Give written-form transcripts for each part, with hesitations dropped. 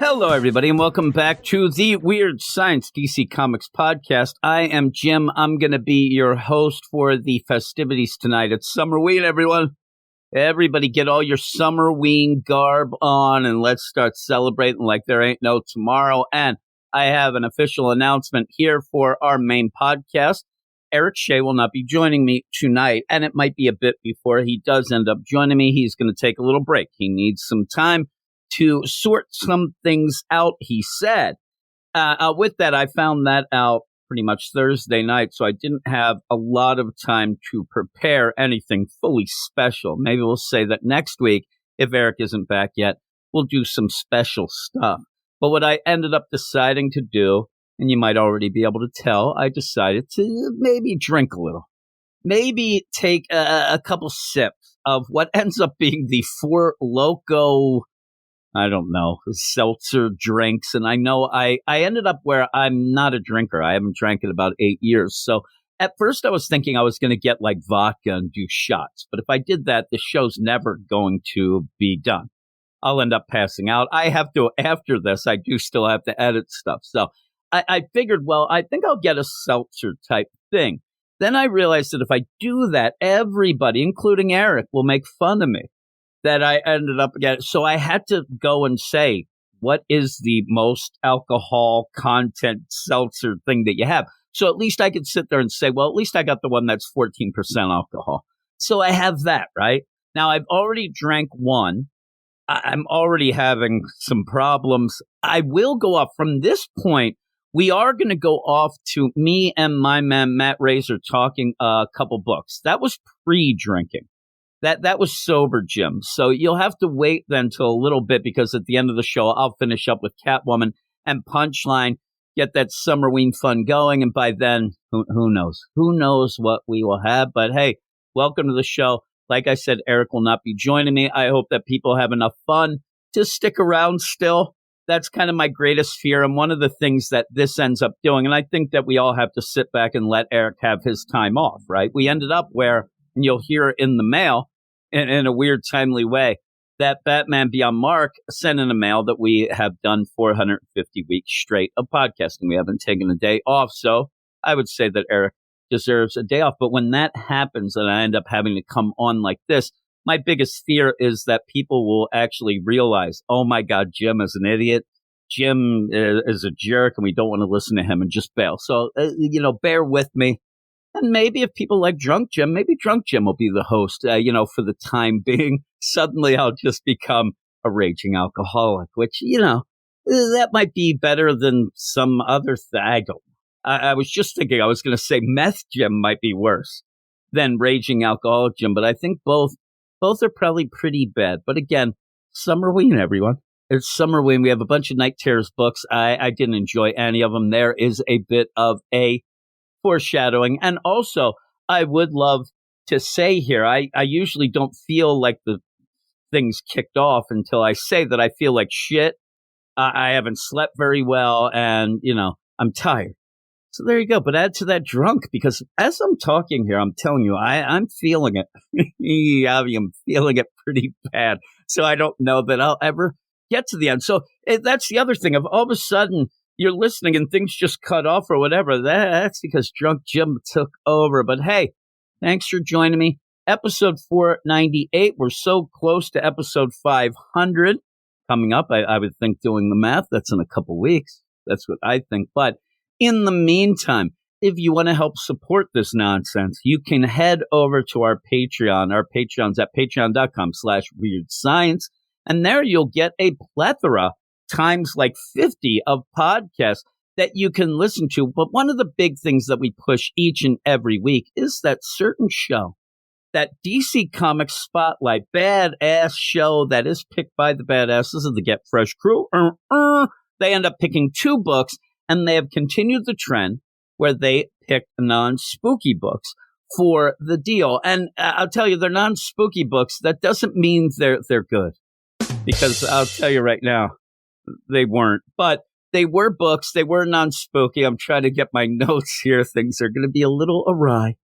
Hello, everybody, and welcome back to the Weird Science DC Comics podcast. I am Jim. I'm going to be your host for the festivities tonight. It's Summerween, everyone. Everybody get all your Summerween garb on, and let's start celebrating like there ain't no tomorrow. And I have an official announcement here for our main podcast. Eric Shea will not be joining me tonight, and it might be a bit before he does end up joining me. He's going to take a little break. He needs some time to sort some things out, he said. With that, I found that out pretty much Thursday night, so I didn't have a lot of time to prepare anything fully special. Maybe we'll say that next week, if Eric isn't back yet, we'll do some special stuff. But what I ended up deciding to do, and you might already be able to tell, I decided to maybe drink a little. Maybe take a couple sips of what ends up being the Four Loko, I don't know, seltzer drinks. And I know I ended up where I'm not a drinker. I haven't drank in about 8 years. So at first I was thinking I was going to get like vodka and do shots. But if I did that, the show's never going to be done. I'll end up passing out. I have to, after this, I do still have to edit stuff. So I figured, well, I think I'll get a seltzer type thing. Then I realized that if I do that, everybody, including Eric, will make fun of me. That I ended up getting. So I had to go and say, what is the most alcohol content seltzer thing that you have? So at least I could sit there and say, well, at least I got the one that's 14% alcohol. So I have that, right? Now I've already drank one. I'm already having some problems. I will go off from this point. We are going to go off to me and my man, Matt Razor, talking a couple books. That was pre-drinking. That was sober, Jim. So you'll have to wait then till a little bit, because at the end of the show, I'll finish up with Catwoman and Punchline, get that Summerween fun going. And by then, who knows? Who knows what we will have? But hey, welcome to the show. Like I said, Eric will not be joining me. I hope that people have enough fun to stick around still. That's kind of my greatest fear. And one of the things that this ends up doing, and I think that we all have to sit back and let Eric have his time off, right? We ended up where, and you'll hear in the mail, in a weird, timely way, that Batman Beyond Mark sent in a mail that we have done 450 weeks straight of podcasting. We haven't taken a day off. So I would say that Eric deserves a day off. But when that happens and I end up having to come on like this, my biggest fear is that people will actually realize, oh my God, Jim is an idiot. Jim is a jerk and we don't want to listen to him, and just bail. So, bear with me. And maybe if people like Drunk Jim, maybe Drunk Jim will be the host, for the time being. Suddenly I'll just become a raging alcoholic, which, that might be better than some other thing. I don't know. I was just thinking, I was going to say Meth Jim might be worse than raging alcoholic Jim, but I think both are probably pretty bad. But again, Summerween, everyone. It's Summerween. We have a bunch of Night Terrors books. I didn't enjoy any of them. There is a bit of a foreshadowing. And also, I would love to say here, I usually don't feel like the things kicked off until I say that I feel like shit. I haven't slept very well, and, I'm tired. So there you go. But add to that drunk, because as I'm talking here, I'm telling you, I'm feeling it. I'm feeling it pretty bad. So I don't know that I'll ever get to the end. So that's the other thing. If all of a sudden you're listening and things just cut off or whatever, that's because Drunk Jim took over. But hey, thanks for joining me. Episode 498. We're so close to episode 500 coming up. I would think, doing the math, that's in a couple weeks. That's what I think. But in the meantime, if you want to help support this nonsense, you can head over to our Patreon. Our Patreon's at patreon.com/weirdscience. And there you'll get a plethora, times like 50, of podcasts that you can listen to. But one of the big things that we push each and every week is that certain show, that DC Comics Spotlight badass show that is picked by the badasses of the Get Fresh crew. They end up picking 2 books, and they have continued the trend where they pick non-spooky books for the deal. And I'll tell you, they're non-spooky books. That doesn't mean they're good, because I'll tell you right now, they weren't. But they were books. They were non-spooky. I'm trying to get my notes here. Things are going to be a little awry.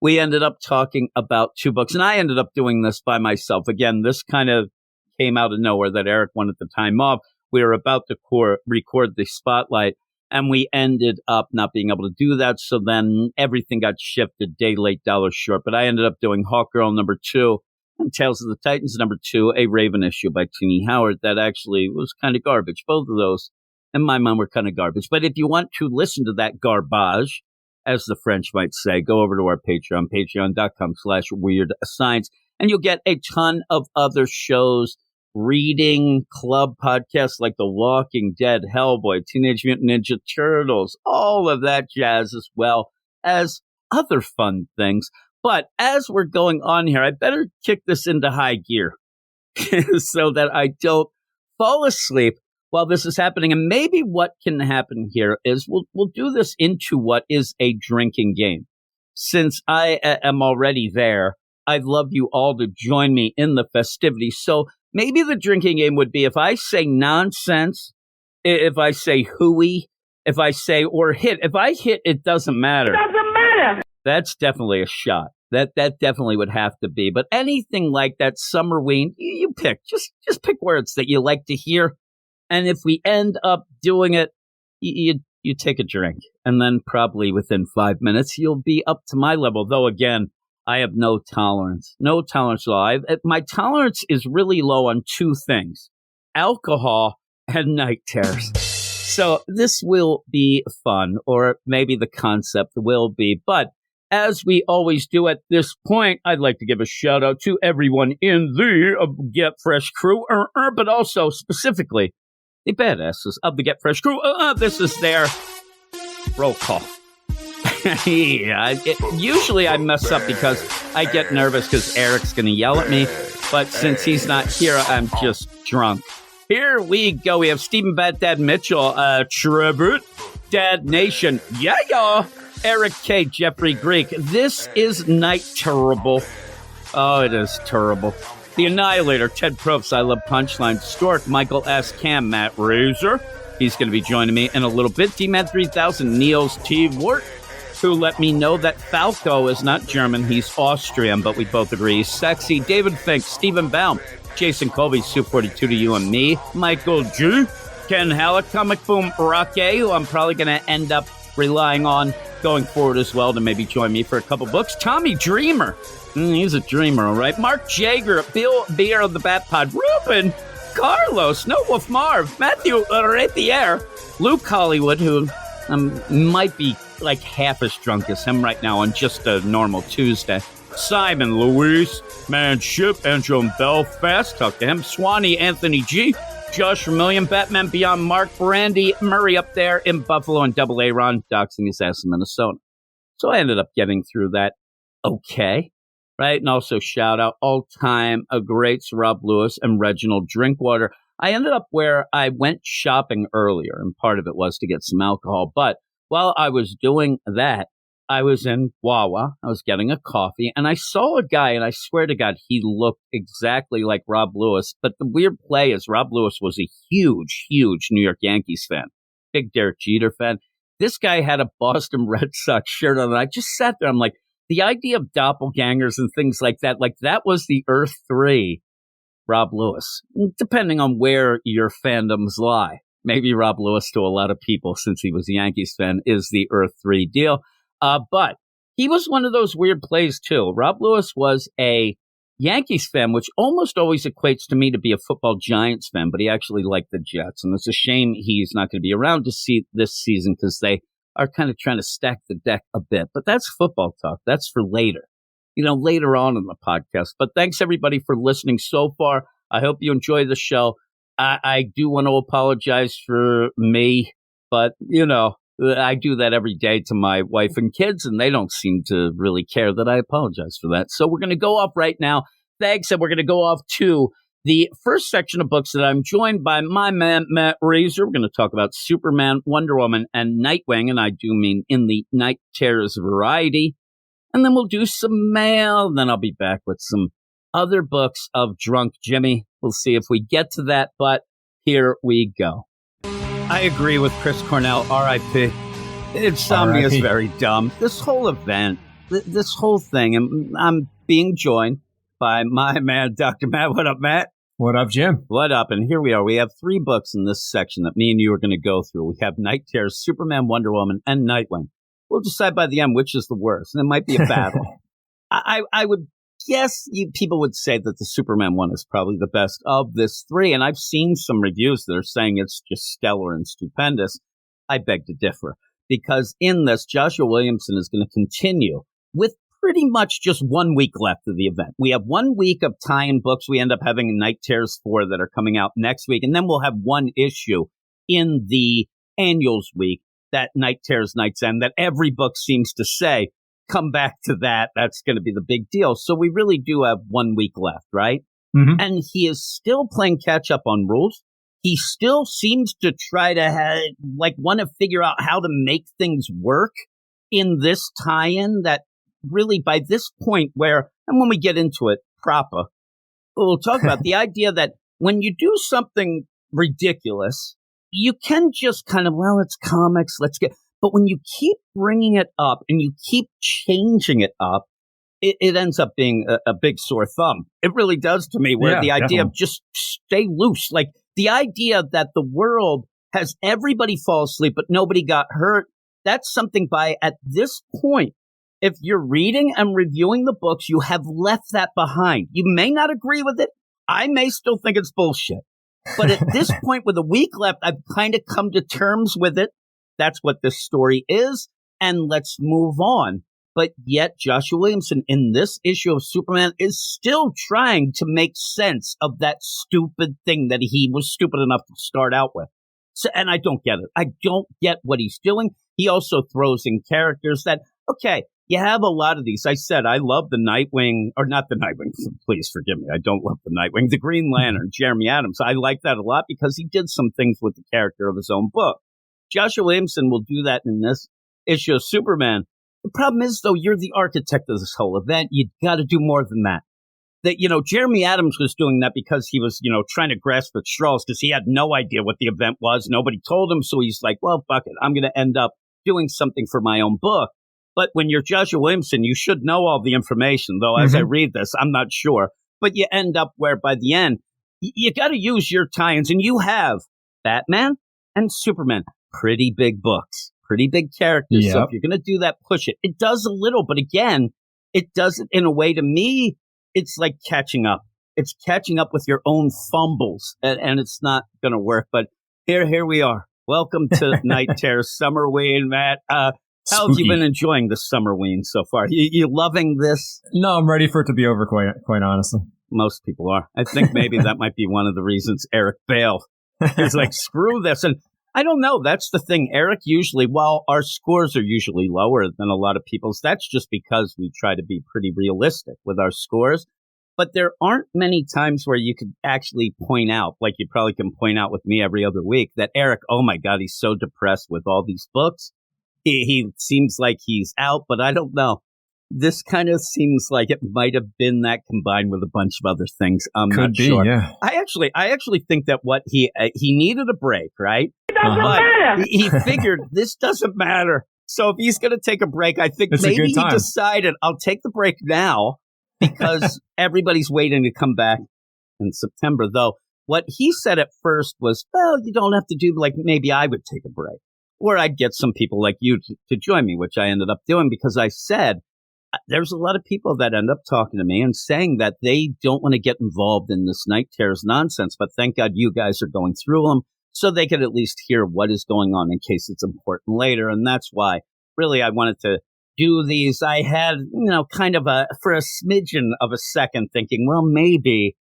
We ended up talking about 2 books, and I ended up doing this by myself. Again, this kind of came out of nowhere that Eric wanted the time off. We were about to record the spotlight, and we ended up not being able to do that. So then everything got shifted, day late, dollar short. But I ended up doing Hawkgirl number 2 and Tales of the Titans number 2, a Raven issue by Tini Howard that actually was kind of garbage. Both of those, in my mind, were kind of garbage. But if you want to listen to that garbage, as the French might say, go over to our Patreon, patreon.com/weirdScience, and you'll get a ton of other shows, reading club podcasts like The Walking Dead, Hellboy, Teenage Mutant Ninja Turtles, all of that jazz, as well as other fun things. But as we're going on here, I better kick this into high gear so that I don't fall asleep while this is happening. And maybe what can happen here is we'll do this into what is a drinking game. Since I am already there, I'd love you all to join me in the festivities. So maybe the drinking game would be if I say nonsense, if I say hooey, if I say or hit. If I hit, it doesn't matter. Doesn't matter. That's definitely a shot. That definitely would have to be. But anything like that, Summerween, you pick. Just pick words that you like to hear. And if we end up doing it, you take a drink. And then probably within 5 minutes, you'll be up to my level. Though, again, I have no tolerance. No tolerance at all. My tolerance is really low on 2 things: alcohol and night terrors. So this will be fun, or maybe the concept will be. But as we always do at this point, I'd like to give a shout out to everyone in the Get Fresh crew, but also specifically the badasses of the Get Fresh crew. This is their roll call. Usually I mess up because I get nervous because Eric's going to yell at me. But since he's not here, I'm just drunk. Here we go. We have Stephen Bad Dad Mitchell, Trevor, Dad Nation, yeah, Eric K, Jeffrey Greek. This is Night Terrible. Oh, it is terrible. The Annihilator, Ted Probst, I Love Punchline, Stork, Michael S. Cam, Matt Razor. He's going to be joining me in a little bit. D-Man 3000, Niels T. Wart, who let me know that Falco is not German, he's Austrian, but we both agree he's sexy. David Fink, Stephen Baum, Jason Colby, Sue42 to you and me, Michael G, Ken Halleck, Comic Boom Roque, who I'm probably going to end up relying on going forward as well to maybe join me for a couple books. Tommy Dreamer, he's a dreamer, all right. Mark Jager, Bill Beer of the Bat Pod, Ruben, Carlos, No Wolf Marv, Matthew Rapier, Luke Hollywood, who might be like half as drunk as him right now on just a normal Tuesday. Simon, Luis, Manship, Andrew in Belfast, talk to him. Swanee, Anthony G, Josh Vermillion, Batman Beyond, Mark, Brandy, Murray up there in Buffalo, and Double A Ron doxing his ass in Minnesota. So I ended up getting through that okay, right? And also shout out all-time greats Rob Lewis and Reginald Drinkwater. I ended up where I went shopping earlier, and part of it was to get some alcohol. But while I was doing that, I was in Wawa. I was getting a coffee, and I saw a guy, and I swear to God, he looked exactly like Rob Lewis. But the weird play is Rob Lewis was a huge, huge New York Yankees fan, big Derek Jeter fan. This guy had a Boston Red Sox shirt on, and I just sat there. I'm like, the idea of doppelgangers and things like that was the Earth 3 Rob Lewis, depending on where your fandoms lie. Maybe Rob Lewis, to a lot of people, since he was a Yankees fan, is the Earth 3 deal. But he was one of those weird plays, too. Rob Lewis was a Yankees fan, which almost always equates to me to be a football Giants fan, but he actually liked the Jets. And it's a shame he's not going to be around to see this season because they are kind of trying to stack the deck a bit. But that's football talk. That's for later, later on in the podcast. But thanks, everybody, for listening so far. I hope you enjoy the show. I do want to apologize for me, but, I do that every day to my wife and kids, and they don't seem to really care that I apologize for that. So we're going to go off right now. Thanks, and we're going to go off to the first section of books that I'm joined by my man, Matt Razor. We're going to talk about Superman, Wonder Woman, and Nightwing, and I do mean in the Night Terrors variety. And then we'll do some mail, and then I'll be back with some other books of Drunk Jimmy. We'll see if we get to that, but here we go. I agree with Chris Cornell, R.I.P. Insomnia is very dumb. This whole event, this whole thing, and I'm being joined by my man, Dr. Matt. What up, Matt? What up, Jim? What up? And here we are. We have 3 books in this section that me and you are going to go through. We have Night Terrors, Superman, Wonder Woman, and Nightwing. We'll decide by the end which is the worst. And it might be a battle. I would guess people would say that the Superman one is probably the best of this 3. And I've seen some reviews that are saying it's just stellar and stupendous. I beg to differ. Because in this, Joshua Williamson is going to continue with pretty much just 1 week left of the event. We have 1 week of tie-in books. We end up having Night Terrors 4 that are coming out next week. And then we'll have 1 issue in the annuals week, that Night Terrors Night's End, that every book seems to say, come back to that. That's going to be the big deal. So we really do have 1 week left, right? Mm-hmm. And he is still playing catch up on rules. He still seems to try to want to figure out how to make things work in this tie-in that really by this point where, and when we get into it proper, we'll talk about the idea that when you do something ridiculous, you can just kind of, well, it's comics, but when you keep bringing it up and you keep changing it up, it ends up being a big sore thumb. It really does to me, where the idea of just stay loose, like the idea that the world has everybody fall asleep, but nobody got hurt. That's something at this point, if you're reading and reviewing the books, you have left that behind. You may not agree with it. I may still think it's bullshit. But at this point, with a week left, I've kind of come to terms with it. That's what this story is. And let's move on. But yet Joshua Williamson in this issue of Superman is still trying to make sense of that stupid thing that he was stupid enough to start out with. So, and I don't get it. I don't get what he's doing. He also throws in characters that, okay, you have a lot of these. I said I love the Nightwing, or not the Nightwing, please forgive me. I don't love the Nightwing. The Green Lantern, Jeremy Adams. I like that a lot because he did some things with the character of his own book. Joshua Williamson will do that in this issue of Superman. The problem is, though, you're the architect of this whole event. You got to do more than that. That, Jeremy Adams was doing that because he was, trying to grasp at straws because he had no idea what the event was. Nobody told him. So he's like, well, fuck it. I'm going to end up doing something for my own book. But when you're Joshua Williamson, you should know all the information, though, as I read this. I'm not sure. But you end up where by the end, you got to use your tie-ins. And you have Batman and Superman, pretty big books. Pretty big characters. Yep. So if you're going to do that, push it. It does a little, but again, it does it in a way, to me, it's like catching up. It's catching up with your own fumbles, and it's not going to work. But here we are. Welcome to Night Terrors Summerween, Matt. How have you been enjoying the Summerween so far? You loving this? No, I'm ready for it to be over, quite honestly. Most people are. I think maybe that might be one of the reasons Eric bailed. He's like, screw this. And I don't know. That's the thing. Eric usually, while our scores are usually lower than a lot of people's, that's just because we try to be pretty realistic with our scores. But there aren't many times where you could actually point out, like you probably can point out with me every other week, that Eric, oh my God, he's so depressed with all these books. He seems like he's out, but I don't know. This kind of seems like it might have been that combined with a bunch of other things. I'm not sure. Yeah. I actually think that what he needed a break, right? It doesn't matter. He figured this doesn't matter. So if he's going to take a break, I think maybe he decided I'll take the break now because everybody's waiting to come back in September. Though what he said at first was, well, you don't have to do, like, maybe I would take a break, or I'd get some people like you to join me, which I ended up doing because I said, there's a lot of people that end up talking to me and saying that they don't want to get involved in this Night Terrors nonsense, but thank God you guys are going through them so they could at least hear what is going on in case it's important later. And that's why really I wanted to do these. I had, kind of for a smidgen of a second thinking, well, maybe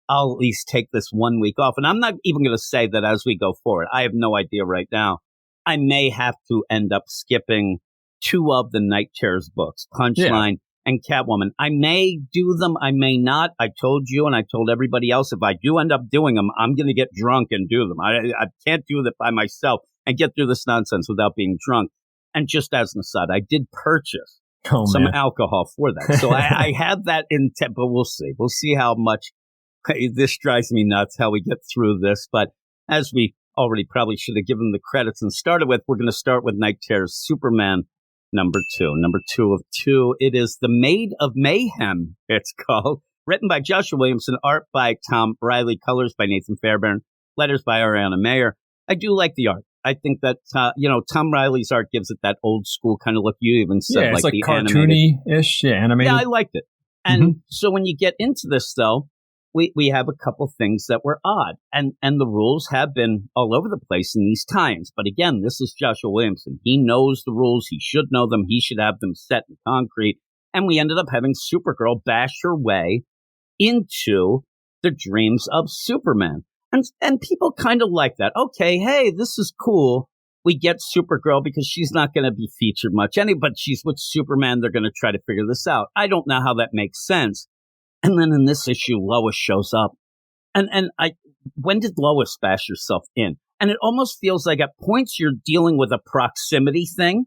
I'll at least take this 1 week off. And I'm not even going to say that as we go forward. I have no idea right now. I may have to end up skipping 2 of the Night Terrors books, Punchline and Catwoman. I may do them. I may not. I told you and I told everybody else, if I do end up doing them, I'm going to get drunk and do them. I can't do that by myself and get through this nonsense without being drunk. And just as an aside, I did purchase some alcohol for that. So I had that intent, but we'll see. We'll see how much this drives me nuts, how we get through this. But as we already probably should have given the credits and started with, we're going to start with Night Terrors Superman number 2 of 2. It is The Maid of Mayhem, it's called. Written by Joshua Williamson, art by Tom Riley, colors by Nathan Fairbairn, letters by Ariana Mayer. I do like the art. I think that, Tom Riley's art gives it that old school kind of look. You even said it's like the cartoony-ish, animated. Yeah, I liked it. And so when you get into this, though, we have a couple things that were odd. And the rules have been all over the place in these times. But again, this is Joshua Williamson. He knows the rules. He should know them. He should have them set in concrete. And we ended up having Supergirl bash her way into the dreams of Superman. And people kind of like that. Okay, hey, this is cool. We get Supergirl because she's not going to be featured much. But she's with Superman. They're going to try to figure this out. I don't know how that makes sense. And then in this issue, Lois shows up. When did Lois bash herself in? And it almost feels like at points you're dealing with a proximity thing.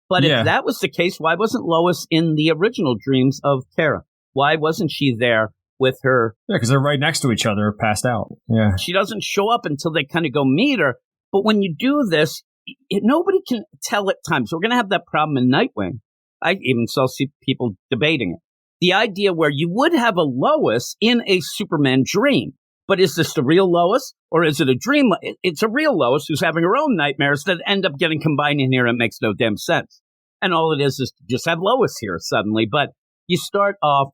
But if that was the case, why wasn't Lois in the original dreams of Kara? Why wasn't she there with her? Yeah, because they're right next to each other, passed out. Yeah. She doesn't show up until they kind of go meet her. But when you do this, nobody can tell at times. We're going to have that problem in Nightwing. I even saw people debating it. The idea where you would have a Lois in a Superman dream. But is this the real Lois or is it a dream? It's a real Lois who's having her own nightmares that end up getting combined in here and it makes no damn sense. And all it is to just have Lois here suddenly. But you start off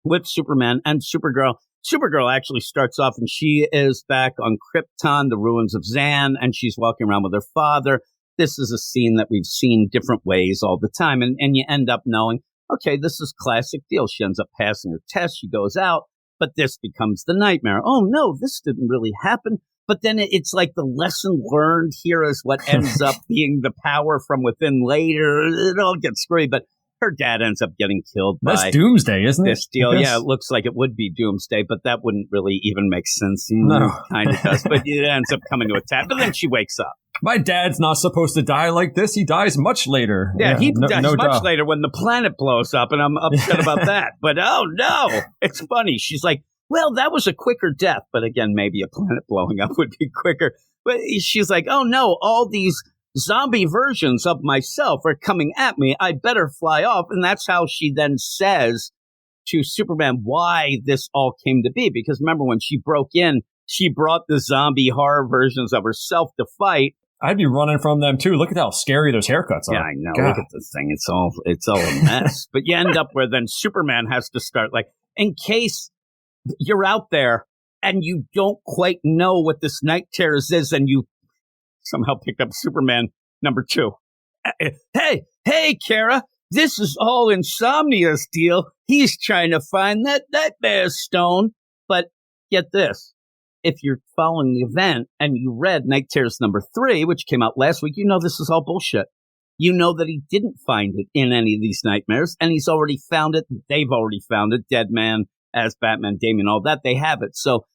with Superman and Supergirl. Supergirl actually starts off and she is back on Krypton, the ruins of Zan, and she's walking around with her father. This is a scene that we've seen different ways all the time. And you end up knowing, okay, this is classic deal. She ends up passing her test. She goes out. But this becomes the nightmare. Oh, no, this didn't really happen. But then it's like the lesson learned here is what ends up being the power from within later. It all gets screwy. But her dad ends up getting killed by That's Doomsday, isn't it? This deal. Yeah, it looks like it would be Doomsday, but that wouldn't really even make sense. No. It kind of does. But it ends up coming to attack. But then she wakes up. My dad's not supposed to die like this. He dies much later. Yeah, he dies much later when the planet blows up, and I'm upset about that. But oh no, it's funny. She's like, well, that was a quicker death. But again, maybe a planet blowing up would be quicker. But she's like, oh no, all these zombie versions of myself are coming at me. I better fly off. And that's how she then says to Superman why this all came to be. Because remember, when she broke in, she brought the zombie horror versions of herself to fight. I'd be running from them too. Look at how scary those haircuts are. Yeah, I know. God. Look at this thing. It's all a mess. But you end up where then Superman has to start, like, in case you're out there and you don't quite know what this Night Terrors is, and you somehow picked up Superman #2. Hey, Kara, this is all Insomnia's deal. He's trying to find that Nightmare Stone. But get this. If you're following the event and you read Night Terrors #3, which came out last week, you know this is all bullshit. You know that he didn't find it in any of these nightmares, and he's already found it. They've already found it. Dead Man as Batman, Damian, all that, they have it. So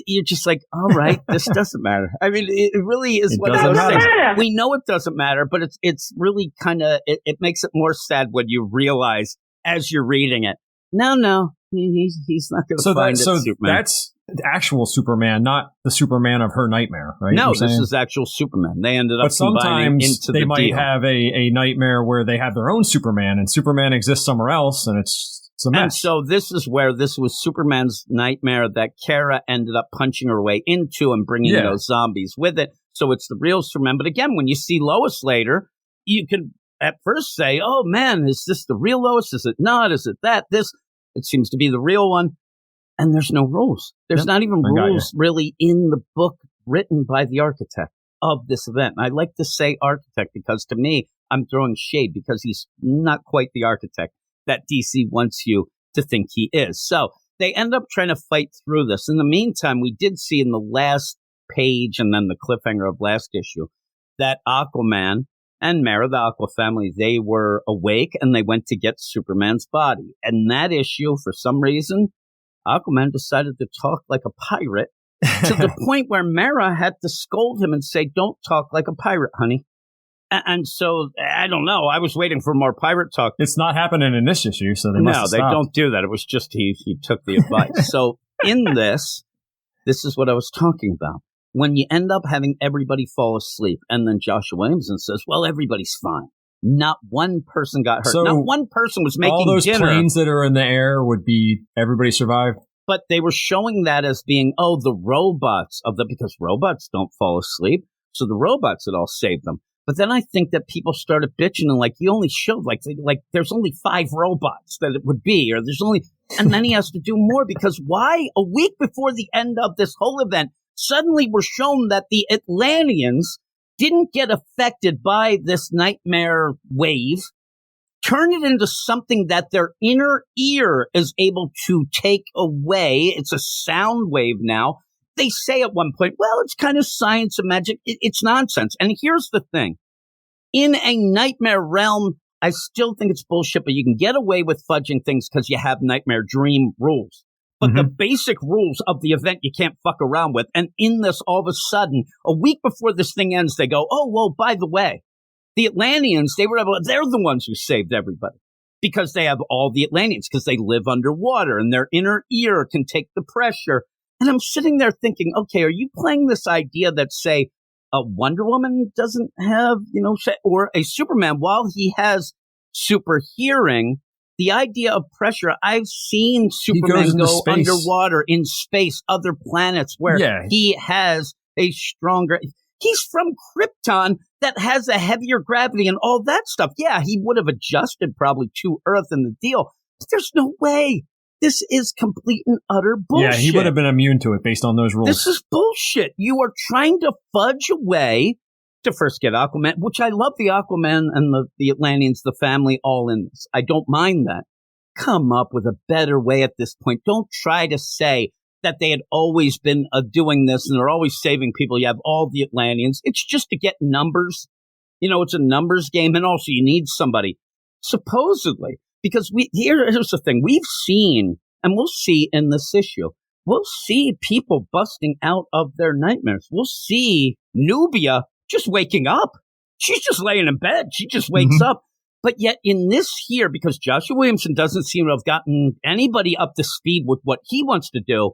you're just like, all right, this doesn't matter. I mean, it really is what I was saying. We know it doesn't matter, but it's really kind of, it makes it more sad when you realize as you're reading it, no, he's not going to find it. So Superman. That's the actual Superman, not the Superman of her nightmare, right? No, this is actual Superman. They ended up combining into the deal. But sometimes they might have a nightmare where they have their own Superman, and Superman exists somewhere else, and it's a mess. And so this is where this was Superman's nightmare that Kara ended up punching her way into and bringing those zombies with it. So it's the real Superman. But again, when you see Lois later, you can at first say, oh man, is this the real Lois? Is it not? Is it that? This? It seems to be the real one. And there's no rules. There's not even rules really in the book written by the architect of this event. And I like to say architect because to me, I'm throwing shade because he's not quite the architect that DC wants you to think he is. So they end up trying to fight through this. In the meantime, we did see in the last page and then the cliffhanger of last issue that Aquaman and Mara, the Aqua family, they were awake and they went to get Superman's body. And that issue, for some reason, Aquaman decided to talk like a pirate to the point where Mara had to scold him and say, don't talk like a pirate, honey. And so, I don't know. I was waiting for more pirate talk. It's not happening in this issue, so they must have stopped. No, they don't do that. It was just he took the advice. So in this is what I was talking about. When you end up having everybody fall asleep, and then Joshua Williamson says, well, everybody's fine. Not one person got hurt. So not one person was making all those dinner. planes that are in the air would be everybody survived. But they were showing that as being, the robots because robots don't fall asleep. So the robots had all saved them. But then I think that people started bitching and you only showed like there's only 5 robots that it would be, or there's only, and then he has to do more because why a week before the end of this whole event, suddenly we're shown that the Atlanteans didn't get affected by this nightmare wave, turn it into something that their inner ear is able to take away. It's a sound wave now. They say at one point, well, it's kind of science and magic. It's nonsense. And here's the thing. In a nightmare realm, I still think it's bullshit, but you can get away with fudging things because you have nightmare dream rules. But the basic rules of the event you can't fuck around with. And in this, all of a sudden, a week before this thing ends, they go, oh, well, by the way, the Atlanteans, they're the ones who saved everybody because they have all the Atlanteans because they live underwater and their inner ear can take the pressure. And I'm sitting there thinking, okay, are you playing this idea that, say, a Wonder Woman doesn't have, or a Superman, while he has super hearing, the idea of pressure, I've seen Superman go underwater in space, other planets where he has a stronger, he's from Krypton that has a heavier gravity and all that stuff. Yeah, he would have adjusted probably to Earth in the deal. But there's no way. This is complete and utter bullshit. Yeah, he would have been immune to it based on those rules. This is bullshit. You are trying to fudge away to first get Aquaman, which I love the Aquaman and the Atlanteans, the family, all in this. I don't mind that. Come up with a better way at this point. Don't try to say that they had always been doing this and they're always saving people. You have all the Atlanteans. It's just to get numbers. It's a numbers game. And also you need somebody, supposedly, because here's the thing. We've seen, and we'll see in this issue, we'll see people busting out of their nightmares. We'll see Nubia just waking up. She's just laying in bed. She just wakes up. But yet in this here, because Joshua Williamson doesn't seem to have gotten anybody up to speed with what he wants to do,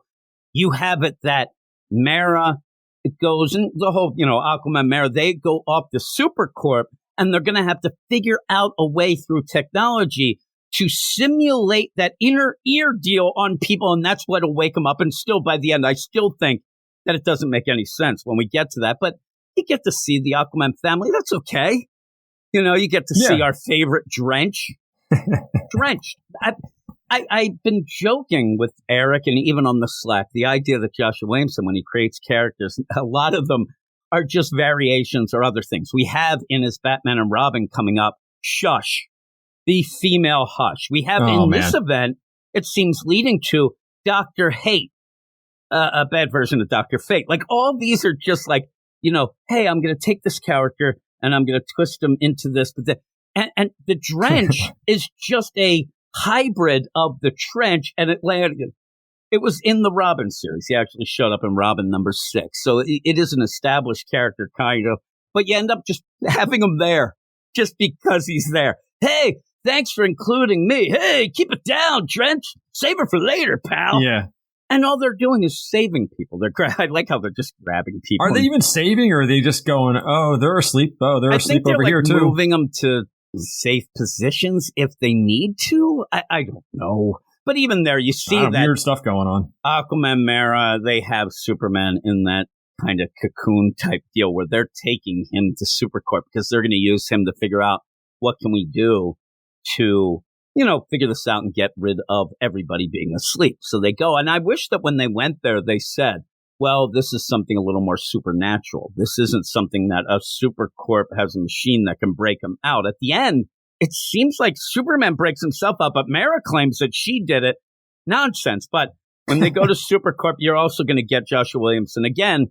you have it that Mara, it goes, and the whole, Aquaman, Mara, they go off the Supercorp, and they're going to have to figure out a way through technology to simulate that inner ear deal on people, and that's what will wake them up. And still, by the end, I still think that it doesn't make any sense when we get to that. But you get to see the Aquaman family. That's okay. You get to see our favorite Drench. Drenched. I've been joking with Eric and even on the Slack, the idea that Joshua Williamson, when he creates characters, a lot of them are just variations or other things. We have in his Batman and Robin coming up, Shush, the female Hush. We have this event, it seems leading to Dr. Hate, a bad version of Dr. Fate. Like all these are just like, hey, I'm going to take this character and I'm going to twist him into this. But and the Drench is just a hybrid of the Trench and Atlantean. It was in the Robin series. He actually showed up in Robin number 6. So it is an established character, kind of. But you end up just having him there just because he's there. Hey, thanks for including me. Hey, keep it down, Drench. Save it for later, pal. Yeah. And all they're doing is saving people. I like how they're just grabbing people. Are they even saving, or are they just going, oh, they're asleep. Oh, they're asleep over here, too. Moving them to safe positions if they need to. I don't know. But even there, you see that weird stuff going on. Aquaman, Mara, they have Superman in that kind of cocoon type deal where they're taking him to Supercorp because they're going to use him to figure out what can we do to, figure this out and get rid of everybody being asleep. So they go. And I wish that when they went there, they said, well, this is something a little more supernatural. This isn't something that a Supercorp has a machine that can break them out. At the end, it seems like Superman breaks himself out, but Mara claims that she did it. Nonsense. But when they go to Supercorp, you're also going to get Joshua Williamson again,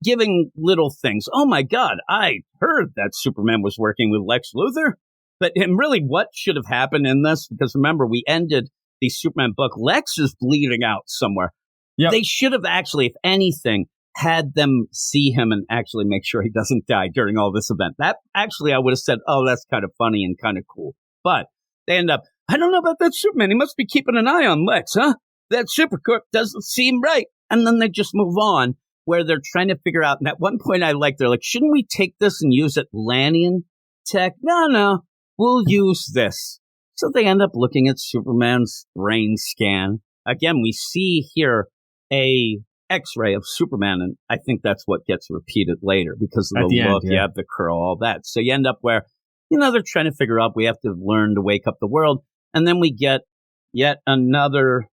giving little things. Oh, my God, I heard that Superman was working with Lex Luthor. But and really, what should have happened in this? Because remember, we ended the Superman book. Lex is bleeding out somewhere. Yep. They should have actually, if anything, had them see him and actually make sure he doesn't die during all this event. That actually, I would have said, oh, that's kind of funny and kind of cool. But they end up, I don't know about that Superman. He must be keeping an eye on Lex, huh? That Supercorp doesn't seem right. And then they just move on where they're trying to figure out. And at one point, they're like, shouldn't we take this and use Atlantean tech? No. we'll use this. So they end up looking at Superman's brain scan. Again, we see here a X-ray of Superman, and I think that's what gets repeated later because of the look, you have the curl, all that. So you end up where, they're trying to figure out we have to learn to wake up the world, and then we get yet another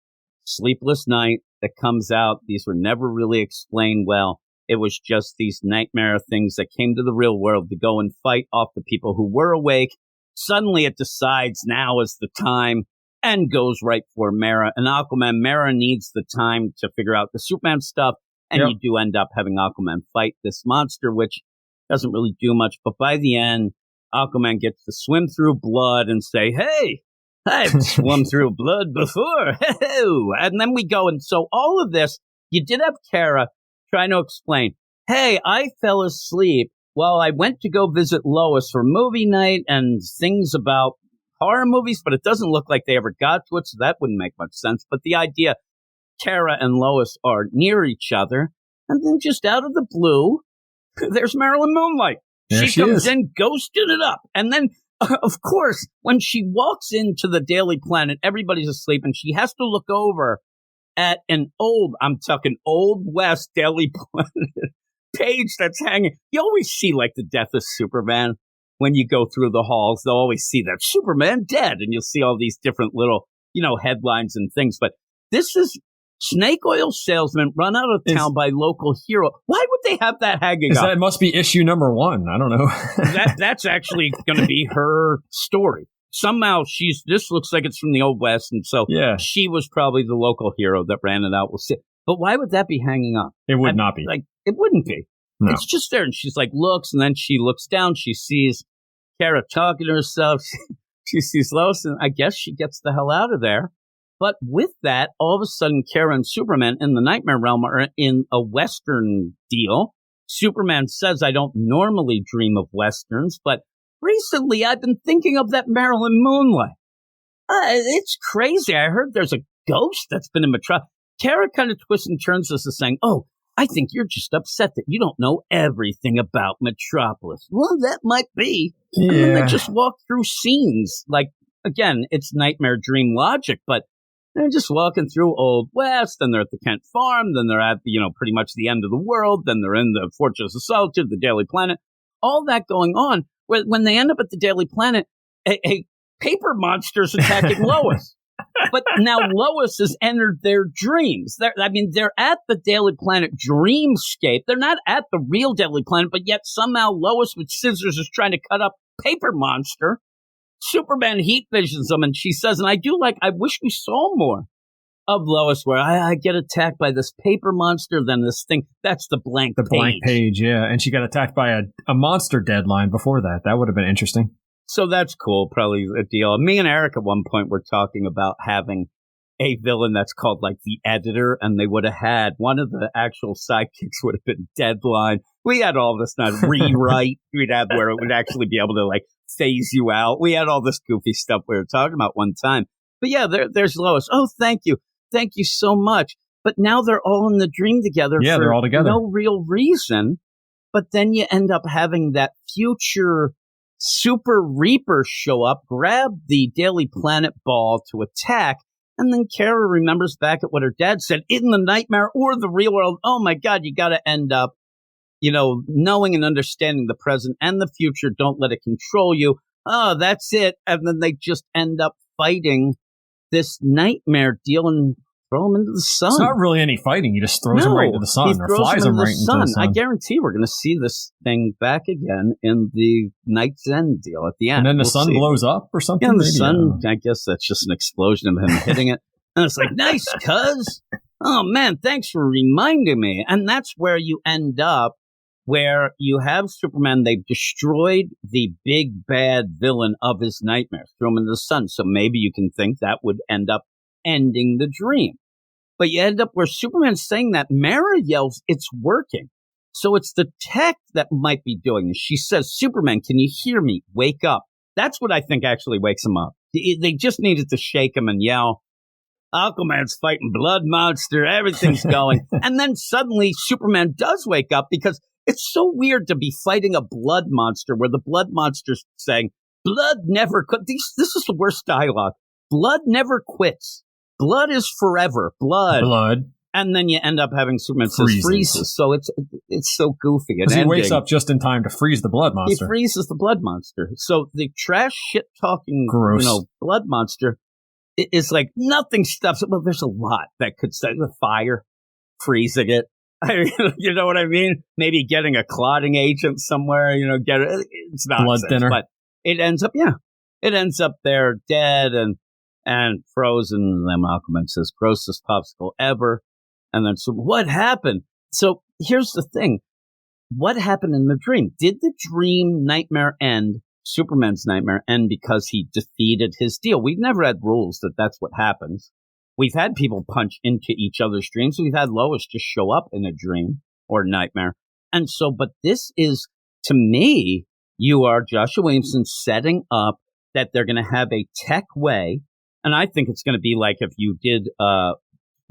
sleepless night that comes out. These were never really explained well. It was just these nightmare things that came to the real world to go and fight off the people who were awake. Suddenly it decides now is the time and goes right for Mara and Aquaman. Mara needs the time to figure out the Superman stuff, and you do end up having Aquaman fight this monster, which doesn't really do much. But by the end, Aquaman gets to swim through blood and say, hey, I've swum through blood before. And then we go. And so all of this, you did have Kara trying to explain, hey, I fell asleep while I went to go visit Lois for movie night and things about horror movies, but it doesn't look like they ever got to it, so that wouldn't make much sense. But the idea, Kara and Lois are near each other, and then just out of the blue, there's Marilyn Moonlight. She comes in, ghosting it up. And then, of course, when she walks into the Daily Planet, everybody's asleep, and she has to look over at an old West Daily Planet page that's hanging. You always see, like, the death of Superman. When you go through the halls, they'll always see that Superman dead, and you'll see all these different little, headlines and things. But this is snake oil salesman run out of town by local hero. Why would they have that hanging up? That must be issue number 1. I don't know. That's actually going to be her story. Somehow this looks like it's from the Old West, and so she was probably the local hero that ran it out. We'll see. But why would that be hanging up? It would not be. Like, it wouldn't be. No. It's just there, and she's like, looks, and then she looks down, she sees Kara talking to herself. She sees Lois, and I guess she gets the hell out of there. But with that, all of a sudden, Kara and Superman in the Nightmare Realm are in a Western deal. Superman says, I don't normally dream of Westerns, but recently I've been thinking of that Marilyn Moonlight. It's crazy. I heard there's a ghost that's been in Metropolis. Kara kind of twists and turns this as saying, oh, I think you're just upset that you don't know everything about Metropolis. Well, that might be. Yeah. And they just walk through scenes. Like, again, it's nightmare dream logic, but they're just walking through Old West, then they're at the Kent Farm, then they're at, pretty much the end of the world, then they're in the Fortress of Solitude, the Daily Planet, all that going on. When they end up at the Daily Planet, a paper monster's attacking Lois. But now Lois has entered their dreams. They're at the Daily Planet dreamscape. They're not at the real Daily Planet, but yet somehow Lois with scissors is trying to cut up Paper Monster. Superman heat visions them, and she says, and I wish we saw more of Lois where I get attacked by this Paper Monster, then this thing. That's the blank page. The blank page, yeah. And she got attacked by a monster deadline before that. That would have been interesting. So that's cool, probably a deal. Me and Eric at one point were talking about having a villain that's called like the Editor, and they would have had one of the actual sidekicks would have been Deadline. We had all this not rewrite. We'd have where it would actually be able to like phase you out. We had all this goofy stuff we were talking about one time. But yeah, there's Lois. Oh, thank you so much. But now they're all in the dream together. Yeah, they're all together. No real reason. But then you end up having that future Super Reaper show up, grab the Daily Planet ball to attack, and then Kara remembers back at what her dad said in the nightmare or the real world. Oh my God, you got to end up, knowing and understanding the present and the future. Don't let it control you. Oh, that's it. And then they just end up fighting this nightmare deal and throw him into the sun. It's not really any fighting. He just throws him right into the sun or flies him right into the sun. I guarantee we're going to see this thing back again in the Night's End deal at the end. And then the sun blows up or something? Yeah, the sun, I guess that's just an explosion of him hitting it. And it's like, nice, cuz. Oh, man, thanks for reminding me. And that's where you end up, where you have Superman. They've destroyed the big bad villain of his nightmares, threw him into the sun. So maybe you can think that would end up ending the dream. But you end up where Superman's saying that, Mara yells, it's working. So it's the tech that might be doing this. She says, Superman, can you hear me? Wake up. That's what I think actually wakes him up. They just needed to shake him and yell, Aquaman's fighting Blood Monster, everything's going. And then suddenly Superman does wake up because it's so weird to be fighting a blood monster where the blood monster's saying, Blood never quits. This is the worst dialogue. Blood never quits. Blood is forever. Blood. And then you end up having Superman says freezes. So it's so goofy. Because he wakes up just in time to freeze the blood monster. He freezes the blood monster. So the trash shit talking, blood monster is like nothing stops it. Well, there's a lot that could start the fire, freezing it. You know what I mean? Maybe getting a clotting agent somewhere. It's not blood thinner. But it ends up there dead and frozen. And then Aquaman says, "Grossest popsicle ever." And then, so what happened? So here's the thing. What happened in the dream? Did the dream nightmare end, Superman's nightmare end, because he defeated his deal? We've never had rules that that's what happens. We've had people punch into each other's dreams. We've had Lois just show up in a dream or nightmare. And so, but this is, to me, you are Joshua Williamson setting up that they're going to have a tech way. And I think it's going to be like if you did,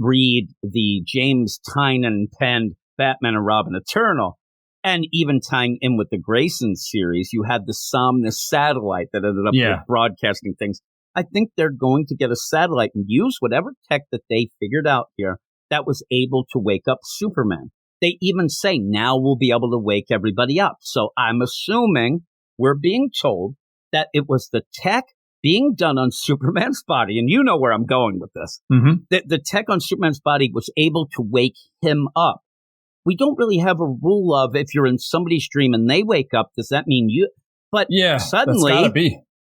read the James Tynion penned Batman and Robin Eternal, and even tying in with the Grayson series, you had the Somnus satellite that ended up broadcasting things. I think they're going to get a satellite and use whatever tech that they figured out here that was able to wake up Superman. They even say now we'll be able to wake everybody up. So I'm assuming we're being told that it was the tech being done on Superman's body, and you know where I'm going with this. Mm-hmm. The tech on Superman's body was able to wake him up. We don't really have a rule of if you're in somebody's dream and they wake up, does that mean you? But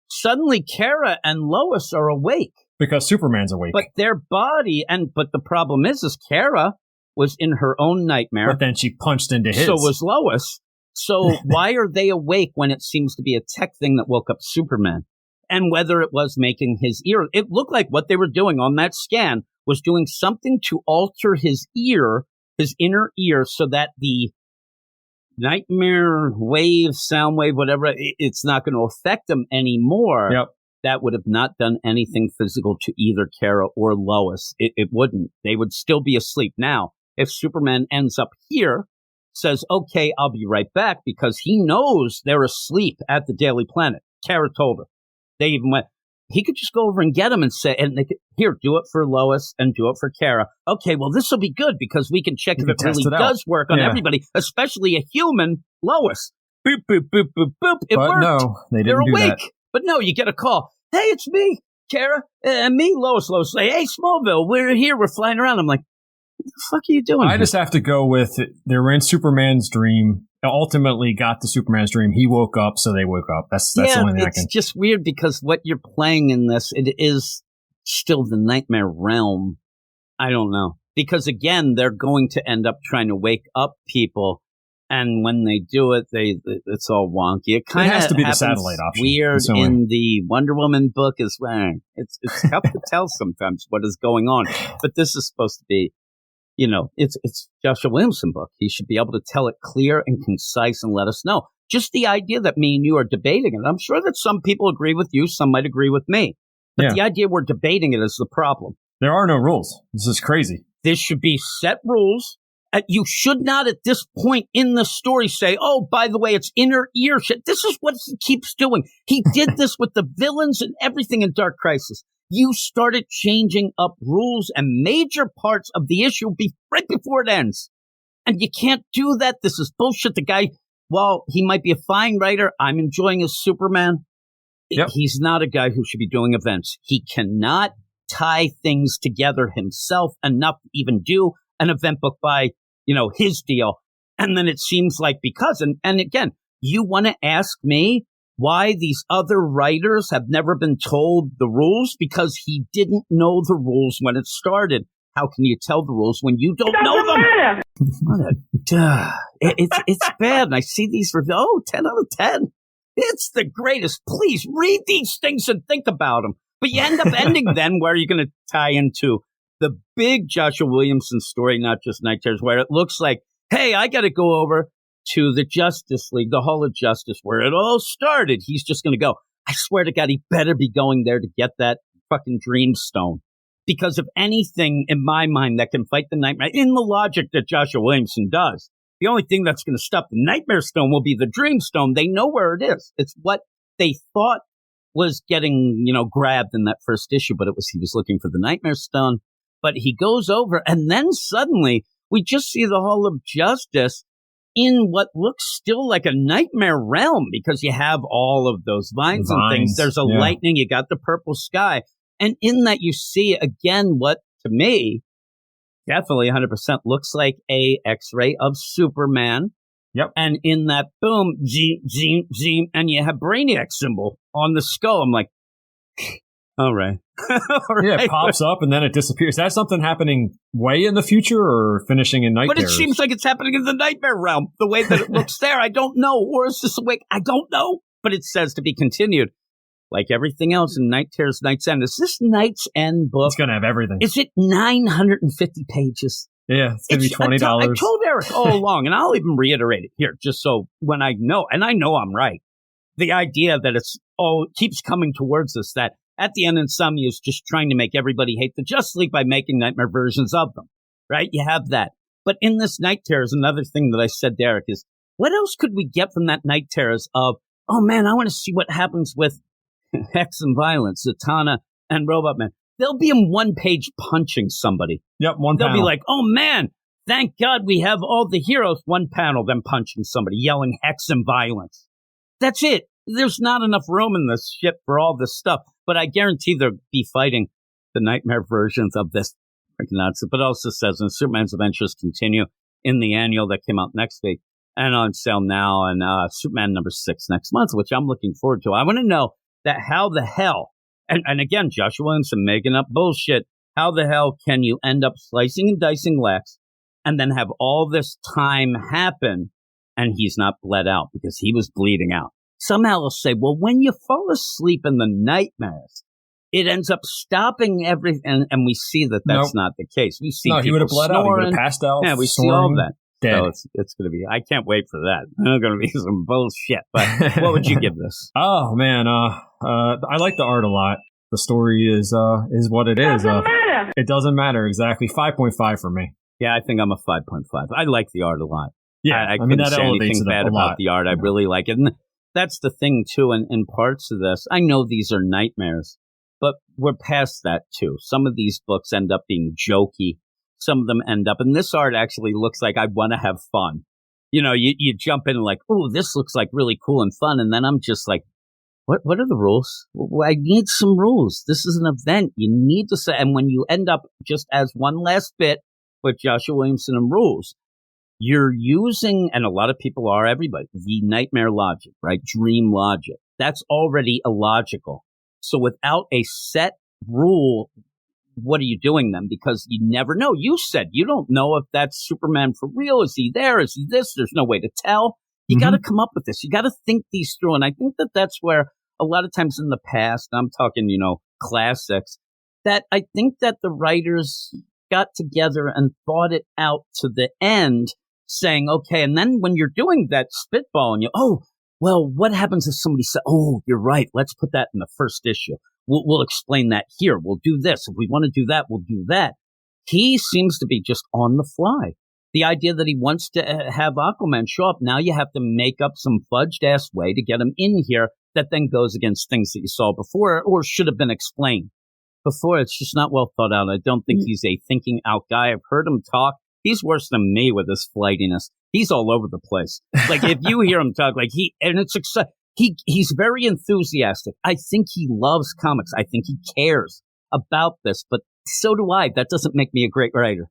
suddenly Kara and Lois are awake. Because Superman's awake. But their body, but the problem is Kara was in her own nightmare. But then she punched into his. So was Lois. So why are they awake when it seems to be a tech thing that woke up Superman? And whether it was making his ear, it looked like what they were doing on that scan was doing something to alter his ear, his inner ear, so that the nightmare wave, sound wave, whatever, it's not going to affect him anymore. Yep. That would have not done anything physical to either Kara or Lois. It wouldn't. They would still be asleep. Now, if Superman ends up here, says, okay, I'll be right back, because he knows they're asleep at the Daily Planet. Kara told her. They even went, he could just go over and get them and say, and they could, here, do it for Lois and do it for Kara. Okay, well, this will be good because we can check if it really does work on everybody, especially a human Lois. Boop, boop, boop, boop, boop. It worked. No, they didn't They're do awake. that. But no, you get a call. Hey, it's me, Kara, and me, Lois. Lois say, hey, Smallville, we're here. We're flying around. I'm like, what the fuck are you doing? I just have to go with it. They were in Superman's dream. Ultimately got to Superman's dream. He woke up, so they woke up. That's the only thing I can. It's just weird because what you're playing in this, it is still the nightmare realm. I don't know. Because again, they're going to end up trying to wake up people, and when they do it, it's all wonky. It kind of has to be the satellite option. Weird in the Wonder Woman book as well. It's tough to tell sometimes what is going on, but this is supposed to be. It's Joshua Williamson book. He should be able to tell it clear and concise and let us know. Just the idea that me and you are debating it. I'm sure that some people agree with you, some might agree with me. But the idea we're debating it is the problem. There are no rules. This is crazy. This should be set rules. You should not at this point in the story say, oh, by the way, it's inner ear shit. This is what he keeps doing. He did this with the villains and everything in Dark Crisis. You started changing up rules and major parts of the issue right before it ends. And you can't do that. This is bullshit. The guy, while he might be a fine writer, I'm enjoying his Superman. Yep. He's not a guy who should be doing events. He cannot tie things together himself enough to even do an event book by, his deal. And then it seems like and again, you want to ask me why these other writers have never been told the rules? Because he didn't know the rules when it started. How can you tell the rules when you don't know them? It's bad. And I see these reviews. 10 out of 10. It's the greatest. Please read these things and think about them. But you end up ending then where you're going to tie into the big Joshua Williamson story, not just Night Terrors, where it looks like, hey, I got to go over to the Justice League, the Hall of Justice, where it all started. He's just going to go. I swear to God, he better be going there to get that fucking Dreamstone. Because of anything in my mind that can fight the Nightmare, in the logic that Joshua Williamson does, the only thing that's going to stop the Nightmare Stone will be the Dreamstone. They know where it is. It's what they thought was getting, grabbed in that first issue, but he was looking for the Nightmare Stone. But he goes over, and then suddenly we just see the Hall of Justice in what looks still like a nightmare realm, because you have all of those vines and things. There's a lightning, you got the purple sky. And in that you see, again, what to me definitely 100% looks like a X-ray of Superman. Yep. And in that, boom, zoom, zoom, zoom, and you have Brainiac symbol on the skull. I'm like, all right. Yeah, it pops up and then it disappears. Is that something happening way in the future or finishing in Night Terrors? But it seems like it's happening in the Nightmare Realm, the way that it looks there. I don't know. Or is this awake? I don't know. But it says to be continued. Like everything else in Night Terrors, Night's End. Is this Night's End book? It's going to have everything. Is it 950 pages? Yeah, it's going to be $20. I told Eric all along, and I'll even reiterate it here, just so when I know, and I know I'm right, the idea that keeps coming towards us, that at the end, Insomnia is just trying to make everybody hate the Justice League by making nightmare versions of them, right? You have that. But in this Night Terrors, another thing that I said, Derek, is what else could we get from that Night Terrors of, oh man, I want to see what happens with Hex and Violence, Zatanna and Robot Man. They'll be in one page punching somebody. Yep, one They'll panel. be like, oh man, thank God we have all the heroes. One panel, them punching somebody, yelling Hex and Violence. That's it. There's not enough room in this ship for all this stuff. But I guarantee they'll be fighting the nightmare versions of this freaking nonsense. But it also says, and Superman's Adventures continue in the annual that came out next week and on sale now, and Superman number 6 next month, which I'm looking forward to. I want to know that how the hell, and again, Joshua Williamson making up bullshit, how the hell can you end up slicing and dicing Lex and then have all this time happen and he's not bled out because he was bleeding out? Somehow they'll say, well, when you fall asleep in the nightmares, it ends up stopping everything. And we see that that's not the case. We see he would have bled out. He would have passed out. Yeah, we see all of that. Dead. So it's going to be, I can't wait for that. It's going to be some bullshit. But what would you give this? Oh, man. I like the art a lot. The story is what it is. Doesn't matter. It doesn't matter. Exactly. 5.5 for me. Yeah, I think I'm a 5.5. I like the art a lot. Yeah, I couldn't that say anything bad about the art. I really like it. And that's the thing, too, in parts of this. I know these are nightmares, but we're past that, too. Some of these books end up being jokey. Some of them end up, and this art actually looks like I want to have fun. You jump in like, oh, this looks like really cool and fun. And then I'm just like, what are the rules? Well, I need some rules. This is an event. You need to say, and when you end up just as one last bit with Joshua Williamson and rules, you're using, and a lot of people are, everybody, the nightmare logic, right? Dream logic. That's already illogical. So without a set rule, what are you doing then? Because you never know. You said you don't know if that's Superman for real. Is he there? Is he this? There's no way to tell. You got to come up with this. You got to think these through. And I think that that's where a lot of times in the past, I'm talking, classics, that I think that the writers got together and thought it out to the end, saying, okay, and then when you're doing that spitball and well, what happens if somebody says, oh, you're right, let's put that in the first issue. We'll explain that here. We'll do this. If we want to do that, we'll do that. He seems to be just on the fly. The idea that he wants to have Aquaman show up, now you have to make up some fudged-ass way to get him in here that then goes against things that you saw before or should have been explained before. It's just not well thought out. I don't think he's a thinking out guy. I've heard him talk. He's worse than me with his flightiness. He's all over the place. Like, if you hear him talk, he's very enthusiastic. I think he loves comics. I think he cares about this, but so do I. That doesn't make me a great writer.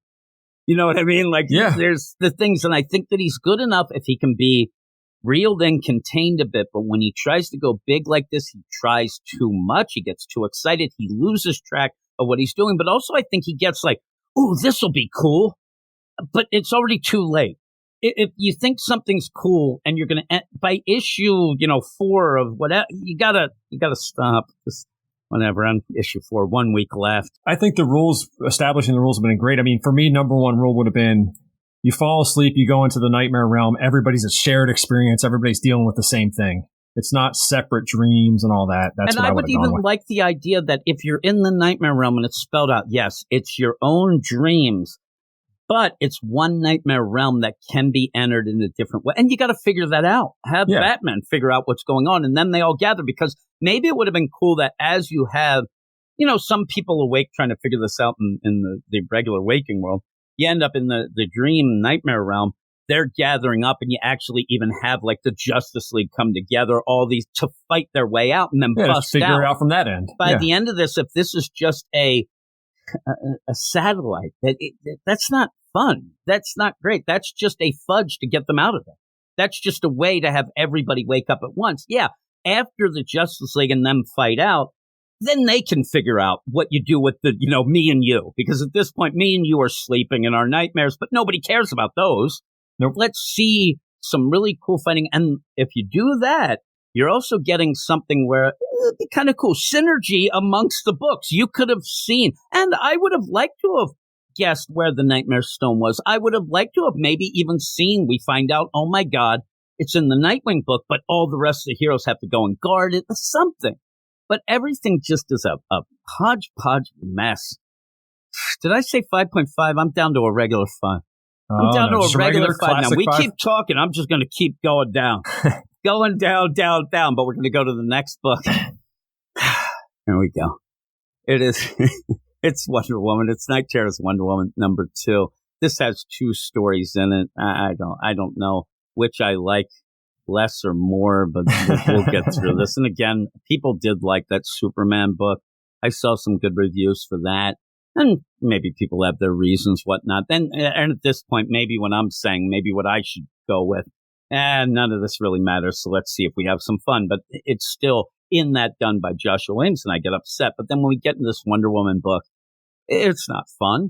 You know what I mean? There's the things, and I think that he's good enough if he can be reeled in, contained a bit, but when he tries to go big like this, he tries too much. He gets too excited. He loses track of what he's doing, but also I think he gets like, ooh, this will be cool, but it's already too late. If you think something's cool and you're going to, by issue, 4 of whatever, you gotta stop. Just whatever, on issue 4, 1 week left. I think establishing the rules have been great. I mean, for me, number one rule would have been, you fall asleep, you go into the nightmare realm, everybody's a shared experience, everybody's dealing with the same thing. It's not separate dreams and all that. That's what I would even like the idea that if you're in the nightmare realm and it's spelled out, yes, it's your own dreams, but it's one nightmare realm that can be entered in a different way. And you got to figure that out. Have Batman figure out what's going on. And then they all gather, because maybe it would have been cool that as you have, some people awake trying to figure this out in the regular waking world, you end up in the dream nightmare realm. They're gathering up, and you actually even have like the Justice League come together, all these to fight their way out and then bust figure it out from that end. By the end of this, if this is just a satellite, that's not fun. That's not great. That's just a fudge to get them out of there. That's just a way to have everybody wake up at once. Yeah, after the Justice League and them fight out, then they can figure out what you do with the, me and you. Because at this point, me and you are sleeping in our nightmares, but nobody cares about those. Nope. Let's see some really cool fighting. And if you do that, you're also getting something where it'd be kind of cool. Synergy amongst the books. You could have seen, and I would have liked to have guessed where the Nightmare Stone was. I would have liked to have maybe even seen, we find out, oh my God, it's in the Nightwing book, but all the rest of the heroes have to go and guard it or something. But everything just is a hodgepodge mess. Did I say 5.5? I'm down to a regular 5. I'm down to a regular 5 now. We keep talking. I'm just going to keep going down. Going down, down, down. But we're going to go to the next book. Here we go. It is. It's Wonder Woman. It's Night Terror's Wonder Woman number 2. This has 2 stories in it. I don't know which I like less or more, but we'll get through this. And again, people did like that Superman book. I saw some good reviews for that. And maybe people have their reasons, whatnot. And at this point, maybe when I'm saying maybe what I should go with, none of this really matters. So let's see if we have some fun. But it's still in that done by Joshua Williams, and I get upset. But then when we get in this Wonder Woman book, it's not fun.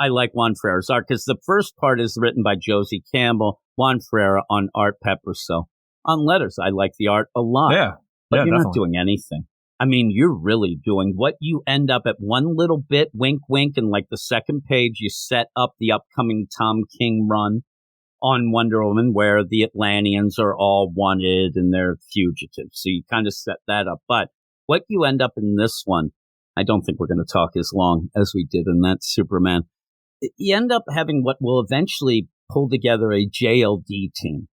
I like Juan Ferreira's art because the first part is written by Josie Campbell, Juan Ferreira on art, Pepper. So on letters, I like the art a lot. Yeah. But you're definitely not doing anything. I mean, you're really doing what you end up at one little bit, wink, wink, and like the second page, you set up the upcoming Tom King run on Wonder Woman where the Atlanteans are all wanted and they're fugitives. So you kind of set that up. But what you end up in this one, I don't think we're going to talk as long as we did in that Superman. You end up having what will eventually pull together a JLD team.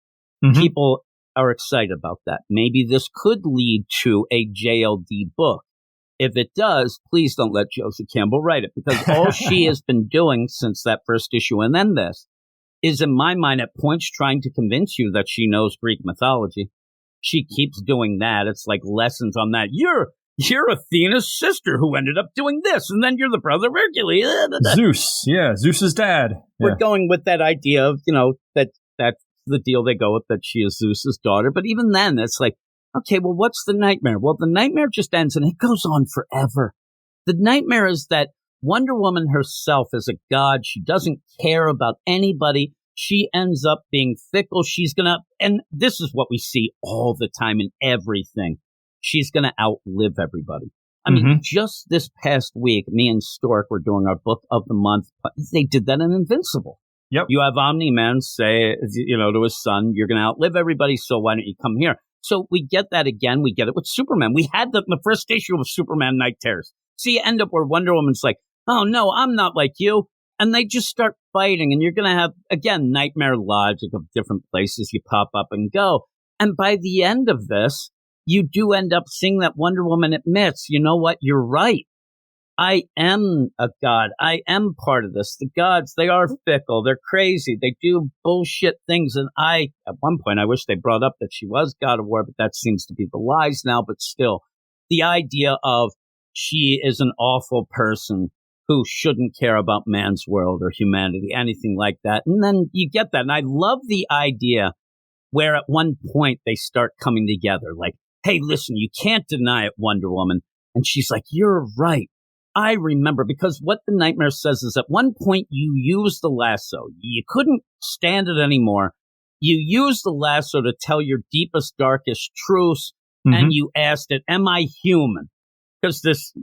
Mm-hmm. People are excited about that. Maybe this could lead to a JLD book. If it does, please don't let Josie Campbell write it, because all she has been doing since that first issue and then this is, in my mind, at points trying to convince you that she knows Greek mythology. She keeps doing that. It's like lessons on that. You're Athena's sister who ended up doing this, and then you're the brother of Hercules. Zeus. Yeah, Zeus's dad. We're going with that idea of, that's the deal they go with, that she is Zeus's daughter. But even then, it's like, okay, well, what's the nightmare? Well, the nightmare just ends and it goes on forever. The nightmare is that Wonder Woman herself is a god. She doesn't care about anybody. She ends up being fickle. And this is what we see all the time in everything. She's going to outlive everybody. I mean, just this past week, me and Stork were doing our book of the month. They did that in Invincible. Yep. You have Omni-Man say, to his son, you're going to outlive everybody, so why don't you come here? So we get that again. We get it with Superman. We had the first issue of Superman Night Terrors. So you end up where Wonder Woman's like, oh, no, I'm not like you. And they just start fighting. And you're going to have, again, nightmare logic of different places you pop up and go. And by the end of this, you do end up seeing that Wonder Woman admits, you know what, you're right. I am a god. I am part of this. The gods, they are fickle. They're crazy. They do bullshit things. And at one point, I wish they brought up that she was God of War, but that seems to be the lies now. But still, the idea of she is an awful person who shouldn't care about man's world or humanity, anything like that. And then you get that. And I love the idea where at one point they start coming together. Like, hey, listen, you can't deny it, Wonder Woman. And she's like, you're right. I remember, because what the nightmare says is at one point you used the lasso. You couldn't stand it anymore. You used the lasso to tell your deepest, darkest truths, and you asked it, am I human? Because this,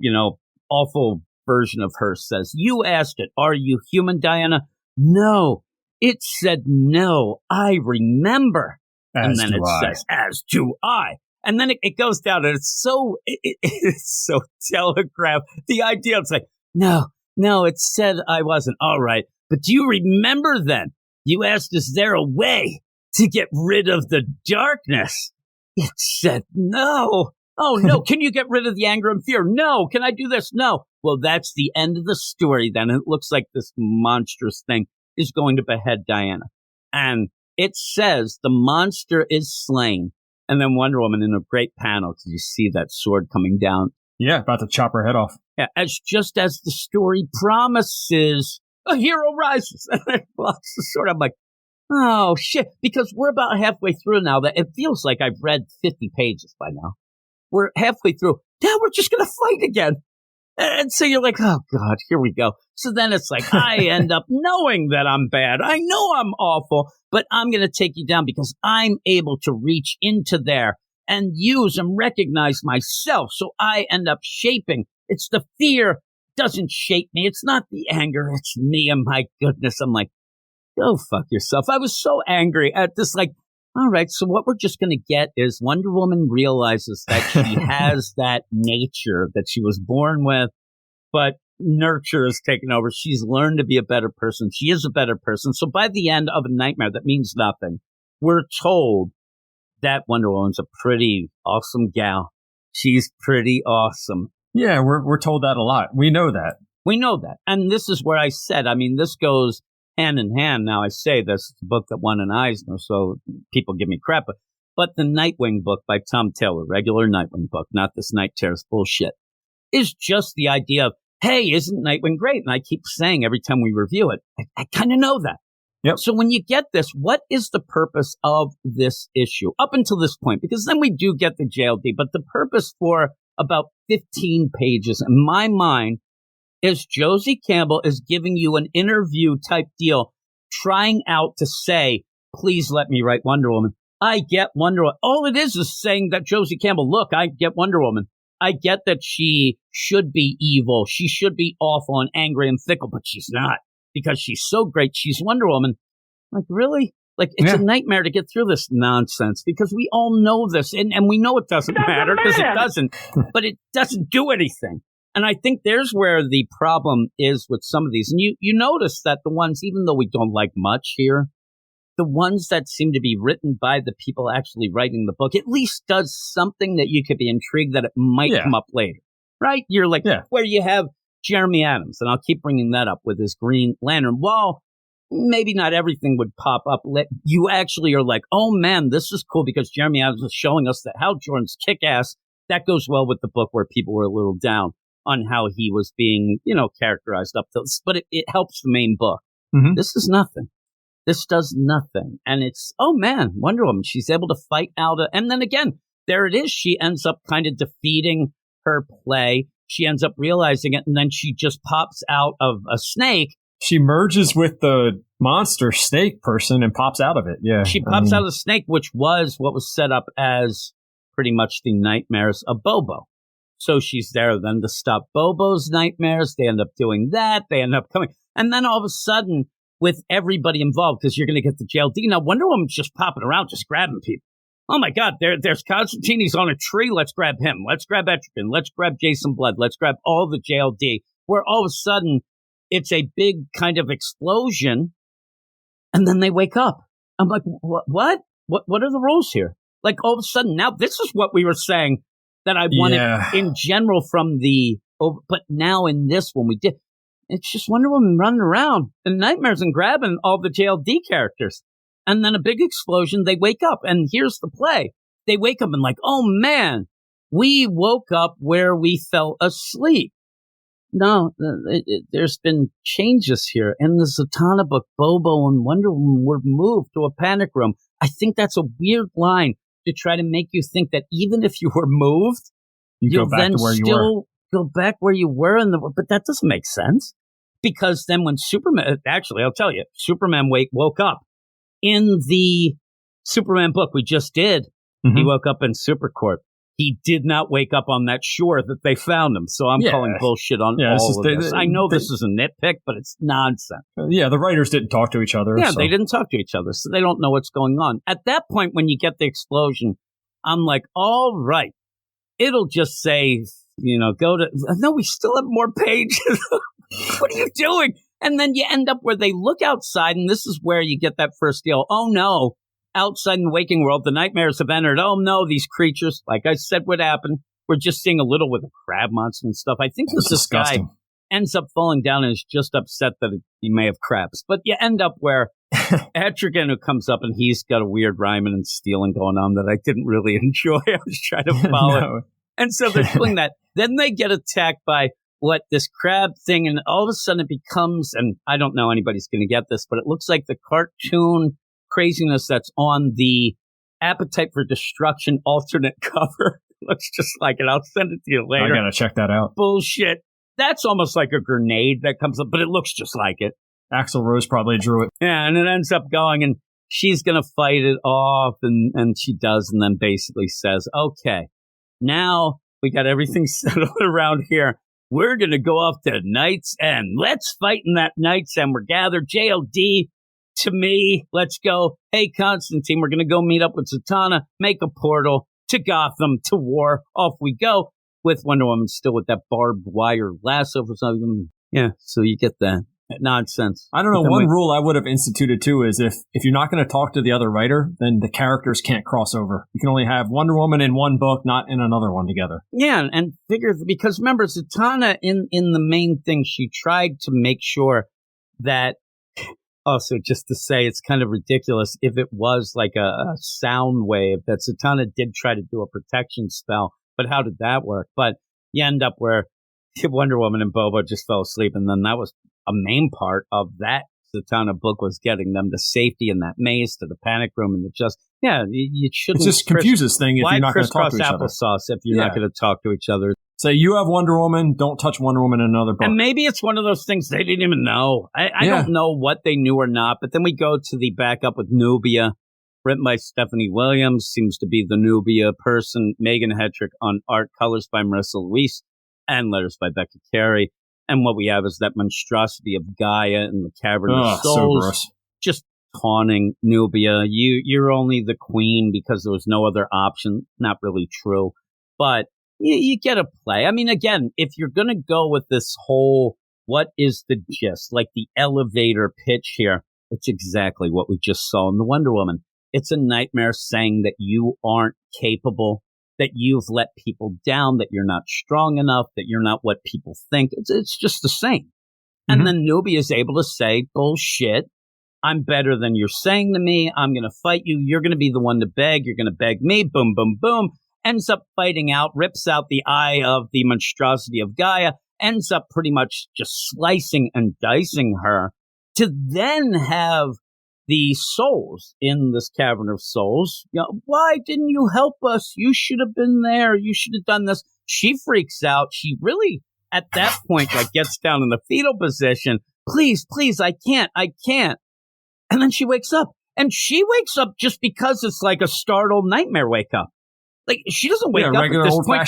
awful version of her says, you asked it, are you human, Diana? No. It said, no, I remember. And then it says, as do I. And then it goes down, and it's so telegraphed. The idea, it's like, no, it said I wasn't. All right. But do you remember then? You asked, is there a way to get rid of the darkness? It said no. Oh, no. Can you get rid of the anger and fear? No. Can I do this? No. Well, that's the end of the story then. It looks like this monstrous thing is going to behead Diana. And it says the monster is slain. And then Wonder Woman in a great panel, because you see that sword coming down. Yeah, about to chop her head off. Yeah, just as the story promises, a hero rises. And then blocks the sword. I'm like, oh, shit. Because we're about halfway through now. That it feels like I've read 50 pages by now. We're halfway through. Now we're just going to fight again. And so you're like, oh, God, here we go. So then it's like, I end up knowing that I'm bad. I know I'm awful, but I'm going to take you down because I'm able to reach into there and use and recognize myself. So I end up shaping. It's the fear doesn't shape me. It's not the anger. It's me. And my goodness, I'm like, go fuck yourself. I was so angry at this, like, all right, so what we're just going to get is Wonder Woman realizes that she has that nature that she was born with, but nurture has taken over. She's learned to be a better person. She is a better person. So by the end of a nightmare that means nothing, we're told that Wonder Woman's a pretty awesome gal. She's pretty awesome. Yeah, we're told that a lot. We know that. We know that. And this is where I said, I mean, this goes hand in hand. Now I say this, it's a book that won an Eisner, so people give me crap. But the Nightwing book by Tom Taylor, regular Nightwing book, not this Night Terrors bullshit, is just the idea of, hey, isn't Nightwing great? And I keep saying every time we review it, I kind of know that. Yep. So when you get this, what is the purpose of this issue up until this point? Because then we do get the JLD, but the purpose for about 15 pages in my mind is Josie Campbell is giving you an interview type deal, trying out to say, please let me write Wonder Woman. I get Wonder Woman. All it is saying that Josie Campbell, look, I get Wonder Woman. I get that she should be evil. She should be awful and angry and fickle, but she's not because she's so great. She's Wonder Woman. Like, really? Like, it's a nightmare to get through this nonsense because we all know this and we know it doesn't matter because it doesn't, but it doesn't do anything. And I think there's where the problem is with some of these. And you notice that the ones, even though we don't like much here, the ones that seem to be written by the people actually writing the book at least does something that you could be intrigued that it might come up later, right? You're like, where you have Jeremy Adams, and I'll keep bringing that up with his Green Lantern. While maybe not everything would pop up, you actually are like, oh man, this is cool because Jeremy Adams is showing us that Hal Jordan's kick-ass. That goes well with the book where people were a little down on how he was being, characterized up to this, but it helps the main book. Mm-hmm. This is nothing. This does nothing. And it's, oh man, Wonder Woman, she's able to fight out. And then again, there it is. She ends up kind of defeating her play. She ends up realizing it. And then she just pops out of a snake. She merges with the monster snake person and pops out of it. Yeah. She pops out of the snake, which was what was set up as pretty much the nightmares of Bobo. So she's there then to stop Bobo's nightmares. They end up doing that. They end up coming. And then all of a sudden, with everybody involved, because you're going to get the JLD. Now, Wonder Woman's just popping around, just grabbing people. Oh, my God, there's Constantine. He's on a tree. Let's grab him. Let's grab Etrigan. Let's grab Jason Blood. Let's grab all the JLD. Where all of a sudden, it's a big kind of explosion, and then they wake up. I'm like, what? What are the rules here? Like, all of a sudden, now this is what we were saying that I wanted in general from the... But now in this one, we did... It's just Wonder Woman running around and nightmares and grabbing all the JLD characters. And then a big explosion, they wake up. And here's the play. They wake up and like, oh man, we woke up where we fell asleep. No, there's been changes here. In the Zatanna book, Bobo and Wonder Woman were moved to a panic room. I think that's a weird line to try to make you think that even if you were moved, you'll then still go back where you were. But that doesn't make sense. Because then when Superman, actually, I'll tell you, Superman woke up in the Superman book we just did. Mm-hmm. He woke up in Supercorp. He did not wake up on that shore that they found him. So I'm calling bullshit on all of this. I know this is a nitpick, but it's nonsense. The writers didn't talk to each other. Yeah, they didn't talk to each other, so they don't know what's going on. At that point, when you get the explosion, I'm like, all right, it'll just say, go to... No, we still have more pages. What are you doing? And then you end up where they look outside, and this is where you get that first deal. Oh, no. outside in the waking world, the nightmares have entered. Oh no, these creatures, like I said, would happen. We're just seeing a little with a crab monster and stuff. I think this guy ends up falling down and is just upset that he may have crabs. But you end up where Etrigan, who comes up and he's got a weird rhyming and stealing going on that I didn't really enjoy. I was trying to follow it. And so they're doing that. Then they get attacked by this crab thing, and all of a sudden it becomes, and I don't know anybody's going to get this, but it looks like the cartoon craziness that's on the Appetite for Destruction alternate cover. It looks just like it. I'll send it to you later. I got to check that out. Bullshit. That's almost like a grenade that comes up, but it looks just like it. Axl Rose probably drew it. Yeah, and it ends up going, and she's going to fight it off, and she does, and then basically says, okay, now we got everything settled around here. We're going to go off to Night's End. Let's fight in that Night's End. We're gathered. JLD to me. Let's go. Hey, Constantine, we're going to go meet up with Zatanna, make a portal to Gotham, to war. Off we go with Wonder Woman still with that barbed wire lasso for something. Yeah, so you get that nonsense. I don't know. One rule I would have instituted too is if you're not going to talk to the other writer, then the characters can't cross over. You can only have Wonder Woman in one book, not in another one together. Yeah, and because remember, Zatanna in the main thing, she tried to make sure that. Also, just to say, it's kind of ridiculous if it was like a sound wave that Zatanna did try to do a protection spell, but how did that work? But you end up where Wonder Woman and Bobo just fell asleep, and then that was a main part of that Zatanna book, was getting them to safety in that maze, to the panic room, and you shouldn't. It just confuses things if you're not going to talk to each other. Applesauce if you're not going to talk to each other. Say you have Wonder Woman, don't touch Wonder Woman in another book. And maybe it's one of those things they didn't even know. I don't know what they knew or not, but then we go to the backup with Nubia, written by Stephanie Williams, seems to be the Nubia person, Megan Hetrick on art, colors by Marissa Luis, and letters by Becca Carey. And what we have is that monstrosity of Gaia in the Cavern of Souls, just taunting Nubia. You're only the queen because there was no other option. Not really true, but you get a play. I mean, again, if you're going to go with this whole, what is the gist, like the elevator pitch here, it's exactly what we just saw in the Wonder Woman. It's a nightmare saying that you aren't capable, that you've let people down, that you're not strong enough, that you're not what people think. It's just the same. Mm-hmm. And then Nubia is able to say, bullshit, I'm better than you're saying to me. I'm going to fight you. You're going to be the one to beg. You're going to beg me. Boom, boom, boom. Ends up fighting out, rips out the eye of the monstrosity of Gaia, ends up pretty much just slicing and dicing her, to then have the souls in this Cavern of Souls. Why didn't you help us? You should have been there. You should have done this. She freaks out. She really, at that point, gets down in the fetal position. Please, I can't. And then she wakes up. And she wakes up just because it's like a startled nightmare wake up. Like, she doesn't wake up at this point.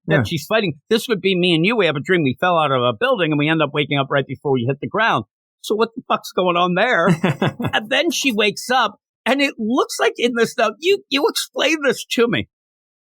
That she's fighting. This would be me and you. We have a dream. We fell out of a building and we end up waking up right before we hit the ground. So what the fuck's going on there? And then she wakes up and it looks like in this stuff, you explain this to me.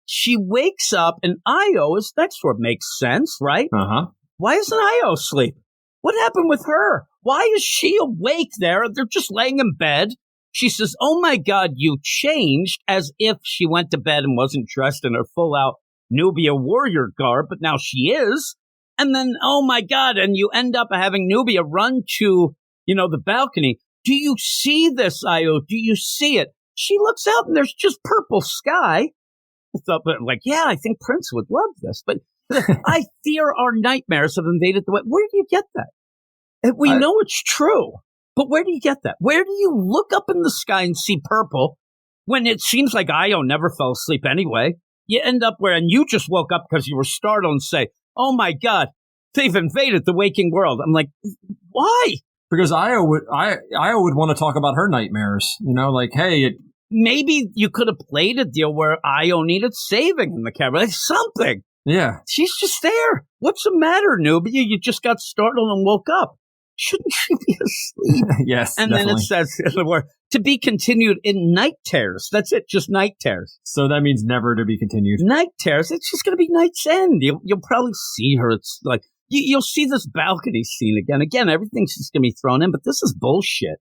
She wakes up and Io is next to her. Makes sense, right? Uh-huh. Why isn't Io asleep? What happened with her? Why is she awake there? They're just laying in bed. She says, oh my God, you changed, as if she went to bed and wasn't dressed in her full out Nubia warrior garb, but now she is. And then, oh my God, and you end up having Nubia run to, the balcony. Do you see this, Io? Do you see it? She looks out and there's just purple sky. I thought, I think Prince would love this. But I fear our nightmares have invaded the way. Where do you get that? We know it's true. But where do you get that? Where do you look up in the sky and see purple when it seems like Io never fell asleep anyway? You end up and you just woke up because you were startled and say, oh my God, they've invaded the waking world. I'm like, why? Because Io would want to talk about her nightmares. Hey. Maybe you could have played a deal where Io needed saving in the camera. Like something. Yeah. She's just there. What's the matter, Nubia? You just got startled and woke up. Shouldn't she be asleep? Yes, and definitely. Then it says in the word, to be continued in Night Terrors. That's it, just Night Terrors. So that means never to be continued. Night Terrors. It's just going to be Night's End. You'll probably see her. It's like you'll see this balcony scene again. Again, everything's just going to be thrown in, but this is bullshit.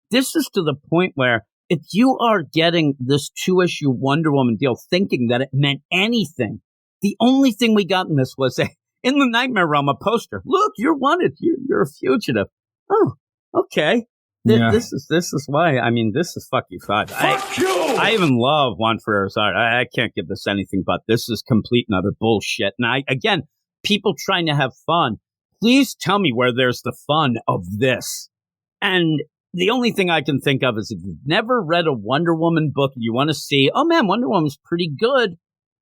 This is to the point where if you are getting this 2-issue Wonder Woman deal thinking that it meant anything, the only thing we got in this was in the Nightmare Realm, a poster. Look, you're wanted. You're a fugitive. Oh, okay. This is why. I mean, this is fuck you five. Fuck you! I even love Juan Ferrera's art. I can't give this anything but this is complete and utter bullshit. And again, people trying to have fun. Please tell me where there's the fun of this. And the only thing I can think of is if you've never read a Wonder Woman book and you want to see, oh man, Wonder Woman's pretty good.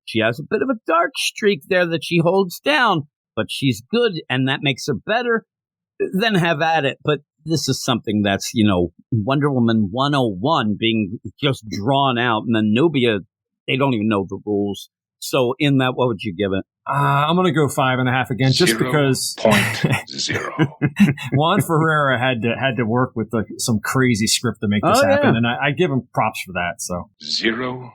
She has a bit of a dark streak there that she holds down, but she's good and that makes her better. Then have at it. But this is something that's, Wonder Woman 101 being just drawn out. And then Nubia, they don't even know the rules. So in that, what would you give it? I'm going to go 5.5 again, just because 0.0. Juan Ferreira had to work with some crazy script to make this happen, and I give him props for that. So 0.0.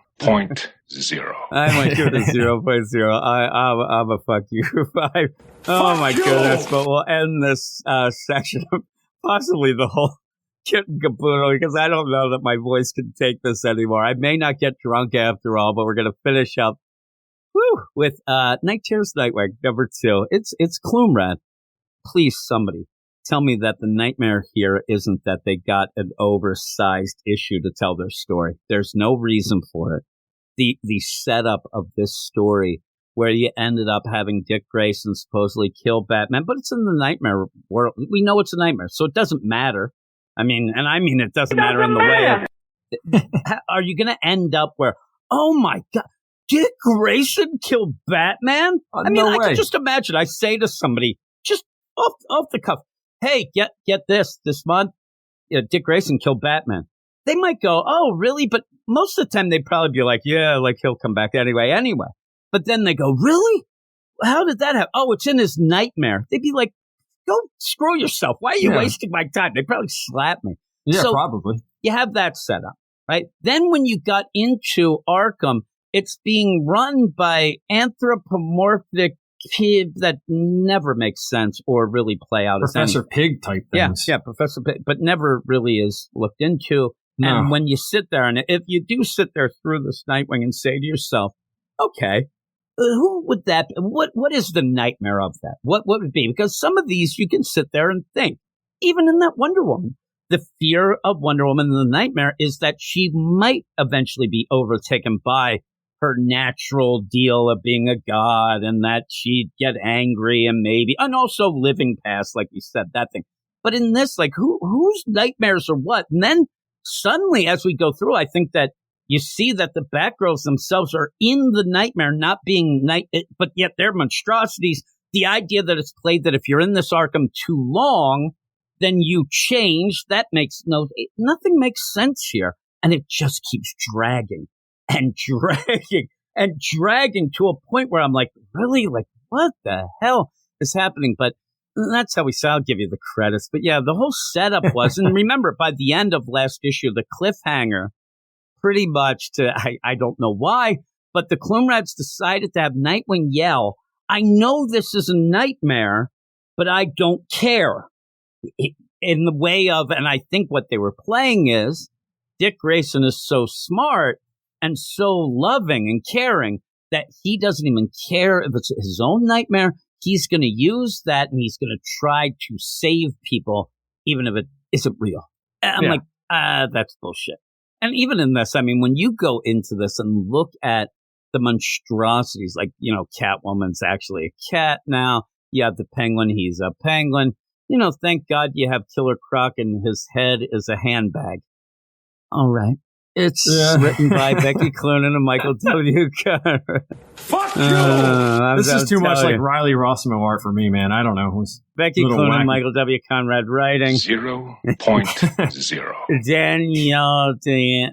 I might give it a 0.0. I'm a fuck you 5. Oh my goodness! But we'll end this section of possibly the whole kit and caboodle because I don't know that my voice can take this anymore. I may not get drunk after all, but we're going to finish up. With Night Terror's Nightwing number 2. It's Clumrad. Please, somebody tell me that the nightmare here isn't that they got an oversized issue to tell their story. There's no reason for it. The setup of this story where you ended up having Dick Grayson supposedly kill Batman, but it's in the nightmare world. We know it's a nightmare, so it doesn't matter. I mean it doesn't matter in the way of, are you going to end up where, oh my God, Dick Grayson killed Batman? I mean, I can just imagine. I say to somebody, just off the cuff, hey, get this month, Dick Grayson killed Batman. They might go, oh, really? But most of the time, they'd probably be like, yeah, like he'll come back anyway. But then they go, really? How did that happen? Oh, it's in his nightmare. They'd be like, go screw yourself. Why are you wasting my time? They'd probably slap me. Yeah, so probably. You have that set up, right? Then when you got into Arkham, it's being run by anthropomorphic kids that never makes sense or really play out as Professor Pig type things. Yeah, Professor Pig, but never really is looked into. No. And when you sit there, and if you do sit there through this Nightwing and say to yourself, okay, who would that be? What is the nightmare of that? What would it be? Because some of these you can sit there and think, even in that Wonder Woman, the fear of Wonder Woman and the nightmare is that she might eventually be overtaken by her natural deal of being a god and that she'd get angry and also living past, like you said, that thing. But in this, like, whose nightmares are what? And then suddenly, as we go through, I think that you see that the Batgirls themselves are in the nightmare, not being but yet they're monstrosities. The idea that it's played that if you're in this Arkham too long, then you change. That makes nothing makes sense here. And it just keeps dragging. And dragging to a point where I'm like, really? Like, what the hell is happening? But that's how we say, I'll give you the credits. But yeah, the whole setup was, and remember, by the end of last issue, the cliffhanger, pretty much I don't know why, but the Clumrads decided to have Nightwing yell, I know this is a nightmare, but I don't care. In the way of, and I think what they were playing is, Dick Grayson is so smart and so loving and caring that he doesn't even care if it's his own nightmare. He's going to use that and he's going to try to save people, even if it isn't real. And I'm like, that's bullshit. And even in this, I mean, when you go into this and look at the monstrosities, like, Catwoman's actually a cat now. You have the Penguin. He's a penguin. Thank God you have Killer Croc and his head is a handbag. All right. It's written by Becky Cloonan and Michael W. Conrad. Fuck you! This is too much like Riley Rossmo art for me, man. I don't know. Becky Cloonan and Michael W. Conrad writing. 0.0. Danielle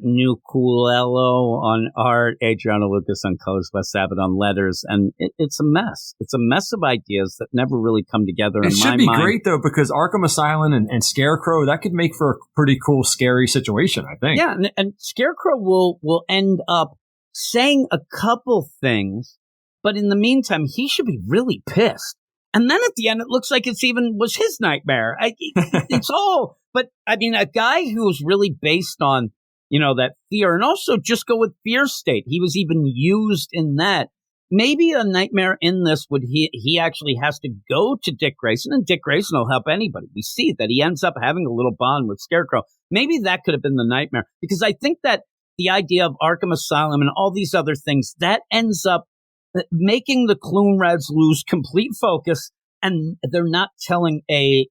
Nuculello on art. Adriana Lucas on colors. Wes Abbott on letters. And it's a mess. It's a mess of ideas that never really come together in my mind. It should be great, though, because Arkham Asylum and Scarecrow, that could make for a pretty cool, scary situation, I think. Yeah, and Scarecrow will end up saying a couple things, but in the meantime, he should be really pissed. And then at the end, it looks like was his nightmare. It's all, but I mean, a guy who's really based on that fear. And also just go with fear state. He was even used in that. Maybe a nightmare in this would he actually has to go to Dick Grayson, and Dick Grayson will help anybody. We see that he ends up having a little bond with Scarecrow. Maybe that could have been the nightmare, because I think that the idea of Arkham Asylum and all these other things, that ends up making the Clune Reds lose complete focus, and they're not telling a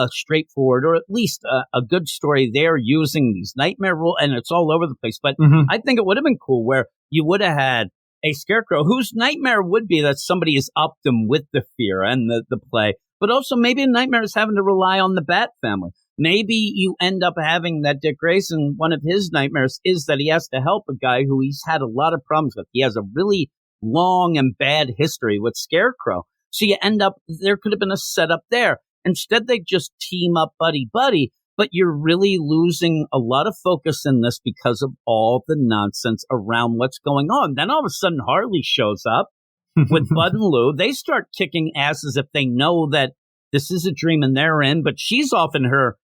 straightforward, or at least a good story. They're using these nightmare rules, and it's all over the place. But I think it would have been cool where you would have had a Scarecrow whose nightmare would be that somebody has upped him with the fear and the play, but also maybe a nightmare is having to rely on the Bat family. Maybe you end up having that Dick Grayson, one of his nightmares is that he has to help a guy who he's had a lot of problems with. He has a really long and bad history with Scarecrow. So you end up, there could have been a setup there. Instead, they just team up buddy-buddy, but you're really losing a lot of focus in this because of all the nonsense around what's going on. Then all of a sudden, Harley shows up with Bud and Lou. They start kicking asses if they know that this is a dream and they're in, but she's off in her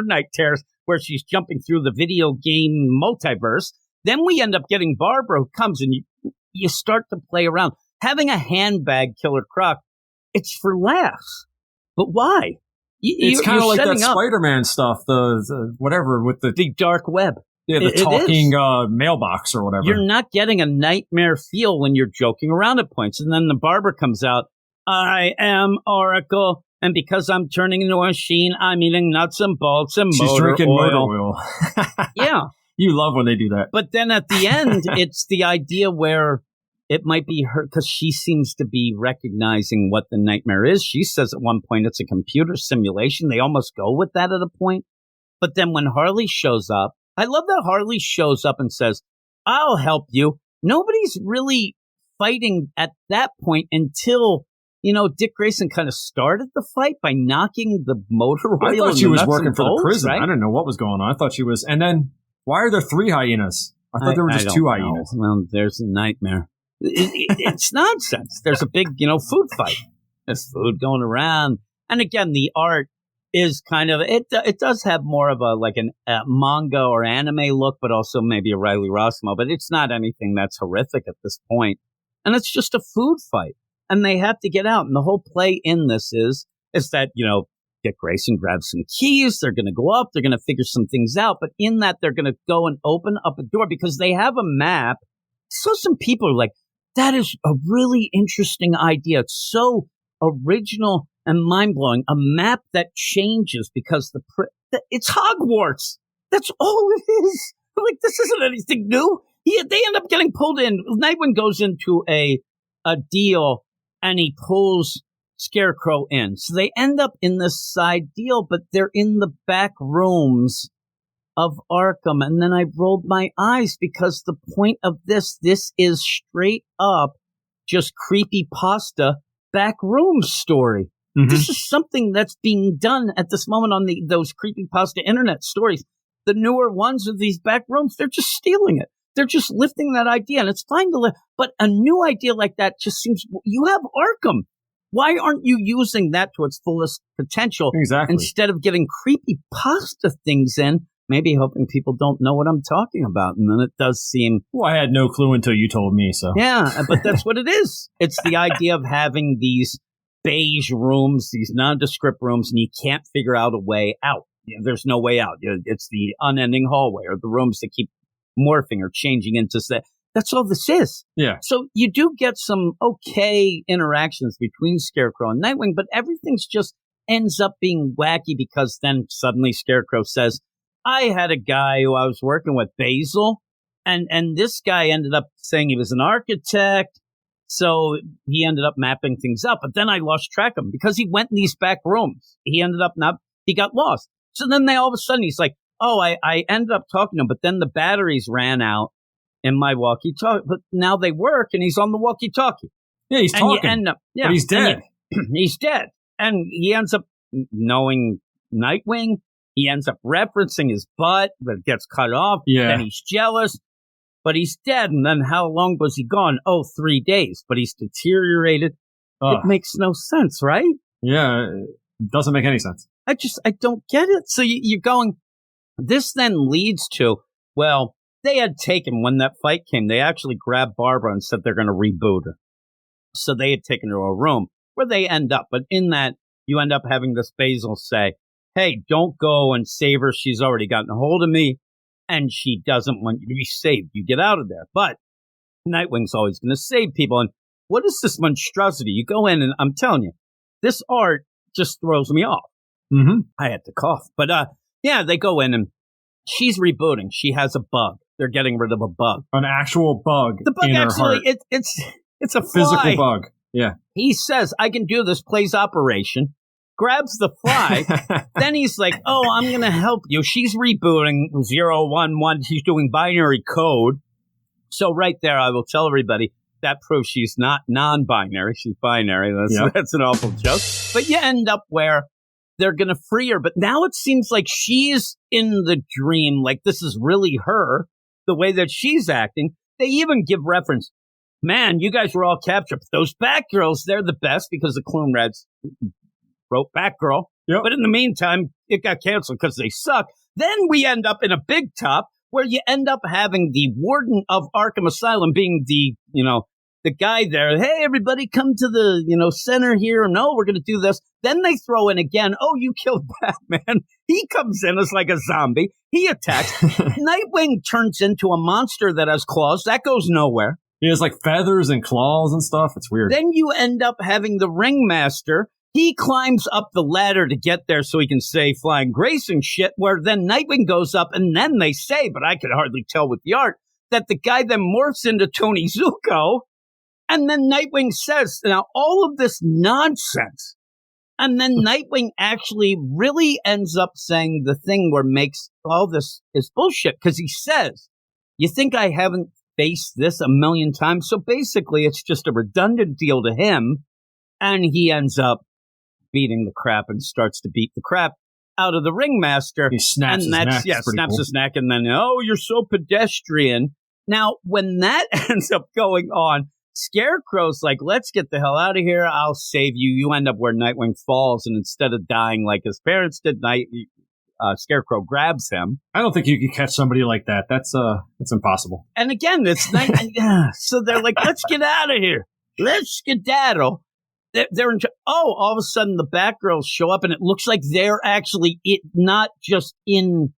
night terrors where she's jumping through the video game multiverse. Then we end up getting Barbara, who comes, and you start to play around. Having a handbag Killer Croc, it's for laughs. But why? It's kind of like that Spider-Man stuff, the whatever with the dark web. Yeah, the talking mailbox or whatever. You're not getting a nightmare feel when you're joking around at points. And then the Barbara comes out, I am Oracle, and because I'm turning into a machine, I'm eating nuts and bolts and She's motor drinking oil. motor oil. Yeah. You love when they do that. But then at the end, it's the idea where it might be her, because she seems to be recognizing what the nightmare is. She says at one point it's a computer simulation. They almost go with that at a point. But then when Harley shows up, I love that Harley shows up and says, I'll help you. Nobody's really fighting at that point until, Dick Grayson kind of started the fight by knocking the motor oil. I thought she was working for the prison. Right? I didn't know what was going on. I thought she was. And then why are there 3 hyenas? I thought there were just 2 hyenas. Well, there's a nightmare. It's nonsense. There's a big, food fight. There's food going around. And again, the art is kind of, it does have more of a manga or anime look, but also maybe a Riley Rossmo, but it's not anything that's horrific at this point. And it's just a food fight. And they have to get out. And the whole play in this is that, Dick Grayson grabs some keys. They're going to go up. They're going to figure some things out. But in that, they're going to go and open up a door because they have a map. So some people are like, that is a really interesting idea. It's so original and mind-blowing. A map that changes because it's Hogwarts. That's all it is. Like, this isn't anything new. They end up getting pulled in. Nightwing goes into a deal, and he pulls Scarecrow in. So they end up in this side deal, but they're in the back rooms of Arkham. And then I rolled my eyes because the point of this is straight up just creepypasta back room story. Mm-hmm. This is something that's being done at this moment on those creepypasta internet stories. The newer ones of these back rooms, they're just stealing it. They're just lifting that idea, and it's fine to lift. But a new idea like that just seems, you have Arkham. Why aren't you using that to its fullest potential? Exactly. Instead of getting creepypasta things in, maybe hoping people don't know what I'm talking about. And then it does seem... Well, I had no clue until you told me, so... Yeah, but that's what it is. It's the idea of having these beige rooms, these nondescript rooms, and you can't figure out a way out. There's no way out. It's the unending hallway, or the rooms that keep morphing or changing into... That's all this is. Yeah. So you do get some okay interactions between Scarecrow and Nightwing, but everything's just ends up being wacky because then suddenly Scarecrow says, I had a guy who I was working with, Basil, and this guy ended up saying he was an architect, so he ended up mapping things up. But then I lost track of him because he went in these back rooms. He got lost. So then all of a sudden he's like, oh, I ended up talking to him, but then the batteries ran out in my walkie-talkie. But now they work, and he's on the walkie-talkie. Yeah, he's talking, but he's dead. He's dead. And he ends up knowing Nightwing. He ends up referencing his butt, but it gets cut off. Yeah. Then he's jealous, but he's dead. And then how long was he gone? 3 days. But he's deteriorated. It makes no sense, right? Yeah, it doesn't make any sense. I don't get it. So you're going, This then leads to, well, they had taken, when that fight came, they actually grabbed Barbara and said they're going to reboot her. So they had taken her to a room where they end up. But in that, you end up having this Basil say, hey, don't go and save her. She's already gotten a hold of me, and she doesn't want you to be saved. You get out of there. But Nightwing's always going to save people. And what is this monstrosity? You go in, and I'm telling you, this art just throws me off. Mm-hmm. I had to cough. But yeah, they go in, and she's rebooting. She has a bug. They're getting rid of a bug. An actual bug. The bug in actually, her heart. it's a fly. Physical bug. Yeah. He says, I can do this, plays operation, grabs the fly. Then he's like, oh, I'm going to help you. She's rebooting 011. She's doing binary code. So right there, I will tell everybody that proves she's not non-binary. She's binary. That's an awful joke. But you end up where they're going to free her. But now it seems like she's in the dream. Like this is really her, the way that she's acting. They even give reference. Man, you guys were all captured. Those Batgirls, they're the best because the Clone Reds wrote Batgirl. Yep. But in the meantime, it got canceled because they suck. Then we end up in a big top where you end up having the warden of Arkham Asylum being the guy there. Hey, everybody come to the, center here. No, we're going to do this. Then they throw in again, oh, you killed Batman. He comes in as like a zombie. He attacks. Nightwing turns into a monster that has claws. That goes nowhere. He has like feathers and claws and stuff. It's weird. Then you end up having the Ringmaster. He climbs up the ladder to get there so he can say flying grace and shit, where then Nightwing goes up and then they say, but I could hardly tell with the art, that the guy then morphs into Tony Zuko. And then Nightwing says, now all of this nonsense. And then Nightwing actually really ends up saying the thing where makes all this is bullshit. Because he says, you think I haven't faced this a million times? So basically it's just a redundant deal to him. And he ends up beating the crap and starts to beat the crap out of the Ringmaster. He snaps his neck. Yeah, snaps his neck. And then, oh, you're so pedestrian. Now, when that ends up going on, Scarecrow's like, let's get the hell out of here. I'll save you. You end up where Nightwing falls, and instead of dying like his parents did, Scarecrow grabs him. I don't think you can catch somebody like that. That's impossible. And again, it's so they're like, let's get out of here. Let's skedaddle. They're all of a sudden the Batgirls show up, and it looks like they're actually not just in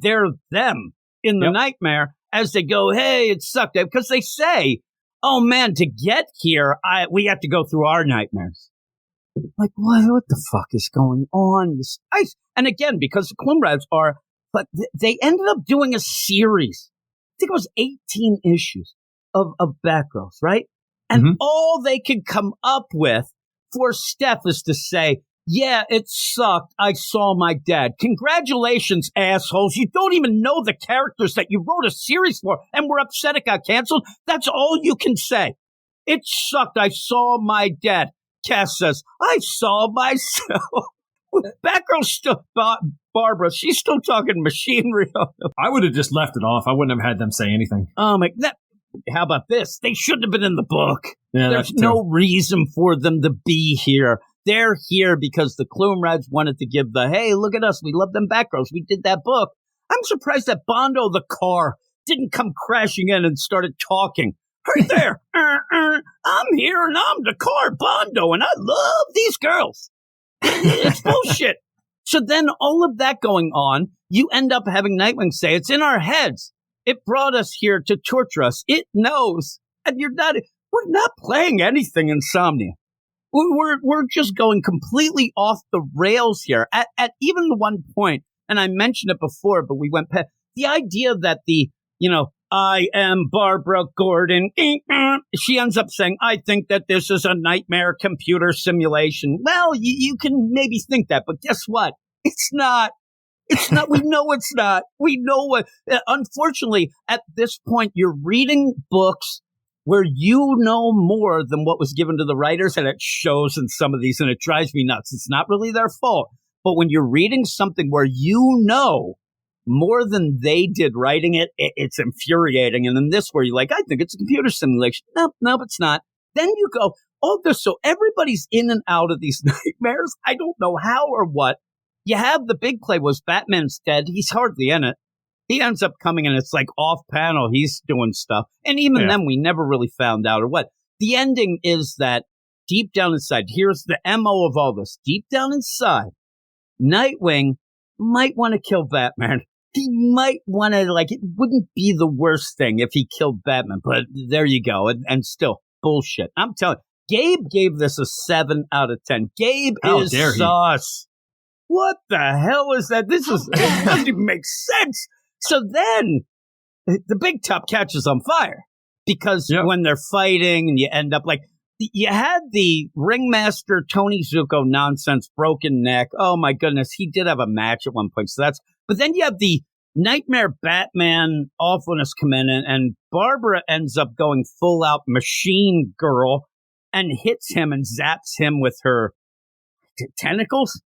they're them in the nightmare as they go, hey, it sucked, because they say, oh man, to get here, we have to go through our nightmares. Like, what the fuck is going on? And again, because the Clone Reds but they ended up doing a series. I think it was 18 issues of Batgirls, right? And all they could come up with for Steph is to say, yeah, it sucked. I saw my dad. Congratulations, assholes. You don't even know the characters that you wrote a series for and were upset it got canceled. That's all you can say. It sucked. I saw my dad. Cass says, I saw myself. Batgirl's still, Barbara, she's still talking machinery. I would have just left it off. I wouldn't have had them say anything. Oh my, how about this? They shouldn't have been in the book. Yeah, there's no reason for them to be here. They're here because the Clone Reds wanted to give hey, look at us. We love them Batgirls. We did that book. I'm surprised that Bondo the car didn't come crashing in and started talking. Hey there. I'm here and I'm the car Bondo and I love these girls. It's bullshit. So then all of that going on, you end up having Nightwing say, it's in our heads. It brought us here to torture us. It knows. And we're not playing anything, Insomnia. We're just going completely off the rails here. At even one point, and I mentioned it before, but we went past the idea that I am Barbara Gordon. She ends up saying, I think that this is a nightmare computer simulation. Well, you can maybe think that, but guess what? It's not. It's not. We know it's not. We know what. Unfortunately, at this point, you're reading books where you know more than what was given to the writers, and it shows in some of these, and it drives me nuts. It's not really their fault. But when you're reading something where you know more than they did writing it, it's infuriating. And in this, where you're like, I think it's a computer simulation. No, it's not. Then you go, oh, so everybody's in and out of these nightmares. I don't know how or what. you have the big play was Batman's dead. He's hardly in it. He ends up coming and it's like off panel. He's doing stuff. And even then, we never really found out or what. The ending is that deep down inside, here's the MO of all this. Deep down inside, Nightwing might want to kill Batman. He might want to, like, it wouldn't be the worst thing if he killed Batman. But there you go. And still, bullshit. I'm telling you, Gabe gave this a 7 out of 10. Gabe is sauce. What the hell is that? It doesn't even make sense. So then the big top catches on fire because when they're fighting and you end up like you had the ringmaster Tony Zuko nonsense, broken neck. Oh my goodness. He did have a match at one point. But then you have the Nightmare Batman awfulness come in and Barbara ends up going full out machine girl and hits him and zaps him with her tentacles,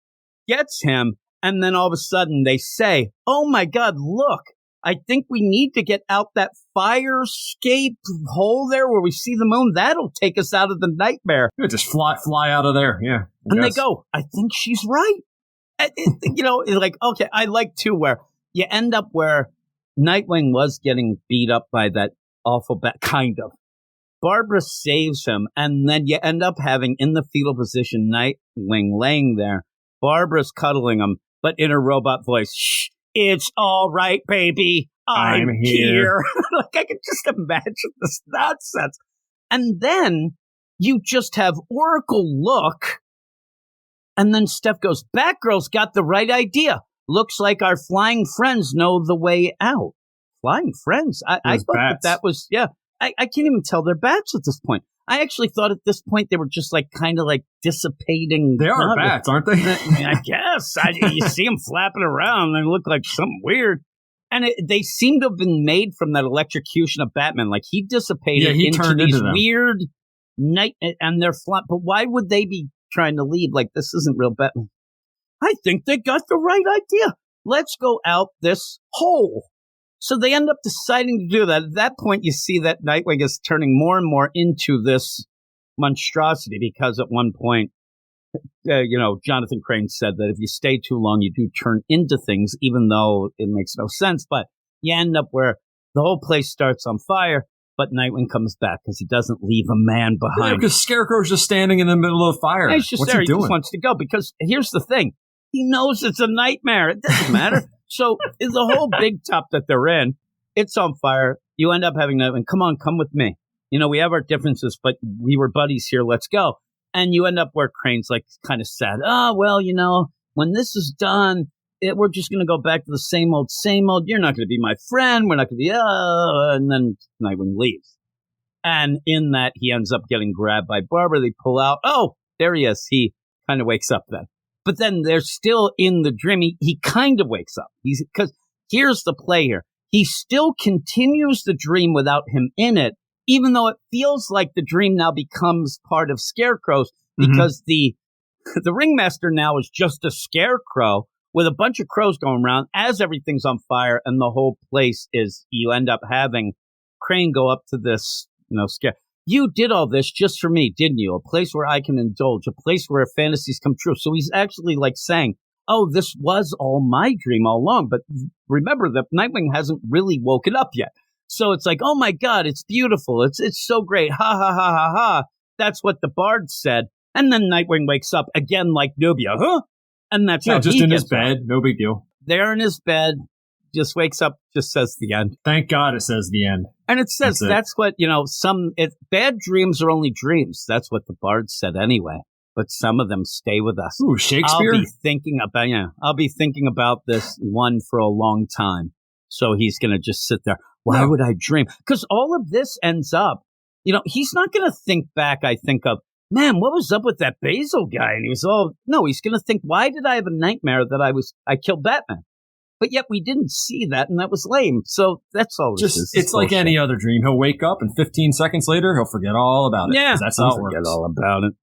gets him. And then all of a sudden they say, oh my God, look, I think we need to get out that fire escape hole there where we see the moon. That'll take us out of the nightmare. Yeah, just fly out of there. Yeah. And they go, I think she's right. Like, okay, I like too where you end up where Nightwing was getting beat up by that awful bat, kind of. Barbara saves him, and then you end up having in the fetal position Nightwing laying there. Barbara's cuddling him, but in her robot voice, shh, it's all right, baby. I'm here. Like, I can just imagine this nonsense. And then you just have Oracle look, and then Steph goes, Batgirl's got the right idea. Looks like our flying friends know the way out. Flying friends? I thought that was, I can't even tell they're bats at this point. I actually thought at this point they were just like kind of like dissipating. They are bats, aren't they? I guess. You see them flapping around. They look like something weird. And they seem to have been made from that electrocution of Batman. Like he dissipated into these weird night and they're flat. But why would they be trying to leave? Like this isn't real Batman. I think they got the right idea. Let's go out this hole. So they end up deciding to do that. At that point, you see that Nightwing is turning more and more into this monstrosity because at one point, Jonathan Crane said that if you stay too long, you do turn into things, even though it makes no sense. But you end up where the whole place starts on fire, but Nightwing comes back because he doesn't leave a man behind. Yeah, because Scarecrow's just standing in the middle of the fire. He's just there. He just wants to go because here's the thing. He knows it's a nightmare. It doesn't matter. So the whole big top that they're in, it's on fire. You end up having Nightwing, come with me. We have our differences, but we were buddies here. Let's go. And you end up where Crane's like kind of sad. Oh, well, when this is done, we're just going to go back to the same old. You're not going to be my friend. We're not going to be, and then Nightwing leaves. And in that, he ends up getting grabbed by Barbara. They pull out. Oh, there he is. He kind of wakes up then. But then they're still in the dream. He kind of wakes up. Because here's the play here. He still continues the dream without him in it, even though it feels like the dream now becomes part of Scarecrow's because the ringmaster now is just a scarecrow with a bunch of crows going around as everything's on fire. And the whole place you end up having Crane go up to this, scare. You did all this just for me, didn't you? A place where I can indulge, a place where fantasies come true. So he's actually like saying, oh, this was all my dream all along. But remember that Nightwing hasn't really woken up yet. So it's like, oh my God, it's beautiful. It's so great. Ha ha ha ha ha. That's what the bard said. And then Nightwing wakes up again like Nubia. Huh? And that's how just in his bed. No big deal. There in his bed. Just wakes up, just says the end. Thank God it says the end. And it says that's what, bad dreams are only dreams. That's what the bard said anyway. But some of them stay with us. Ooh, Shakespeare? I'll be thinking about this one for a long time. So he's going to just sit there. Why would I dream? Because all of this ends up, he's not going to think back, I think of, man, what was up with that Basil guy? And he's going to think, why did I have a nightmare that I killed Batman? But yet we didn't see that, and that was lame. So that's all this is. It's like any other dream. He'll wake up, and 15 seconds later, he'll forget all about it. Yeah, that's how it works. Forget all about it.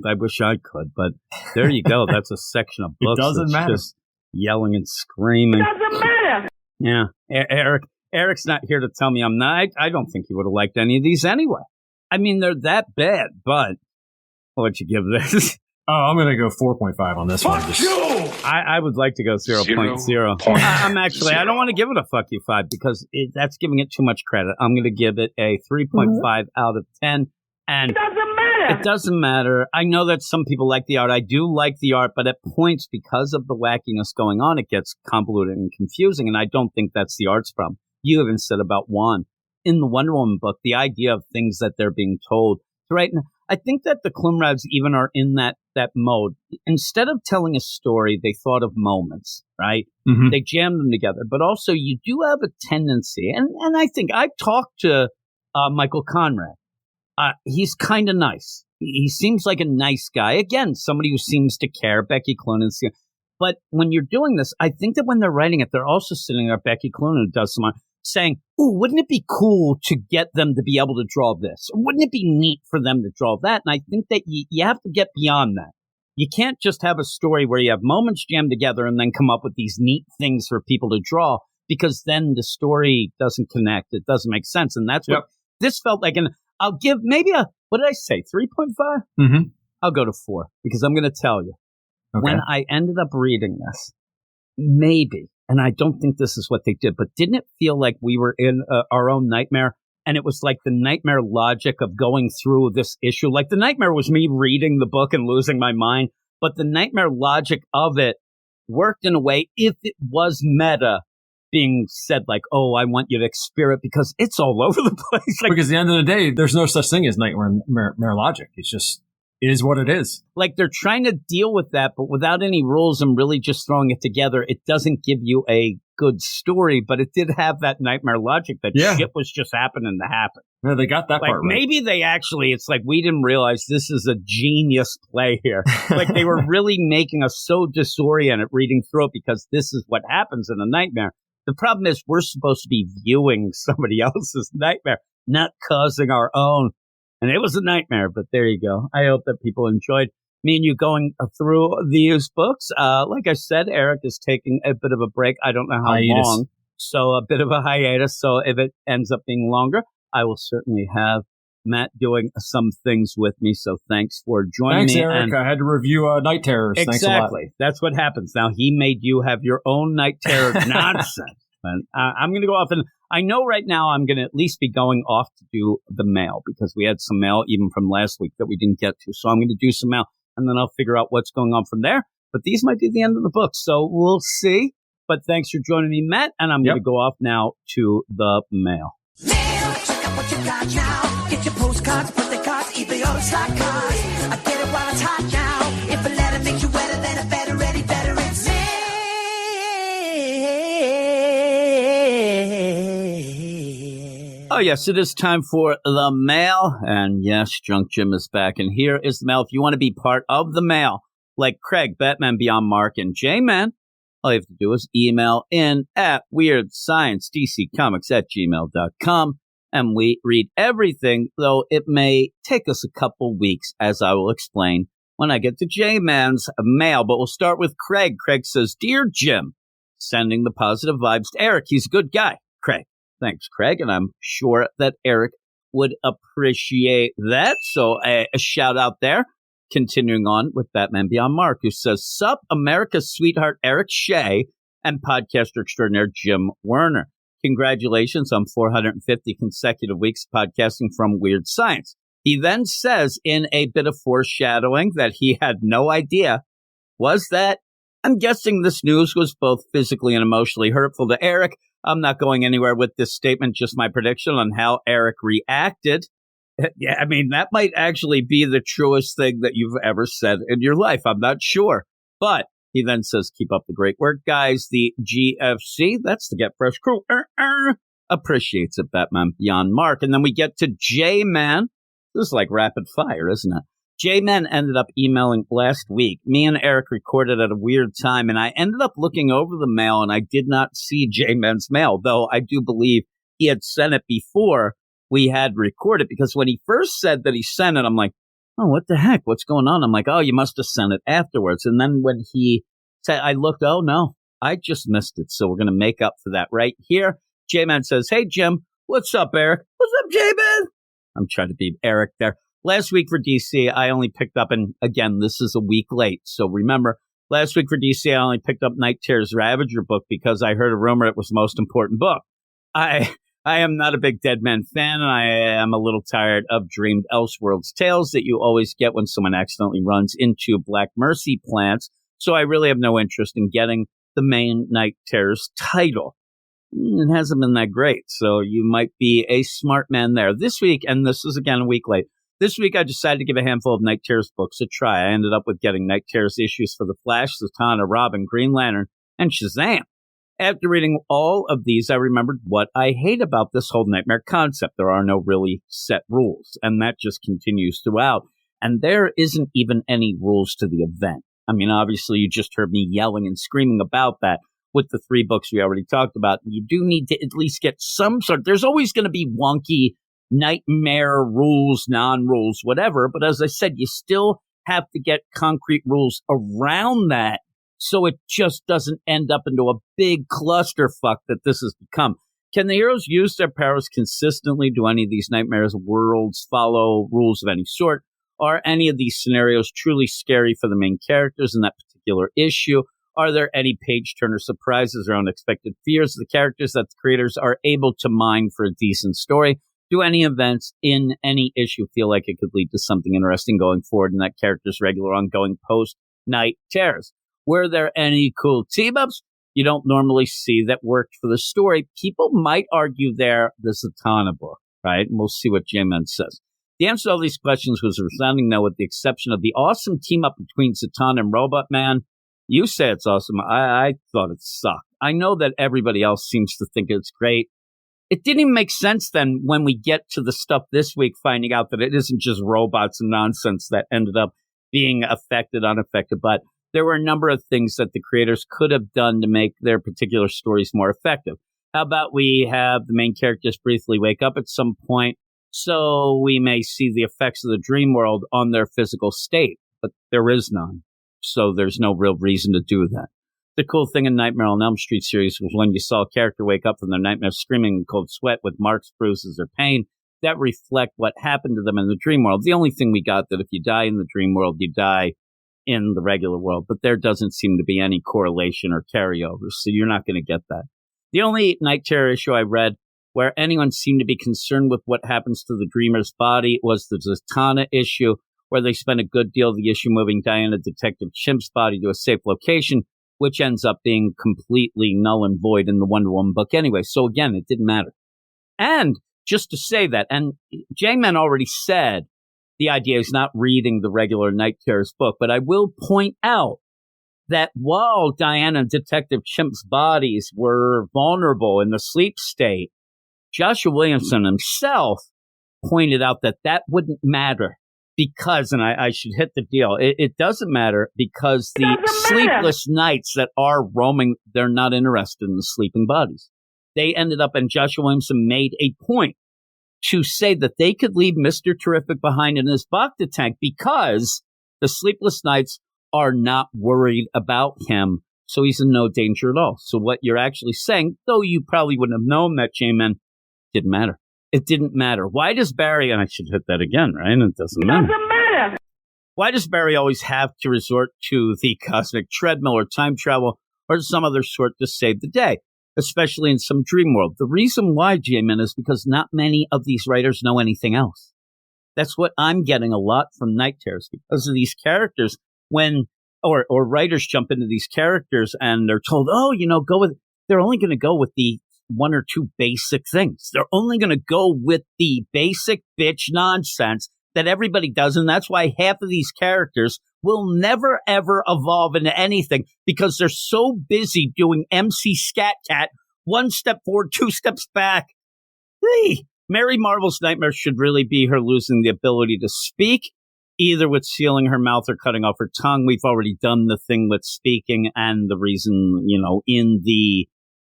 I wish I could, but there you go. That's a section of books. It doesn't matter. Just yelling and screaming. It doesn't matter. Yeah, Eric's not here to tell me I'm not. I don't think he would have liked any of these anyway. I mean, they're that bad, but what'd you give this? Oh, I'm going to go 4.5 on this one. Fuck you! I would like to go 0.0. I'm actually, I don't want to give it a fuck you 5 because that's giving it too much credit. I'm going to give it a 3.5 out of 10. And it doesn't matter. I know that some people like the art. I do like the art, but at points, because of the wackiness going on, it gets convoluted and confusing. And I don't think that's the art's problem. You even said about one in the Wonder Woman book, the idea of things that they're being told. Right now, I think that the Klumrads even are in that mode. Instead of telling a story, they thought of moments, right? Mm-hmm. They jammed them together. But also, you do have a tendency, and I think I've talked to Michael Conrad. He's kind of nice. He seems like a nice guy. Again, somebody who seems to care. Becky Cloonan. But when you're doing this, I think that when they're writing it, they're also sitting there. Becky Cloonan does some saying, "Ooh, wouldn't it be cool to get them to be able to draw this? Or wouldn't it be neat for them to draw that?" And I think that you have to get beyond that. You can't just have a story where you have moments jammed together and then come up with these neat things for people to draw, because then the story doesn't connect. It doesn't make sense. And that's what this felt like. And I'll give maybe what did I say, 3.5? Mm-hmm. I'll go to 4, because I'm going to tell you. Okay. When I ended up reading this, maybe, and I don't think this is what they did, but didn't it feel like we were in our own nightmare? And it was like the nightmare logic of going through this issue. Like the nightmare was me reading the book and losing my mind, but the nightmare logic of it worked in a way, if it was meta, being said like, "Oh, I want you to experience," because it's all over the place. Like, because at the end of the day, there's no such thing as nightmare logic. It's just, it is what it is. Like they're trying to deal with that, but without any rules and really just throwing it together, it doesn't give you a good story. But it did have that nightmare logic that shit was just happening to happen. No, they got that like, part right. Maybe they actually, it's like we didn't realize this is a genius play here. Like they were really making us so disoriented reading through it, because this is what happens in a nightmare. The problem is we're supposed to be viewing somebody else's nightmare, not causing our own. And it was a nightmare, but there you go. I hope that people enjoyed me and you going through these books. Like I said, Eric is taking a bit of a break. I don't know how long. So a bit of a hiatus. So if it ends up being longer, I will certainly have Matt doing some things with me. So thanks for joining me. Thanks, Eric. I had to review Night Terrors. Exactly. Thanks a lot. That's what happens. Now, he made you have your own Night Terror nonsense. And I'm going to go off, and I know right now I'm going to at least be going off to do the mail, because we had some mail even from last week that we didn't get to. So I'm going to do some mail, and then I'll figure out what's going on from there. But these might be the end of the book, so we'll see. But thanks for joining me, Matt, and I'm going to go off now to the mail. Mail, check out what you got now. Get your postcards, birthday cards, eBay, all the stock cards. I get it while it's hot now. If a letter makes you wetter, then a better ready, better it's mail. Oh, yes, it is time for the mail. And yes, Junk Jim is back. And here is the mail. If you want to be part of the mail, like Craig, Batman Beyond Mark, and J-Man, all you have to do is email in at weirdsciencedccomics@gmail.com. And we read everything, though it may take us a couple weeks, as I will explain when I get to J-Man's mail. But we'll start with Craig. Craig says, "Dear Jim," sending the positive vibes to Eric. He's a good guy, Craig. Thanks, Craig, and I'm sure that Eric would appreciate that. So a shout out there. Continuing on with Batman Beyond Mark, who says, "Sup, America's sweetheart Eric Shea and podcaster extraordinaire Jim Werner. Congratulations on 450 consecutive weeks podcasting from Weird Science." He then says, in a bit of foreshadowing that he had no idea, was that, "I'm guessing this news was both physically and emotionally hurtful to Eric. I'm not going anywhere with this statement, just my prediction on how Eric reacted." Yeah, I mean, that might actually be the truest thing that you've ever said in your life. I'm not sure. But he then says, "Keep up the great work, guys. The GFC," that's the Get Fresh crew, "appreciates it, Batman Beyond Mark." And then we get to J-Man. This is like rapid fire, isn't it? J-Man ended up emailing last week. Me and Eric recorded at a weird time, and I ended up looking over the mail, and I did not see J-Man's mail, though I do believe he had sent it before we had recorded, because when he first said that he sent it, I'm like, "Oh, what the heck? What's going on?" I'm like, "Oh, you must have sent it afterwards." And then when he said, I looked, oh, no, I just missed it. So we're going to make up for that right here. J-Man says, "Hey, Jim, what's up, Eric?" "What's up, J-Man?" I'm trying to be Eric there. "Last week for DC, I only picked up, and again, this is a week late. So remember, Last week for DC, I only picked up Night Terror's Ravager book because I heard a rumor it was the most important book. I am not a big Dead Man fan, and I am a little tired of dreamed Elseworlds tales that you always get when someone accidentally runs into Black Mercy plants, so I really have no interest in getting the main Night Terror's title. It hasn't been that great, so you might be a smart man there. This week, and this is again a week late, this week I decided to give a handful of Night Terror's books a try. I ended up with getting Night Terror's issues for The Flash, Zatanna, Robin, Green Lantern, and Shazam. After reading all of these, I remembered what I hate about this whole nightmare concept. There are no really set rules, and that just continues throughout. And there isn't even any rules to the event. I mean, obviously, you just heard me yelling and screaming about that with the 3 books we already talked about. You do need to at least get some sort. There's always going to be wonky nightmare rules, non-rules, whatever. But as I said, you still have to get concrete rules around that so it just doesn't end up into a big clusterfuck that this has become. Can the heroes use their powers consistently? Do any of these nightmares worlds follow rules of any sort? Are any of these scenarios truly scary for the main characters in that particular issue? Are there any page-turner surprises or unexpected fears of the characters that the creators are able to mine for a decent story? Do any events in any issue feel like it could lead to something interesting going forward in that character's regular ongoing post-Night Terrors? Were there any cool team-ups you don't normally see that worked for the story? People might argue there the Zatanna book, right? And we'll see what J-Man says. The answer to all these questions was a resounding no, with the exception of the awesome team-up between Zatanna and Robot Man. You say it's awesome. I thought it sucked. I know that everybody else seems to think it's great. It didn't even make sense then when we get to the stuff this week, finding out that it isn't just robots and nonsense that ended up being affected, unaffected, but there were a number of things that the creators could have done to make their particular stories more effective. How about we have the main characters briefly wake up at some point so we may see the effects of the dream world on their physical state, but there is none. So there's no real reason to do that. The cool thing in Nightmare on Elm Street series was when you saw a character wake up from their nightmare screaming in cold sweat with marks, bruises, or pain that reflect what happened to them in the dream world. The only thing we got that if you die in the dream world, you die in the regular world, but there doesn't seem to be any correlation or carryover, so you're not going to get that. The only Night Terror issue I read where anyone seemed to be concerned with what happens to the dreamer's body was the Zatanna issue, where they spent a good deal of the issue moving Diana Detective Chimp's body to a safe location, which ends up being completely null and void in the Wonder Woman book anyway. So again, it didn't matter. And just to say that, and J-Man already said the idea is not reading the regular Night Terror's book, but I will point out that while Diana and Detective Chimp's bodies were vulnerable in the sleep state, Joshua Williamson himself pointed out that that wouldn't matter because, and I should hit the deal, it doesn't matter because the sleepless nights that are roaming, they're not interested in the sleeping bodies. They ended up, and Joshua Williamson made a point to say that they could leave Mr. Terrific behind in his Bacta tank because the sleepless nights are not worried about him, so he's in no danger at all. So what you're actually saying, though you probably wouldn't have known that, J-Man, didn't matter. It didn't matter. Why does Barry, and I should hit that again, right? It doesn't matter. Why does Barry always have to resort to the cosmic treadmill or time travel or some other sort to save the day, especially in some dream world? The reason why, J-Man, is because not many of these writers know anything else. That's what I'm getting a lot from Night Terrors, because of these characters. When or writers jump into these characters and they're told, oh, they're only going to go with the one or two basic things. They're only going to go with the basic bitch nonsense that everybody does. And that's why half of these characters will never, ever evolve into anything because they're so busy doing MC Scat Cat, one step forward, two steps back. Hey, Mary Marvel's nightmare should really be her losing the ability to speak, either with sealing her mouth or cutting off her tongue. We've already done the thing with speaking, and the reason, in the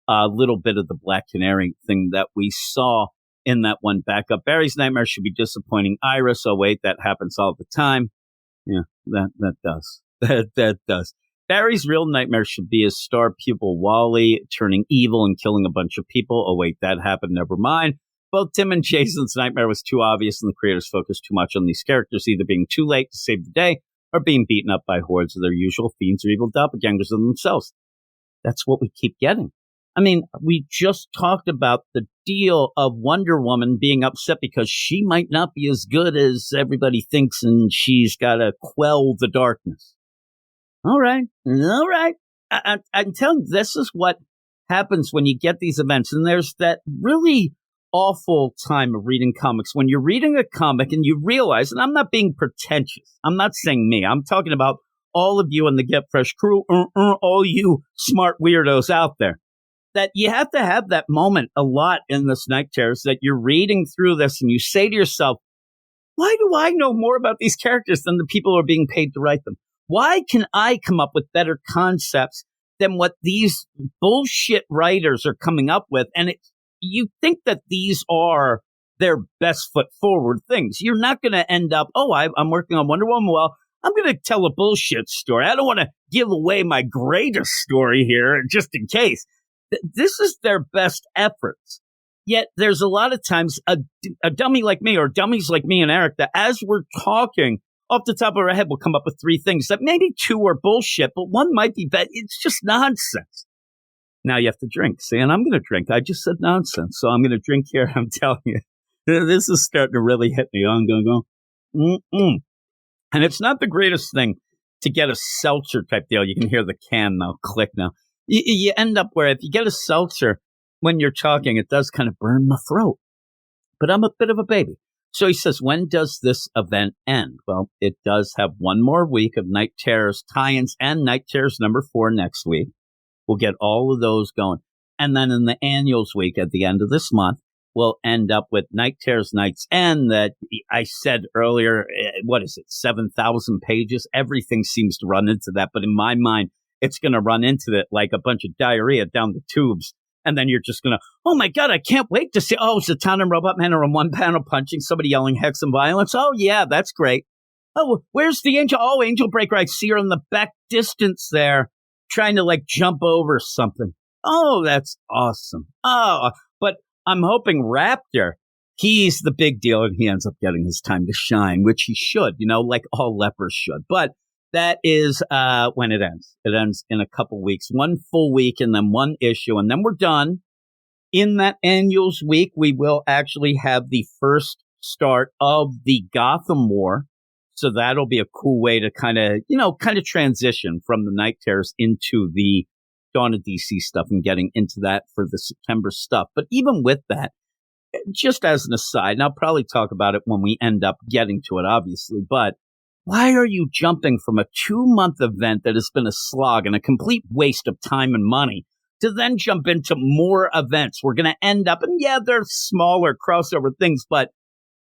little bit of the Black Canary thing that we saw in that one backup. Barry's nightmare should be disappointing Iris. Oh, wait, that happens all the time. Yeah, that does. That does. Barry's real nightmare should be his star pupil Wally turning evil and killing a bunch of people. Oh, wait, that happened. Never mind. Both Tim and Jason's nightmare was too obvious, and the creators focused too much on these characters either being too late to save the day are being beaten up by hordes of their usual fiends or evil doppelgangers of themselves. That's what we keep getting. I mean, we just talked about the deal of Wonder Woman being upset because she might not be as good as everybody thinks and she's got to quell the darkness. All right. I'm telling you, this is what happens when you get these events. And there's that really awful time of reading comics when you're reading a comic and you realize, and I'm not being pretentious. I'm not saying me. I'm talking about all of you in the Get Fresh crew, all you smart weirdos out there, that you have to have that moment a lot in this Night Terrors that you're reading through this and you say to yourself, why do I know more about these characters than the people who are being paid to write them? Why can I come up with better concepts than what these bullshit writers are coming up with? And you think that these are their best foot forward things. You're not going to end up, I'm working on Wonder Woman. Well, I'm going to tell a bullshit story. I don't want to give away my greatest story here just in case. This is their best efforts. Yet there's a lot of times a dummy like me or dummies like me and Eric that as we're talking, off the top of our head, we'll come up with three things that maybe two are bullshit, but one might be bad. It's just nonsense. Now you have to drink. See, and I'm going to drink. I just said nonsense, so I'm going to drink here. I'm telling you, this is starting to really hit me. I'm going to go, And it's not the greatest thing to get a seltzer type deal. You can hear the can now click now. You end up where if you get a seltzer when you're talking, it does kind of burn my throat. But I'm a bit of a baby. So he says, when does this event end? Well, it does have one more week of Night Terrors tie-ins and Night Terrors number 4 next week. We'll get all of those going. And then in the annuals week at the end of this month, we'll end up with Night Terrors Night's End that I said earlier, 7,000 pages? Everything seems to run into that. But in my mind, it's going to run into it like a bunch of diarrhea down the tubes. And then you're just going to, oh, my God, I can't wait to see, Zatanna and Robot Man are on one panel punching, somebody yelling hex and violence. Oh, yeah, that's great. Oh, where's the Angel? Oh, Angel Breaker. I see her in the back distance there trying to, jump over something. Oh, that's awesome. Oh, but I'm hoping Raptor, he's the big deal, and he ends up getting his time to shine, which he should, like all lepers should. But that is when it ends. It ends in a couple weeks, one full week and then one issue, and then we're done. In that annuals week, we will actually have the first start of the Gotham War. So that'll be a cool way to kind of transition from the Night Terrors into the Dawn of DC stuff and getting into that for the September stuff. But even with that, just as an aside, and I'll probably talk about it when we end up getting to it, obviously, but why are you jumping from a 2-month event that has been a slog and a complete waste of time and money to then jump into more events? We're going to end up, and yeah, they're smaller crossover things, but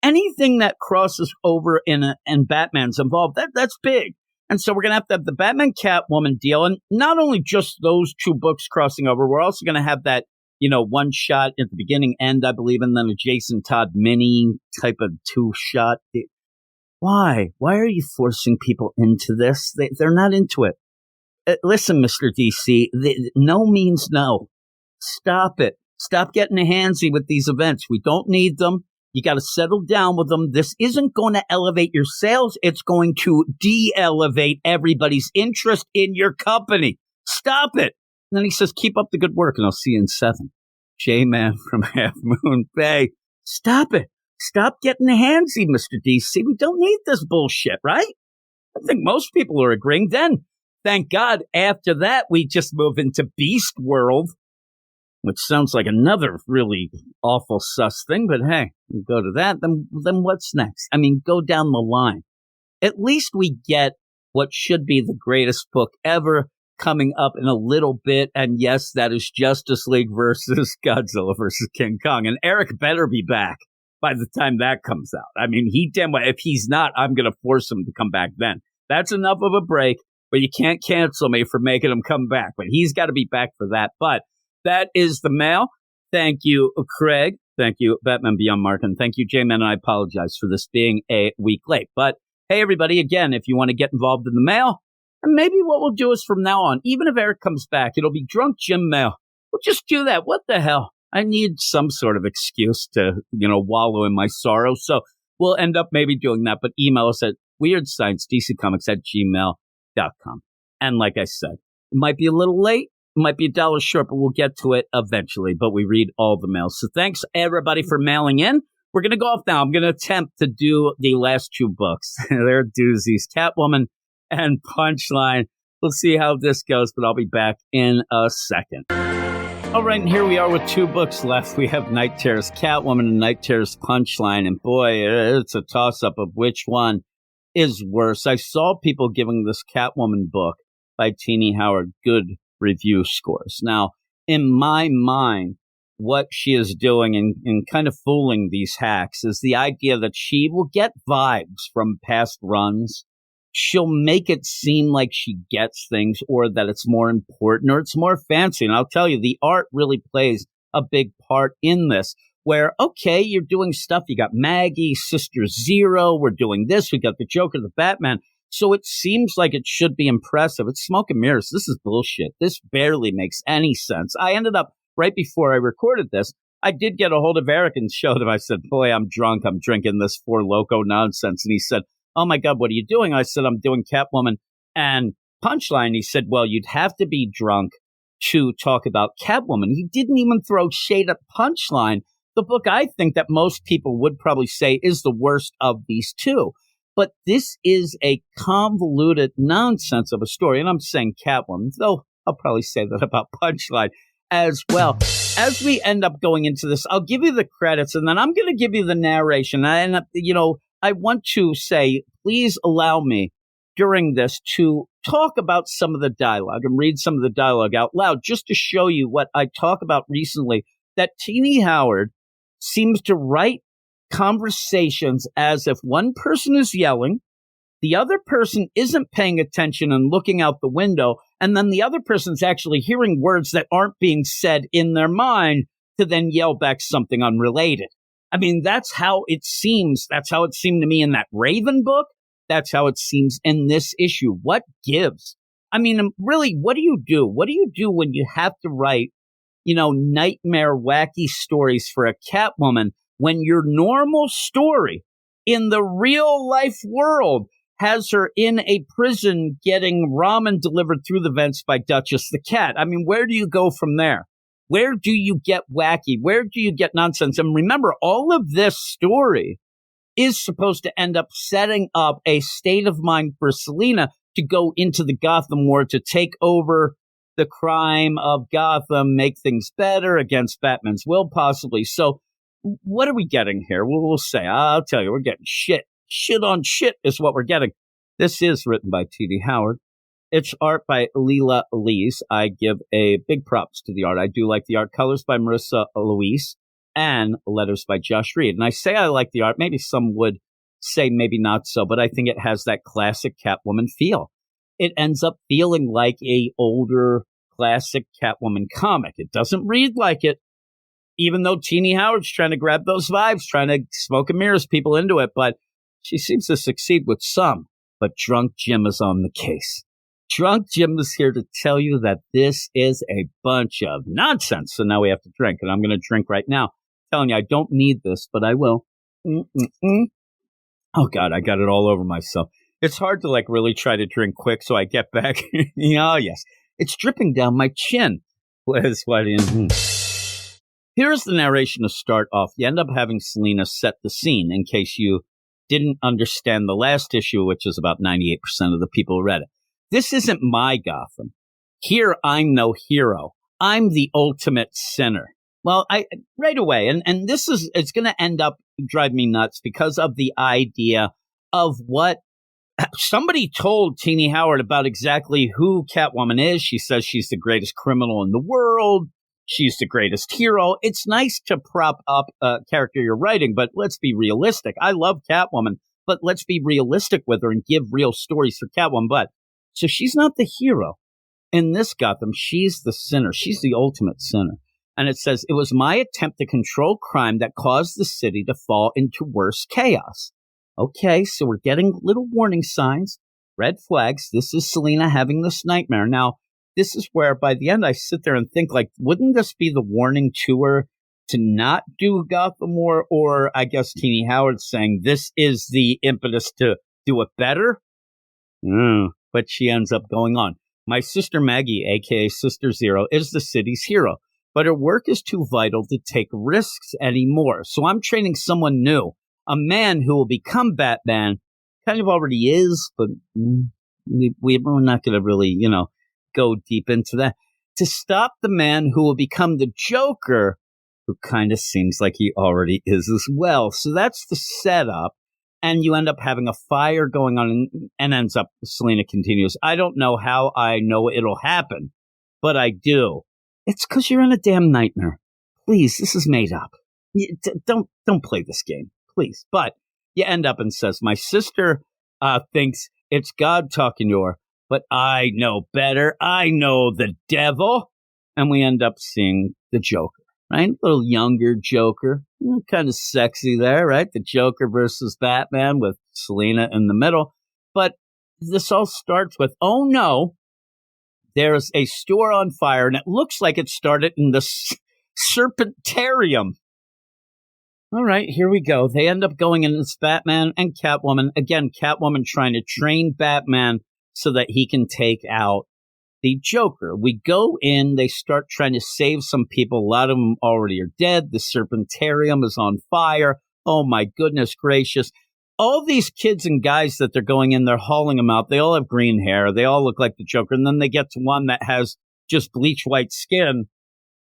anything that crosses over and Batman's involved, that's big. And so we're going to have the Batman Catwoman deal. And not only just those 2 books crossing over, we're also going to have that, one shot at the beginning, end, I believe, and then a Jason Todd mini type of 2-shot. Why? Why are you forcing people into this? They're not into it. Listen, Mr. DC, no means no. Stop it. Stop getting handsy with these events. We don't need them. You got to settle down with them. This isn't going to elevate your sales. It's going to de-elevate everybody's interest in your company. Stop it. And then he says, keep up the good work, and I'll see you in 7. J-Man from Half Moon Bay. Stop it. Stop getting handsy, Mr. DC. We don't need this bullshit, right? I think most people are agreeing. Then, thank God, after that, we just move into Beast World, which sounds like another really awful sus thing, but hey, we go to that, then what's next? I mean, go down the line. At least we get what should be the greatest book ever coming up in a little bit, and yes, that is Justice League versus Godzilla versus King Kong, and Eric better be back by the time that comes out. I mean, if he's not, I'm going to force him to come back then. That's enough of a break, but you can't cancel me for making him come back, but he's got to be back for that. But that is the mail. Thank you, Craig. Thank you, Batman Beyond Mark. And thank you, J-Man. And I apologize for this being a week late. But hey, everybody, again, if you want to get involved in the mail, and maybe what we'll do is from now on, even if Eric comes back, it'll be Drunk Jim mail. We'll just do that. What the hell? I need some sort of excuse to, wallow in my sorrow. So we'll end up maybe doing that. But email us at weirdsciencedccomics@gmail.com. And like I said, it might be a little late, it might be a dollar short, but we'll get to it eventually. But we read all the mail. So thanks, everybody, for mailing in. We're going to go off now. I'm going to attempt to do the last two books. They're doozies, Catwoman and Punchline. We'll see how this goes, but I'll be back in a second. All right, and here we are with two books left. We have Night Terror's Catwoman and Night Terror's Punchline, and boy, it's a toss-up of which one is worse. I saw people giving this Catwoman book by Tini Howard good review scores. Now, in my mind, what she is doing in kind of fooling these hacks is the idea that she will get vibes from past runs. She'll make it seem like she gets things or that it's more important or it's more fancy. And I'll tell you, the art really plays a big part in this where, okay, you're doing stuff. You got Maggie, Sister Zero. We're doing this. We got the Joker, the Batman. So it seems like it should be impressive. It's smoke and mirrors. This is bullshit. This barely makes any sense. I ended up right before I recorded this. I did get a hold of Eric and showed him. I said, boy, I'm drunk. I'm drinking this Four Loko nonsense. And he said, oh my God, what are you doing? I said, I'm doing Catwoman and Punchline. He said, well, you'd have to be drunk to talk about Catwoman. He didn't even throw shade at Punchline, the book I think that most people would probably say is the worst of these two. But this is a convoluted nonsense of a story. And I'm saying Catwoman, though I'll probably say that about Punchline as well. As we end up going into this, I'll give you the credits and then I'm going to give you the narration. And, I want to say, please allow me during this to talk about some of the dialogue and read some of the dialogue out loud just to show you what I talk about recently, that Tini Howard seems to write conversations as if one person is yelling, the other person isn't paying attention and looking out the window, and then the other person's actually hearing words that aren't being said in their mind to then yell back something unrelated. I mean, that's how it seems. That's how it seemed to me in that Raven book. That's how it seems in this issue. What gives? I mean, really, what do you do? What do you do when you have to write, nightmare, wacky stories for a Catwoman when your normal story in the real life world has her in a prison getting ramen delivered through the vents by Duchess the Cat? I mean, where do you go from there? Where do you get wacky? Where do you get nonsense? And remember, all of this story is supposed to end up setting up a state of mind for Selina to go into the Gotham War, to take over the crime of Gotham, make things better against Batman's will, possibly. So what are we getting here? We'll say, I'll tell you, we're getting shit. Shit on shit is what we're getting. This is written by Tini Howard. It's art by Leela Elise. I give a big props to the art. I do like the art. Colors by Marissa Louise and letters by Josh Reed. And I say I like the art. Maybe some would say maybe not so, but I think it has that classic Catwoman feel. It ends up feeling like a older classic Catwoman comic. It doesn't read like it, even though Tini Howard's trying to grab those vibes, trying to smoke and mirrors people into it, but she seems to succeed with some. But Drunk Jim is on the case. Drunk Jim is here to tell you that this is a bunch of nonsense. So now we have to drink, and I'm going to drink right now. I'm telling you, I don't need this, but I will. Oh, God, I got it all over myself. It's hard to, really try to drink quick so I get back. Oh, yes. It's dripping down my chin. Here's the narration to start off. You end up having Selina set the scene in case you didn't understand the last issue, which is about 98% of the people who read it. This isn't my Gotham. Here, I'm no hero. I'm the ultimate sinner. Well, right away, and it's going to end up drive me nuts because of the idea of what somebody told Tini Howard about exactly who Catwoman is. She says she's the greatest criminal in the world. She's the greatest hero. It's nice to prop up a character you're writing, but let's be realistic. I love Catwoman, but let's be realistic with her and give real stories for Catwoman. But so she's not the hero. In this Gotham, she's the sinner. She's the ultimate sinner. And it says, it was my attempt to control crime that caused the city to fall into worse chaos. Okay, so we're getting little warning signs, red flags. This is Selina having this nightmare. Now, this is where by the end I sit there and think, wouldn't this be the warning to her to not do Gotham War? Or I guess Tini Howard saying this is the impetus to do it better? But she ends up going on. My sister Maggie, a.k.a. Sister Zero, is the city's hero, but her work is too vital to take risks anymore. So I'm training someone new, a man who will become Batman. Kind of already is, but we're not going to really, go deep into that. To stop the man who will become the Joker, who kind of seems like he already is as well. So that's the setup. And you end up having a fire going on and ends up, Selena continues, I don't know how I know it'll happen, but I do. It's because you're in a damn nightmare. Please, this is made up. Don't play this game, please. But you end up and says, my sister thinks it's God talking to her, but I know better. I know the devil. And we end up seeing the Joker. Right? A little younger Joker, kind of sexy there, right? The Joker versus Batman with Selena in the middle. But this all starts with, oh no, there's a store on fire, and it looks like it started in the Serpentarium. All right, here we go. They end up going in as Batman and Catwoman. Again, Catwoman trying to train Batman so that he can take out the Joker. We go in, they start trying to save some people. A lot of them already are dead. The Serpentarium is on fire. Oh my goodness gracious. All these kids and guys that they're going in, they're hauling them out. They all have green hair. They all look like the Joker. And then they get to one that has just bleach white skin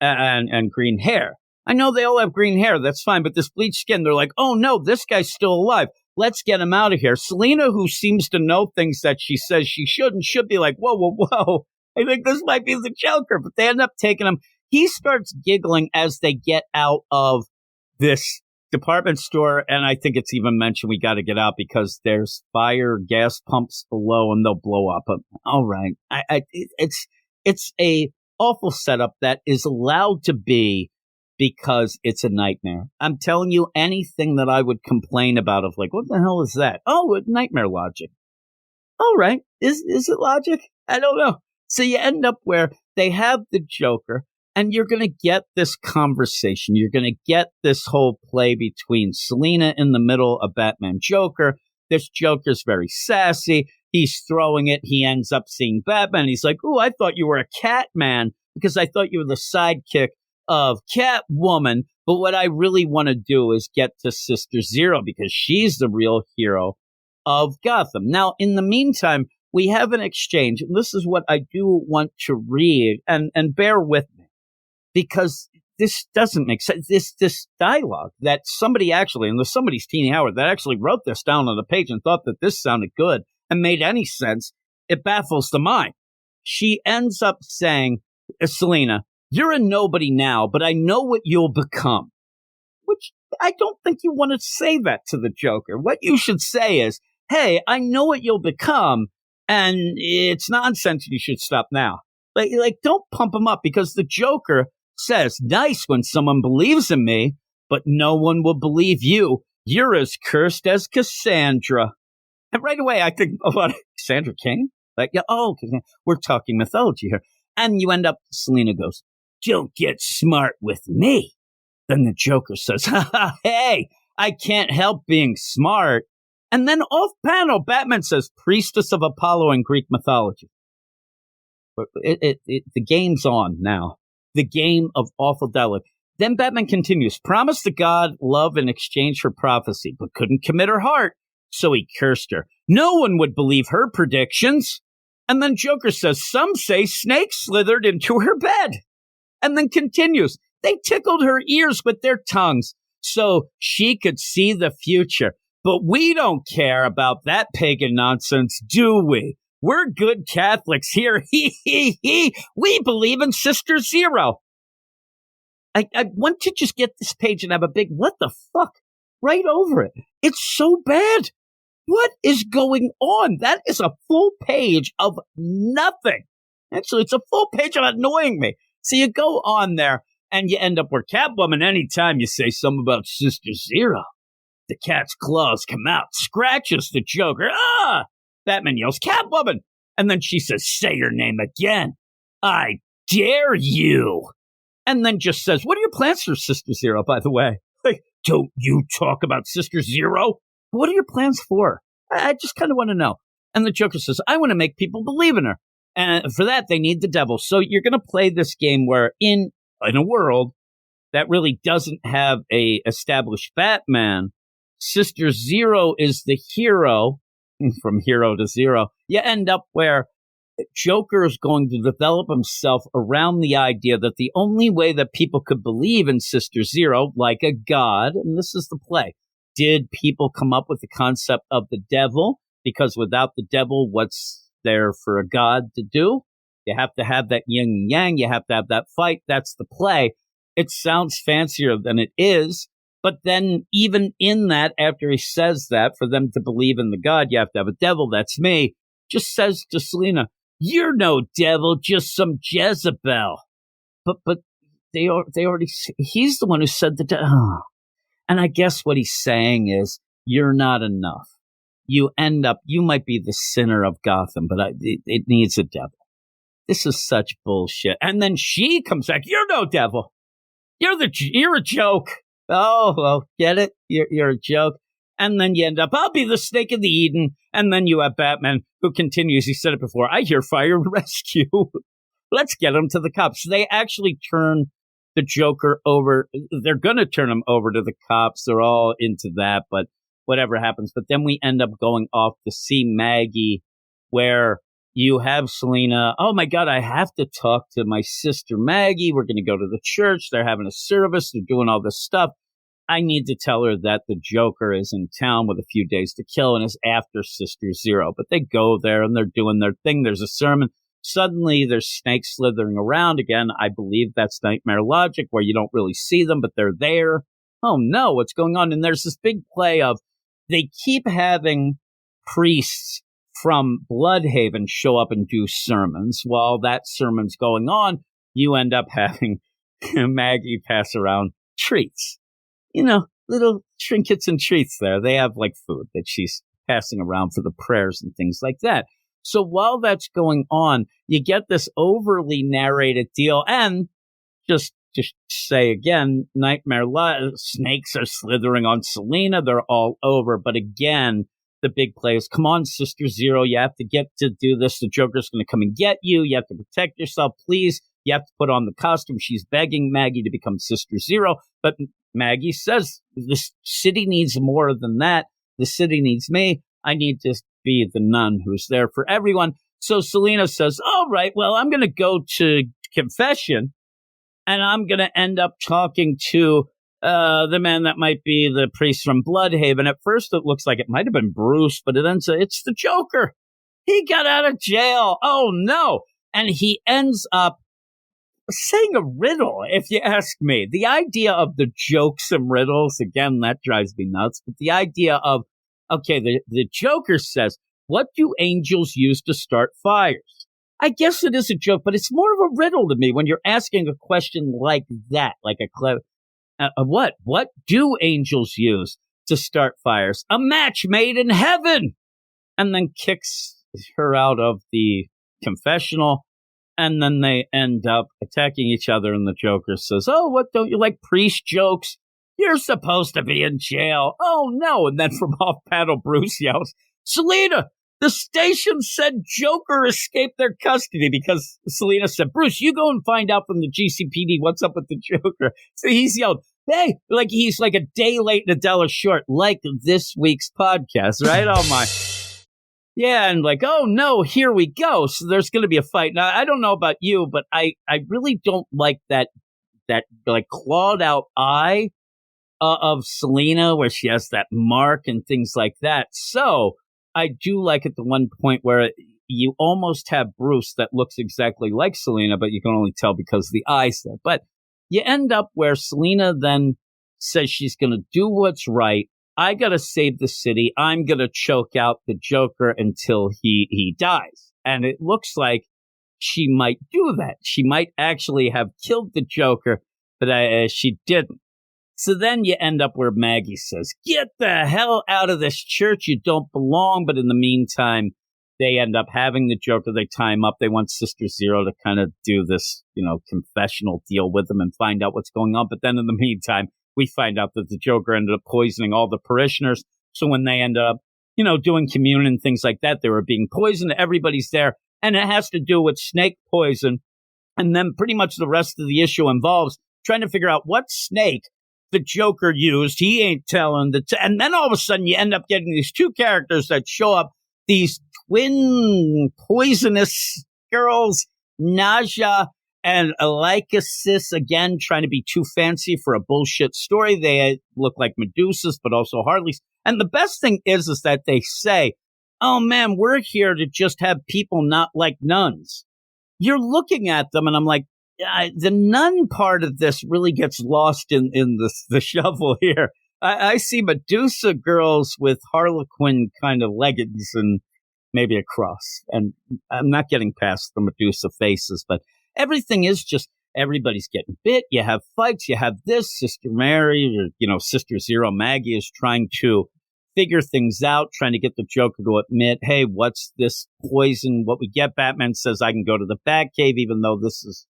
and green hair. I know they all have green hair. That's fine. But this bleach skin, they're like, oh no, this guy's still alive. Let's get him out of here. Selena, who seems to know things that she says she shouldn't, should be like, whoa. I think this might be the Joker, but they end up taking him. He starts giggling as they get out of this department store, and I think it's even mentioned we got to get out because there's fire gas pumps below, and they'll blow up. All right, it's a awful setup that is allowed to be because it's a nightmare. I'm telling you, anything that I would complain about of like, what the hell is that? Oh, nightmare logic. All right, is it logic? I don't know. So you end up where they have the Joker, and you're going to get this conversation. You're going to get this whole play between Selena in the middle of Batman Joker. This Joker's very sassy. He's throwing it. He ends up seeing Batman. He's like, oh, I thought you were a Catman because I thought you were the sidekick of Catwoman. But what I really want to do is get to Sister Zero because she's the real hero of Gotham. Now, in the meantime, we have an exchange, and this is what I do want to read, and bear with me, because this doesn't make sense. This dialogue that somebody actually, and there's somebody's Teeny Howard, that actually wrote this down on a page and thought that this sounded good and made any sense, it baffles the mind. She ends up saying, Selena, you're a nobody now, but I know what you'll become. Which I don't think you want to say that to the Joker. What you should say is, hey, I know what you'll become, and it's nonsense. You should stop now. Like, don't pump him up because the Joker says, nice when someone believes in me, but no one will believe you. You're as cursed as Cassandra. And right away, I think, what, Cassandra King? Like, yeah, we're talking mythology here. And you end up, Selena goes, don't get smart with me. Then the Joker says, hey, I can't help being smart. And then off panel, Batman says, priestess of Apollo in Greek mythology. The game's on now. The game of awful dialogue. Then Batman continues, promised the god love in exchange for prophecy, but couldn't commit her heart, so he cursed her. No one would believe her predictions. And then Joker says, some say snakes slithered into her bed. And then continues, they tickled her ears with their tongues so she could see the future. But we don't care about that pagan nonsense, do we? We're good Catholics here. We believe in Sister Zero. I want to just get this page and have a big what the fuck right over it. It's so bad. What is going on? That is a full page of nothing. Actually, it's a full page of annoying me. So you go on there and you end up where Catwoman, anytime you say something about Sister Zero, the cat's claws come out, scratches the Joker. Batman yells, Catwoman! And then she says, say your name again. I dare you. And then just says, what are your plans for Sister Zero, by the way? Like, don't you talk about Sister Zero? What are your plans for? I just kind of want to know. And the Joker says, I want to make people believe in her. And for that, they need the devil. So you're going to play this game where in a world that really doesn't have a established Batman, Sister Zero is the hero. From hero to zero, you end up where Joker is going to develop himself around the idea that the only way that people could believe in Sister Zero, like a god, and this is the play, did people come up with the concept of the devil? Because without the devil, what's there for a god to do? You have to have that yin and yang. You have to have that fight. That's the play. It sounds fancier than it is. But then even in that, after he says that, for them to believe in the God, you have to have a devil. That's me. Just says to Selina, you're no devil, just some Jezebel. But they already, he's the one who said the And I guess what he's saying is, you're not enough. You might be the sinner of Gotham, but it needs a devil. This is such bullshit. And then she comes back, you're no devil. You're a joke. Oh, well, get it? You're a joke. And then you end up, I'll be the snake in the Eden. And then you have Batman, who continues, he said it before, I hear fire and rescue. Let's get him to the cops. They actually turn the Joker over. They're going to turn him over to the cops. They're all into that, but whatever happens. But then we end up going off to see Maggie, where you have Selina. Oh, my God, I have to talk to my sister Maggie. We're going to go to the church. They're having a service. They're doing all this stuff. I need to tell her that the Joker is in town with a few days to kill and is after Sister Zero. But they go there and they're doing their thing. There's a sermon. Suddenly there's snakes slithering around again. I believe that's nightmare logic where you don't really see them, but they're there. Oh, no, what's going on? And there's this big play of they keep having priests from Bloodhaven show up and do sermons. While that sermon's going on, you end up having Maggie pass around treats. You know, little trinkets and treats there. They have like food that she's passing around for the prayers and things like that. So while that's going on, you get this overly narrated deal. And just say again, snakes are slithering on Selina. They're all over. But again, the big play is, come on, Sister Zero, you have to get to do this. The Joker's going to come and get you. You have to protect yourself, please. You have to put on the costume. She's begging Maggie to become Sister Zero. But Maggie says, this city needs more than that. The city needs me. I need to be the nun who's there for everyone. So Selina says, all right, well, I'm going to go to confession, and I'm going to end up talking to the man that might be the priest from Bloodhaven. At first, it looks like it might have been Bruce, but it's the Joker. He got out of jail. Oh, no. And he ends up saying a riddle, if you ask me. The idea of the jokesome riddles, again, that drives me nuts. But the idea of, okay, the Joker says, what do angels use to start fires? I guess it is a joke, but it's more of a riddle to me when you're asking a question like that, like a clever, what do angels use to start fires? A match made in heaven. And then kicks her out of the confessional. And then they end up attacking each other, and the Joker says, oh, what, don't you like priest jokes? You're supposed to be in jail. Oh, no. And then from off panel, Bruce yells, Selina, the station said Joker escaped their custody, because Selina said, Bruce, you go and find out from the GCPD what's up with the Joker. So he's yelled, hey, like he's like a day late and a dollar short, like this week's podcast, right? Oh, my. Yeah, and like, oh, no, here we go. So there's going to be a fight. Now, I don't know about you, but I really don't like that like clawed out eye of Selina, where she has that mark and things like that. So I do like at the one point where you almost have Bruce that looks exactly like Selina, but you can only tell because the eyes there. But you end up where Selina then says she's going to do what's right. I got to save the city. I'm going to choke out the Joker until he dies. And it looks like she might do that. She might actually have killed the Joker, but she didn't. So then you end up where Maggie says, get the hell out of this church. You don't belong. But in the meantime, they end up having the Joker. They tie him up. They want Sister Zero to kind of do this, confessional deal with them and find out what's going on. But then in the meantime, we find out that the Joker ended up poisoning all the parishioners. So when they end up doing commune and things like that. They were being poisoned. Everybody's there. And it has to do with snake poison. And then pretty much the rest of the issue involves trying to figure out what snake the Joker used. He ain't telling and then all of a sudden you end up getting these two characters that show up, these twin poisonous girls, Naja and Lycosis, again, trying to be too fancy for a bullshit story. They look like Medusas, but also Harleys. And the best thing is that they say, oh man, we're here to just have people not like nuns. You're looking at them and I'm like, the nun part of this really gets lost in the shuffle here. I see Medusa girls with Harlequin kind of leggings and maybe a cross. And I'm not getting past the Medusa faces, but everything is just, everybody's getting bit. You have fights. You have this. Sister Mary, or, Sister Zero Maggie is trying to figure things out, trying to get the Joker to admit, hey, what's this poison? What we get? Batman says, I can go to the Batcave, even though this is...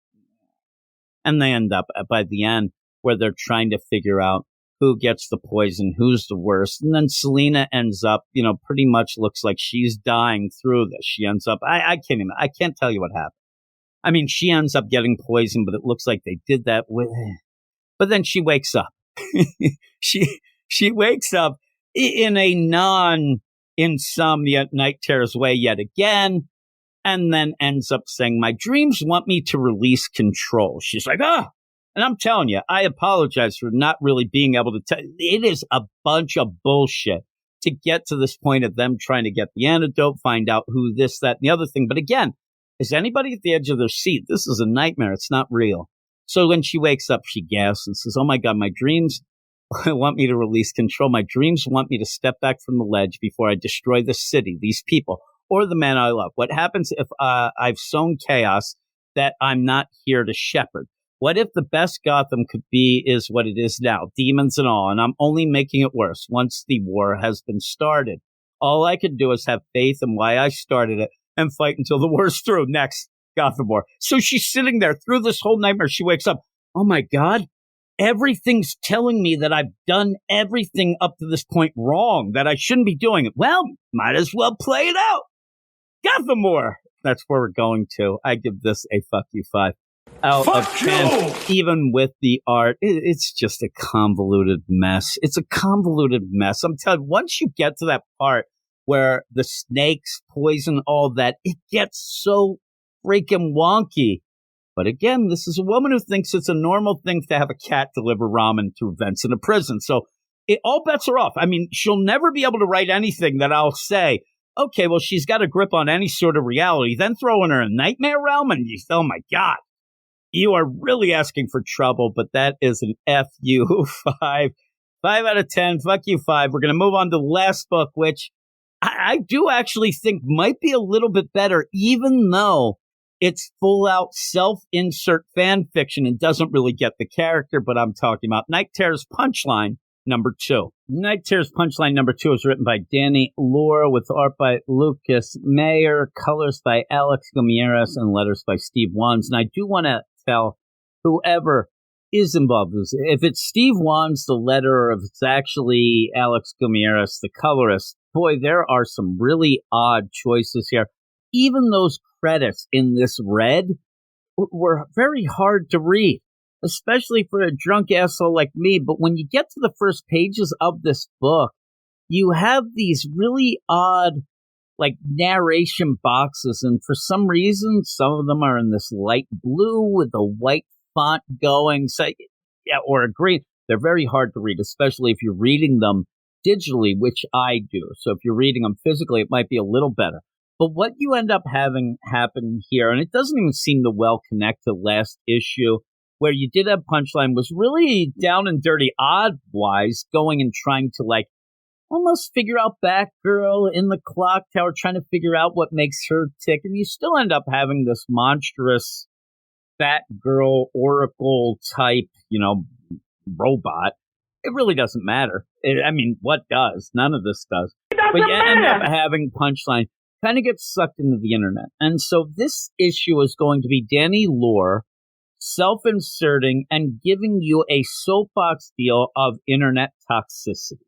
And they end up by the end where they're trying to figure out who gets the poison, who's the worst. And then Selena ends up, pretty much looks like she's dying through this. She ends up, I can't tell you what happened. I mean, she ends up getting poisoned, but it looks like they did that with, but then she wakes up. she wakes up in a non-insomnia Night Terror's way yet again, and then ends up saying, my dreams want me to release control. She's like, and I'm telling you, I apologize for not really being able to tell. It is a bunch of bullshit to get to this point of them trying to get the antidote, find out who this, that, and the other thing. But again, is anybody at the edge of their seat? This is a nightmare. It's not real. So when she wakes up, she gasps and says, oh my God, my dreams want me to release control. My dreams want me to step back from the ledge before I destroy the city, these people, or the man I love. What happens if I've sown chaos that I'm not here to shepherd? What if the best Gotham could be is what it is now, demons and all, and I'm only making it worse once the war has been started? All I can do is have faith in why I started it and fight until the war's through. Next, Gotham War. So she's sitting there through this whole nightmare. She wakes up. Oh my God. Everything's telling me that I've done everything up to this point wrong, that I shouldn't be doing it. Well, might as well play it out. Gotham War. That's where we're going to. I give this a fuck you 5 out of 10. Even with the art, it's just a convoluted mess. It's a convoluted mess. I'm telling you, once you get to that part where the snakes poison all that, it gets so freaking wonky. But again, this is a woman who thinks it's a normal thing to have a cat deliver ramen to events in a prison. So all bets are off. I mean, she'll never be able to write anything that I'll say, okay, well, she's got a grip on any sort of reality. Then throw in her a nightmare realm and you say, oh my God, you are really asking for trouble. But that is an FU 5. 5 out of 10. Fuck you 5. We're going to move on to the last book, which I do actually think might be a little bit better, even though it's full out self-insert fan fiction and doesn't really get the character. But I'm talking about Night Terror's Punchline number 2. Night Terror's Punchline number 2 is written by Danny Lore with art by Lucas Mayer, colors by Alex Gutierrez, and letters by Steve Wands. And I do want to tell whoever is involved, if it's Steve Wands, the letterer, or if it's actually Alex Gutierrez, the colorist, boy, there are some really odd choices here. Even those credits in this red were very hard to read, especially for a drunk asshole like me. But when you get to the first pages of this book, you have these really odd, like, narration boxes. And for some reason, some of them are in this light blue with a white font going, so, yeah, or a green. They're very hard to read, especially if you're reading them digitally, which I do. So if you're reading them physically, it might be a little better. But what you end up having happen here, and it doesn't even seem to well connect to last issue, where you did have Punchline, was really down and dirty, odd-wise, going and trying to, like, almost figure out Batgirl in the clock tower, trying to figure out what makes her tick. And you still end up having this monstrous Batgirl Oracle type, robot. It really doesn't matter. What does? None of this does. But you end up having Punchline kind of gets sucked into the internet. And so this issue is going to be Danny Lore self-inserting and giving you a soapbox deal of internet toxicity.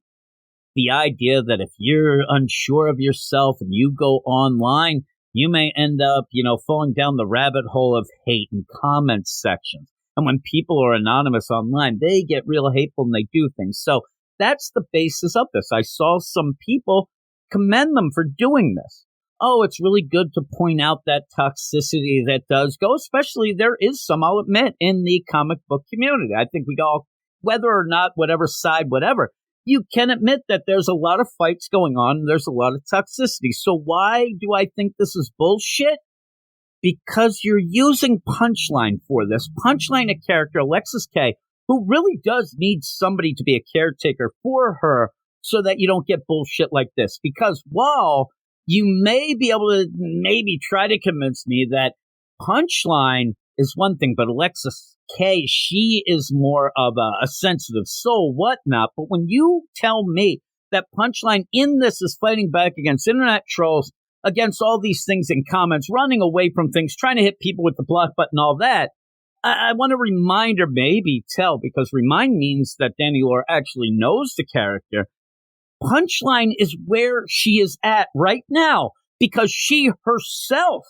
the idea that if you're unsure of yourself and you go online, you may end up, falling down the rabbit hole of hate and comment sections. And when people are anonymous online, they get real hateful and they do things. So that's the basis of this. I saw some people commend them for doing this. Oh, it's really good to point out that toxicity that does go, especially there is some, I'll admit, in the comic book community. I think we all, whether or not, whatever side, whatever, you can admit that there's a lot of fights going on. And there's a lot of toxicity. So why do I think this is bullshit? Because you're using Punchline for this. Punchline, a character, Alexis K, who really does need somebody to be a caretaker for her so that you don't get bullshit like this. Because while you may be able to maybe try to convince me that Punchline is one thing, but Alexis K, she is more of a sensitive soul, whatnot. But when you tell me that Punchline in this is fighting back against internet trolls, against all these things in comments, running away from things, trying to hit people with the block button, all that, I want to remind or maybe tell, because remind means that Danny Lore actually knows the character. Punchline is where she is at right now because she herself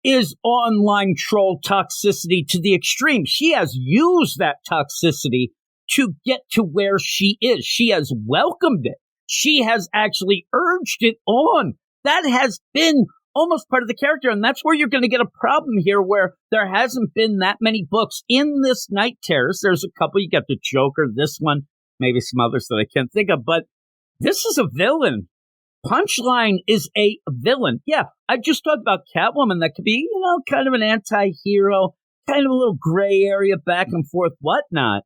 is online troll toxicity to the extreme. She has used that toxicity to get to where she is. She has welcomed it. She has actually urged it on. That has been almost part of the character, and that's where you're going to get a problem here where there hasn't been that many books in this Night Terrors. There's a couple. You got the Joker, this one, maybe some others that I can't think of, but this is a villain. Punchline is a villain. Yeah, I just talked about Catwoman. That could be, kind of an anti-hero, kind of a little gray area back and forth, whatnot.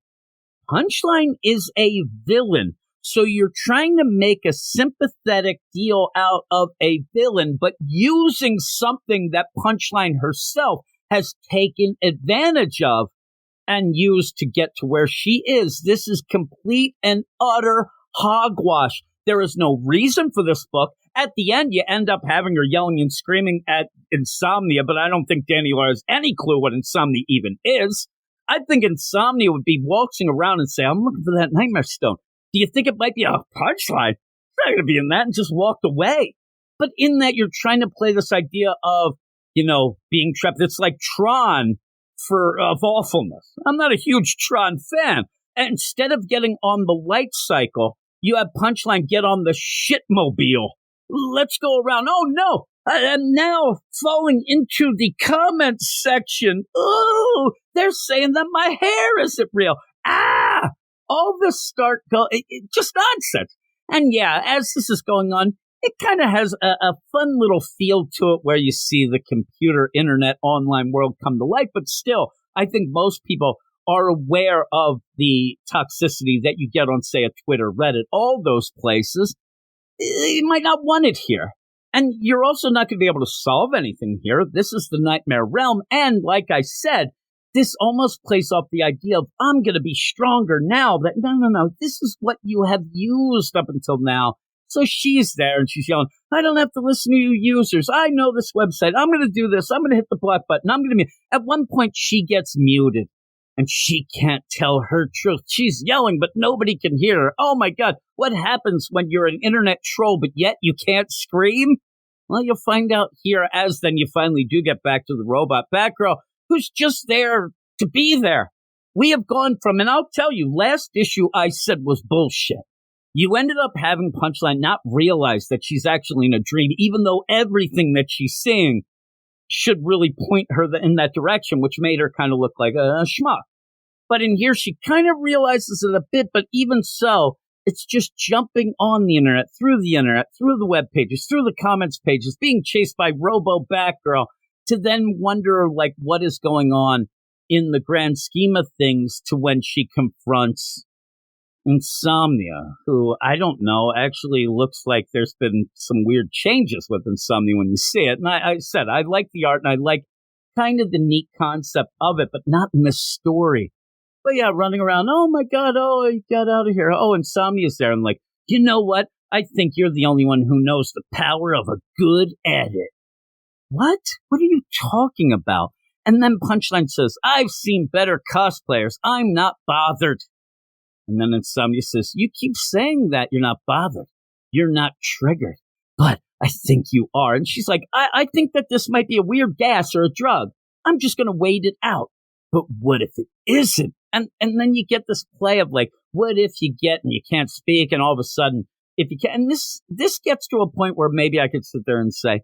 Punchline is a villain. So you're trying to make a sympathetic deal out of a villain, but using something that Punchline herself has taken advantage of and used to get to where she is. This is complete and utter hogwash. There is no reason for this book. At the end, you end up having her yelling and screaming at Insomnia, but I don't think Danny Lore has any clue what Insomnia even is. I think Insomnia would be waltzing around and say, I'm looking for that Nightmare Stone. Do you think it might be a Punchline? It's not going to be in that, and just walked away. But in that, you're trying to play this idea of, being trapped. It's like Tron of awfulness. I'm not a huge Tron fan. And instead of getting on the light cycle, you have Punchline get on the shitmobile. Let's go around. Oh, no. I am now falling into the comments section. Oh, they're saying that my hair isn't real. Ah! All this just nonsense. And yeah, as this is going on, it kind of has a fun little feel to it where you see the computer, internet, online world come to life. But still, I think most people are aware of the toxicity that you get on, say, a Twitter, Reddit, all those places. You might not want it here. And you're also not going to be able to solve anything here. This is the Nightmare Realm. And like I said, this almost plays off the idea of, I'm going to be stronger now. That no, this is what you have used up until now. So she's there and she's yelling, I don't have to listen to you users. I know this website. I'm going to do this. I'm going to hit the block button. I'm going to At one point, she gets muted and she can't tell her truth. She's yelling, but nobody can hear her. Oh, my God. What happens when you're an internet troll, but yet you can't scream? Well, you'll find out here as then you finally do get back to the robot Batgirl, who's just there to be there. We have gone from, and I'll tell you, last issue I said was bullshit. You ended up having Punchline not realize that she's actually in a dream, even though everything that she's seeing should really point her in that direction, which made her kind of look like a schmuck. But in here, she kind of realizes it a bit, but even so, it's just jumping on the internet, through the web pages, through the comments pages, being chased by Robo Batgirl, to then wonder, like, what is going on in the grand scheme of things to when she confronts Insomnia, who, I don't know, actually looks like there's been some weird changes with Insomnia when you see it. And I said, I like the art and I like kind of the neat concept of it, but not in this story. But yeah, running around, oh my God, oh, you got out of here. Oh, Insomnia's there. I'm like, you know what? I think you're the only one who knows the power of a good edit. What? What are you talking about? And then Punchline says, I've seen better cosplayers. I'm not bothered. And then Insomnia says, you keep saying that you're not bothered. you're not triggered, but I think you are. And she's like, I think that this might be a weird gas or a drug. I'm just going to wait it out. But what if it isn't? And then you get this play of like, what if you get and you can't speak, and all of a sudden, if you can, and this gets to a point where maybe I could sit there and say,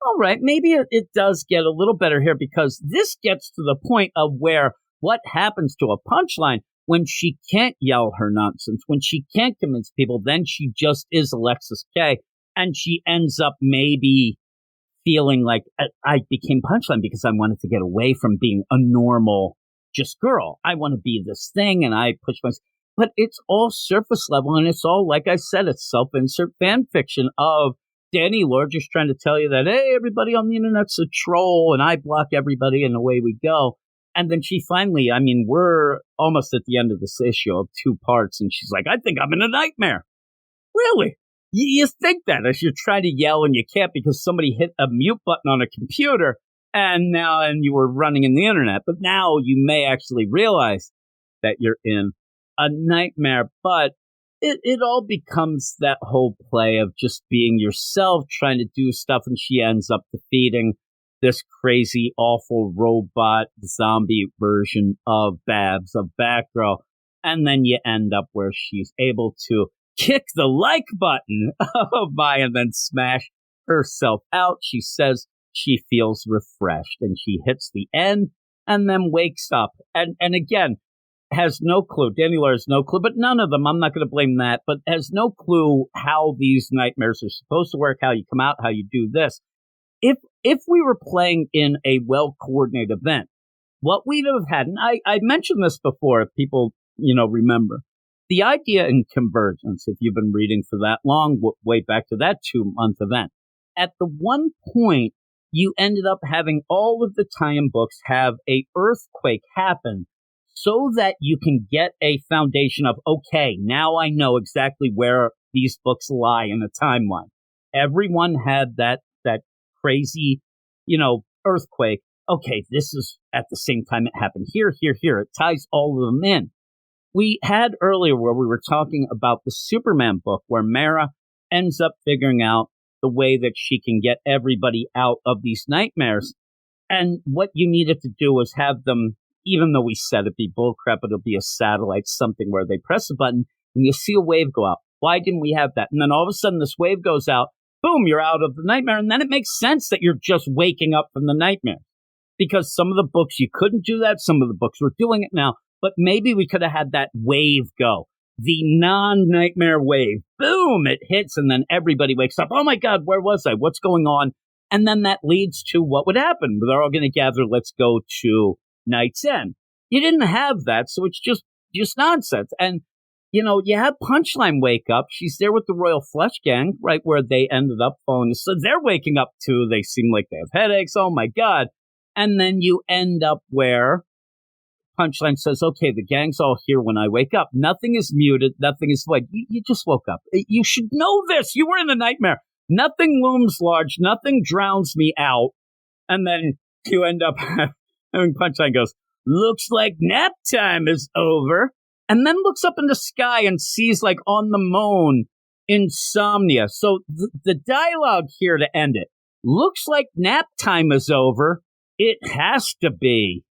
all right, maybe it does get a little better here, because this gets to the point of where what happens to a Punchline when she can't yell her nonsense, when she can't convince people, then she just is Alexis K, and she ends up maybe feeling like I became Punchline because I wanted to get away from being a normal just girl. I want to be this thing, and I push myself. But it's all surface level, and it's all, like I said, it's self-insert fan fiction of Danny Lore just trying to tell you that, hey, everybody on the internet's a troll, and I block everybody, and away we go. And then she finally, I mean, we're almost at the end of this issue of 2 parts, and she's like, I think I'm in a nightmare. Really? You think that as you're trying to yell and you can't because somebody hit a mute button on a computer and you were running in the internet. But now you may actually realize that you're in a nightmare. But it all becomes that whole play of just being yourself, trying to do stuff. And she ends up defeating this crazy, awful robot zombie version of Babs, of Batgirl. And then you end up where she's able to kick the like button of Maya and then smash herself out. She says she feels refreshed, and she hits the end and then wakes up. And again, has no clue. Danny Lore has no clue, but none of them, I'm not going to blame that, but has no clue how these nightmares are supposed to work, how you come out, how you do this. If we were playing in a well-coordinated event, what we'd have had, and I mentioned this before, if people, remember, the idea in Convergence, if you've been reading for that long, way back to that 2-month event, at the one point, you ended up having all of the tie-in books have a earthquake happen so that you can get a foundation of, okay, now I know exactly where these books lie in the timeline. Everyone had that crazy, earthquake. Okay, this is at the same time it happened here. It ties all of them in. We had earlier where we were talking about the Superman book where Mara ends up figuring out the way that she can get everybody out of these nightmares. And what you needed to do was have them, even though we said it'd be bullcrap, it'll be a satellite, something where they press a button and you see a wave go out. Why didn't we have that? And then all of a sudden this wave goes out, boom, you're out of the nightmare. And then it makes sense that you're just waking up from the nightmare. Because some of the books you couldn't do that, some of the books were doing it now. But maybe we could have had that wave go. The non-nightmare wave. Boom! It hits and then everybody wakes up. Oh my God, where was I? What's going on? And then that leads to what would happen. They're all going to gather. Let's go to Night's End. You didn't have that, so it's just nonsense. And, you have Punchline wake up. She's there with the Royal Flush Gang, right where they ended up falling. So they're waking up too. They seem like they have headaches. Oh my God. And then you end up where Punchline says, okay, the gang's all here when I wake up. Nothing is muted. Nothing is void. You just woke up. You should know this. You were in a nightmare. Nothing looms large. Nothing drowns me out. And then you end up having Punchline goes, looks like nap time is over. And then looks up in the sky and sees like on the moon, insomnia. So the dialogue here to end it. Looks like nap time is over. It has to be.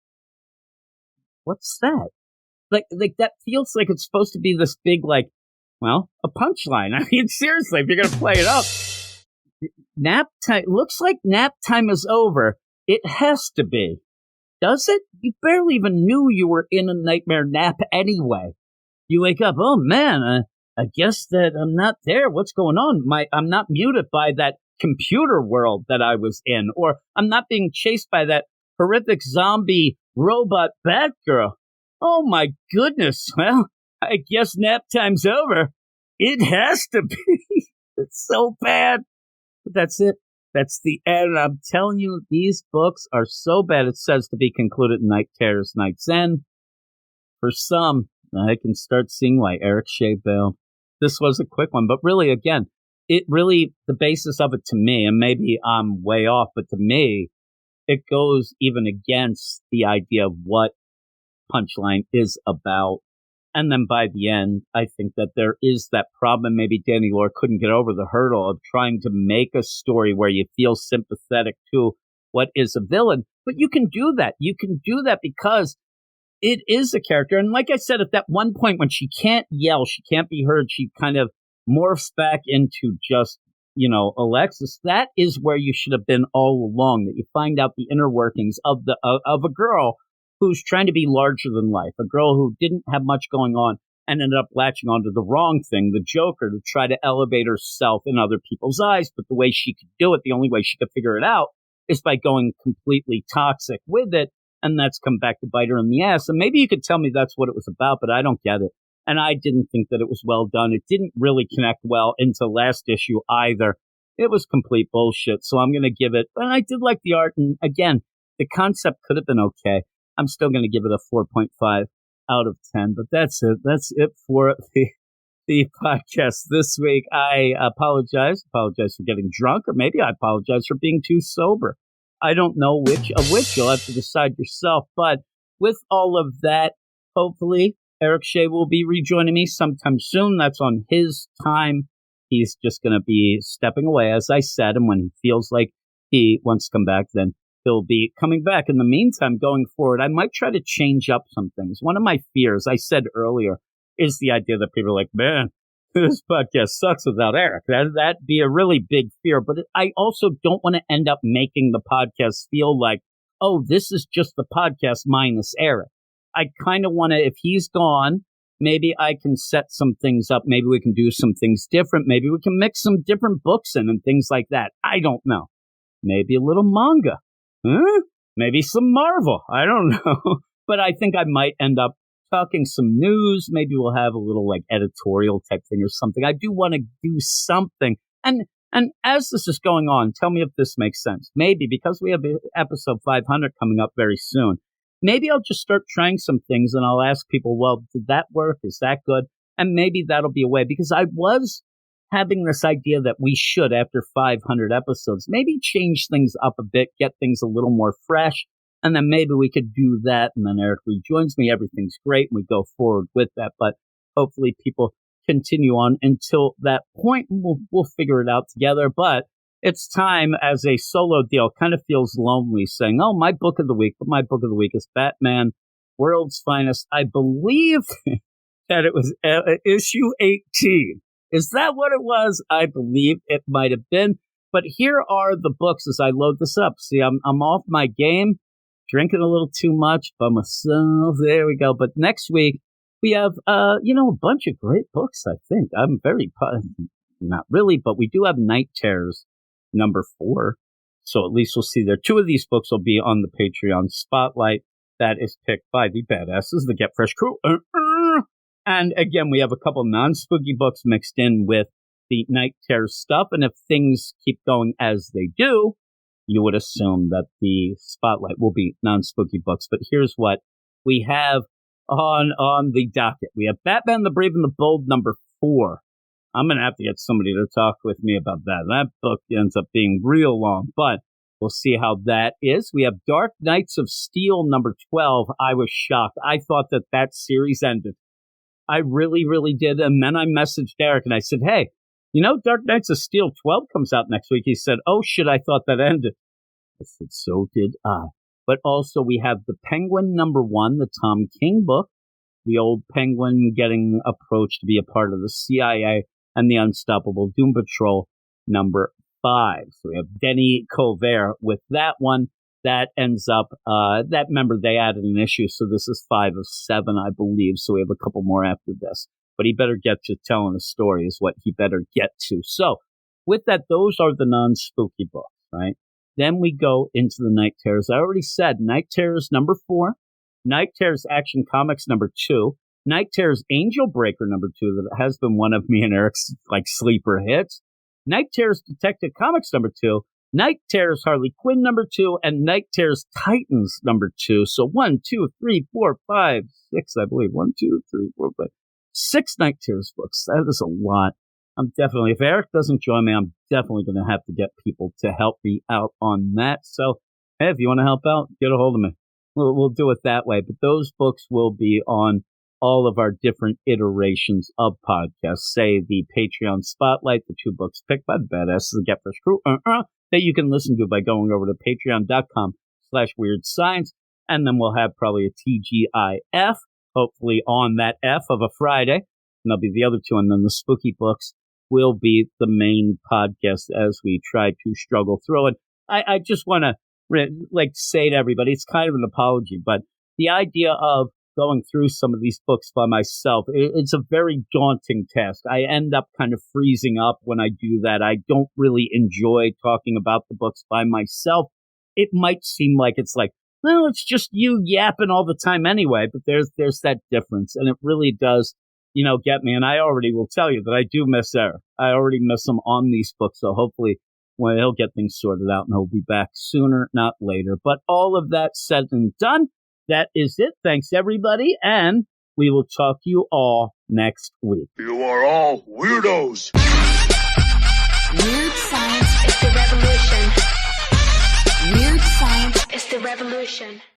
What's that? Like that feels like it's supposed to be this big, a punchline. I mean, seriously, if you're going to play it up. Nap time, looks like nap time is over. It has to be. Does it? You barely even knew you were in a nightmare nap anyway. You wake up, oh man, I guess that I'm not there. What's going on? I'm not muted by that computer world that I was in, or I'm not being chased by that horrific zombie robot Batgirl. Oh my goodness. Well, I guess nap time's over. It has to be. It's so bad. But that's it. That's the end. I'm telling you, these books are so bad. It says to be concluded in Night Terror's Night's End. For some, I can start seeing why Eric Shea bailed. This was a quick one, but really, again, the basis of it to me, and maybe I'm way off, but to me, it goes even against the idea of what Punchline is about. And then by the end, I think that there is that problem. Maybe Danny Lore couldn't get over the hurdle of trying to make a story where you feel sympathetic to what is a villain. But you can do that. You can do that because it is a character. And like I said, at that one point when she can't yell, she can't be heard, she kind of morphs back into just, Alexis. That is where you should have been all along, that you find out the inner workings of a girl who's trying to be larger than life, a girl who didn't have much going on and ended up latching onto the wrong thing, the Joker, to try to elevate herself in other people's eyes. But the way she could do it, the only way she could figure it out, is by going completely toxic with it. And that's come back to bite her in the ass. And maybe you could tell me that's what it was about, but I don't get it. And I didn't think that it was well done. It didn't really connect well into last issue either. It was complete bullshit. So I'm going to give it, and I did like the art. And again, the concept could have been okay. I'm still going to give it a 4.5 out of 10, but that's it. That's it for the podcast this week. I apologize for getting drunk, or maybe I apologize for being too sober. I don't know which of which. You'll have to decide yourself. But with all of that, hopefully Eric Shea will be rejoining me sometime soon. That's on his time. He's just going to be stepping away, as I said, and when he feels like he wants to come back, then he'll be coming back. In the meantime, going forward, I might try to change up some things. One of my fears, I said earlier, is the idea that people are like, man, this podcast sucks without Eric. That'd be a really big fear. But I also don't want to end up making the podcast feel like, oh, this is just the podcast minus Eric. I kind of want to, if he's gone, maybe I can set some things up. Maybe we can do some things different. Maybe we can mix some different books in and things like that. I don't know. Maybe a little manga. Maybe some Marvel. I don't know. But I think I might end up talking some news. Maybe we'll have a little like editorial type thing or something. I do want to do something. And as this is going on, tell me if this makes sense. Maybe because we have episode 500 coming up very soon, maybe I'll just start trying some things and I'll ask people, well, did that work? Is that good? And maybe that'll be a way, because I was having this idea that we should, after 500 episodes, maybe change things up a bit, get things a little more fresh, and then maybe we could do that, and then Eric rejoins me, everything's great, and we go forward with that. But hopefully people continue on until that point, and we'll figure it out together. But it's time, as a solo deal, kind of feels lonely saying, oh, my book of the week, but my book of the week is Batman, World's Finest. I believe that it was issue 18. Is that what it was? I believe it might have been. But here are the books as I load this up. See, I'm off my game, drinking a little too much by myself. There we go. But next week, we have, a bunch of great books, I think. I'm very, not really, but we do have Night Terrors number 4. So at least we'll see there. 2 of these books will be on the Patreon Spotlight. That is picked by the Badasses, the Get Fresh crew. And again, we have a couple non-spooky books mixed in with the Night Terrors stuff. And if things keep going as they do, you would assume that the Spotlight will be non-spooky books. But here's what we have on the docket. We have Batman the Brave and the Bold number 4. I'm going to have to get somebody to talk with me about that. That book ends up being real long, but we'll see how that is. We have Dark Knights of Steel number 12. I was shocked. I thought that series ended. I really, really did. And then I messaged Derek and I said, hey, Dark Knights of Steel 12 comes out next week. He said, oh shit, I thought that ended. I said, so did I. But also we have The Penguin number 1, the Tom King book, the old Penguin getting approached to be a part of the CIA, and the Unstoppable Doom Patrol number 5. So we have Denny Colbert with that one. That ends up, remember, they added an issue, so this is 5 of 7, I believe, so we have a couple more after this. But he better get to telling a story is what he better get to. So, with that, those are the non-spooky books, right? Then we go into the Night Terrors. I already said Night Terrors number 4, Night Terrors Action Comics number 2, Night Terrors Angel Breaker number 2, that has been one of me and Eric's, sleeper hits, Night Terrors Detective Comics number 2, Night Terrors Harley Quinn number 2, and Night Terrors Titans number 2. So 1, 2, 3, 4, 5, 6, I believe. 1, 2, 3, 4, 5, 6 Night Terrors books. That is a lot. I'm definitely, if Eric doesn't join me, I'm definitely going to have to get people to help me out on that. So, hey, if you want to help out, get a hold of me. We'll do it that way. But those books will be on all of our different iterations of podcasts, say the Patreon Spotlight, the 2 books picked by the badasses, the Get Fresh Crew, that you can listen to by going over to patreon.com/weirdscience. And then we'll have probably a TGIF, hopefully on that F of a Friday. And there'll be the other 2. And then the spooky books will be the main podcast as we try to struggle through it. I just want to say to everybody, it's kind of an apology, but the idea of going through some of these books by myself, it's a very daunting task. I end up kind of freezing up when I do that. I don't really enjoy talking about the books by myself. It might seem like it's like, well, it's just you yapping all the time anyway, but there's that difference, and it really does, get me. And I already will tell you that I do miss Eric. I already miss him on these books, so hopefully he'll get things sorted out and he'll be back sooner, not later. But all of that said and done, that is it. Thanks, everybody, and we will talk to you all next week. You are all weirdos. Weird science is the revolution. Weird science is the revolution.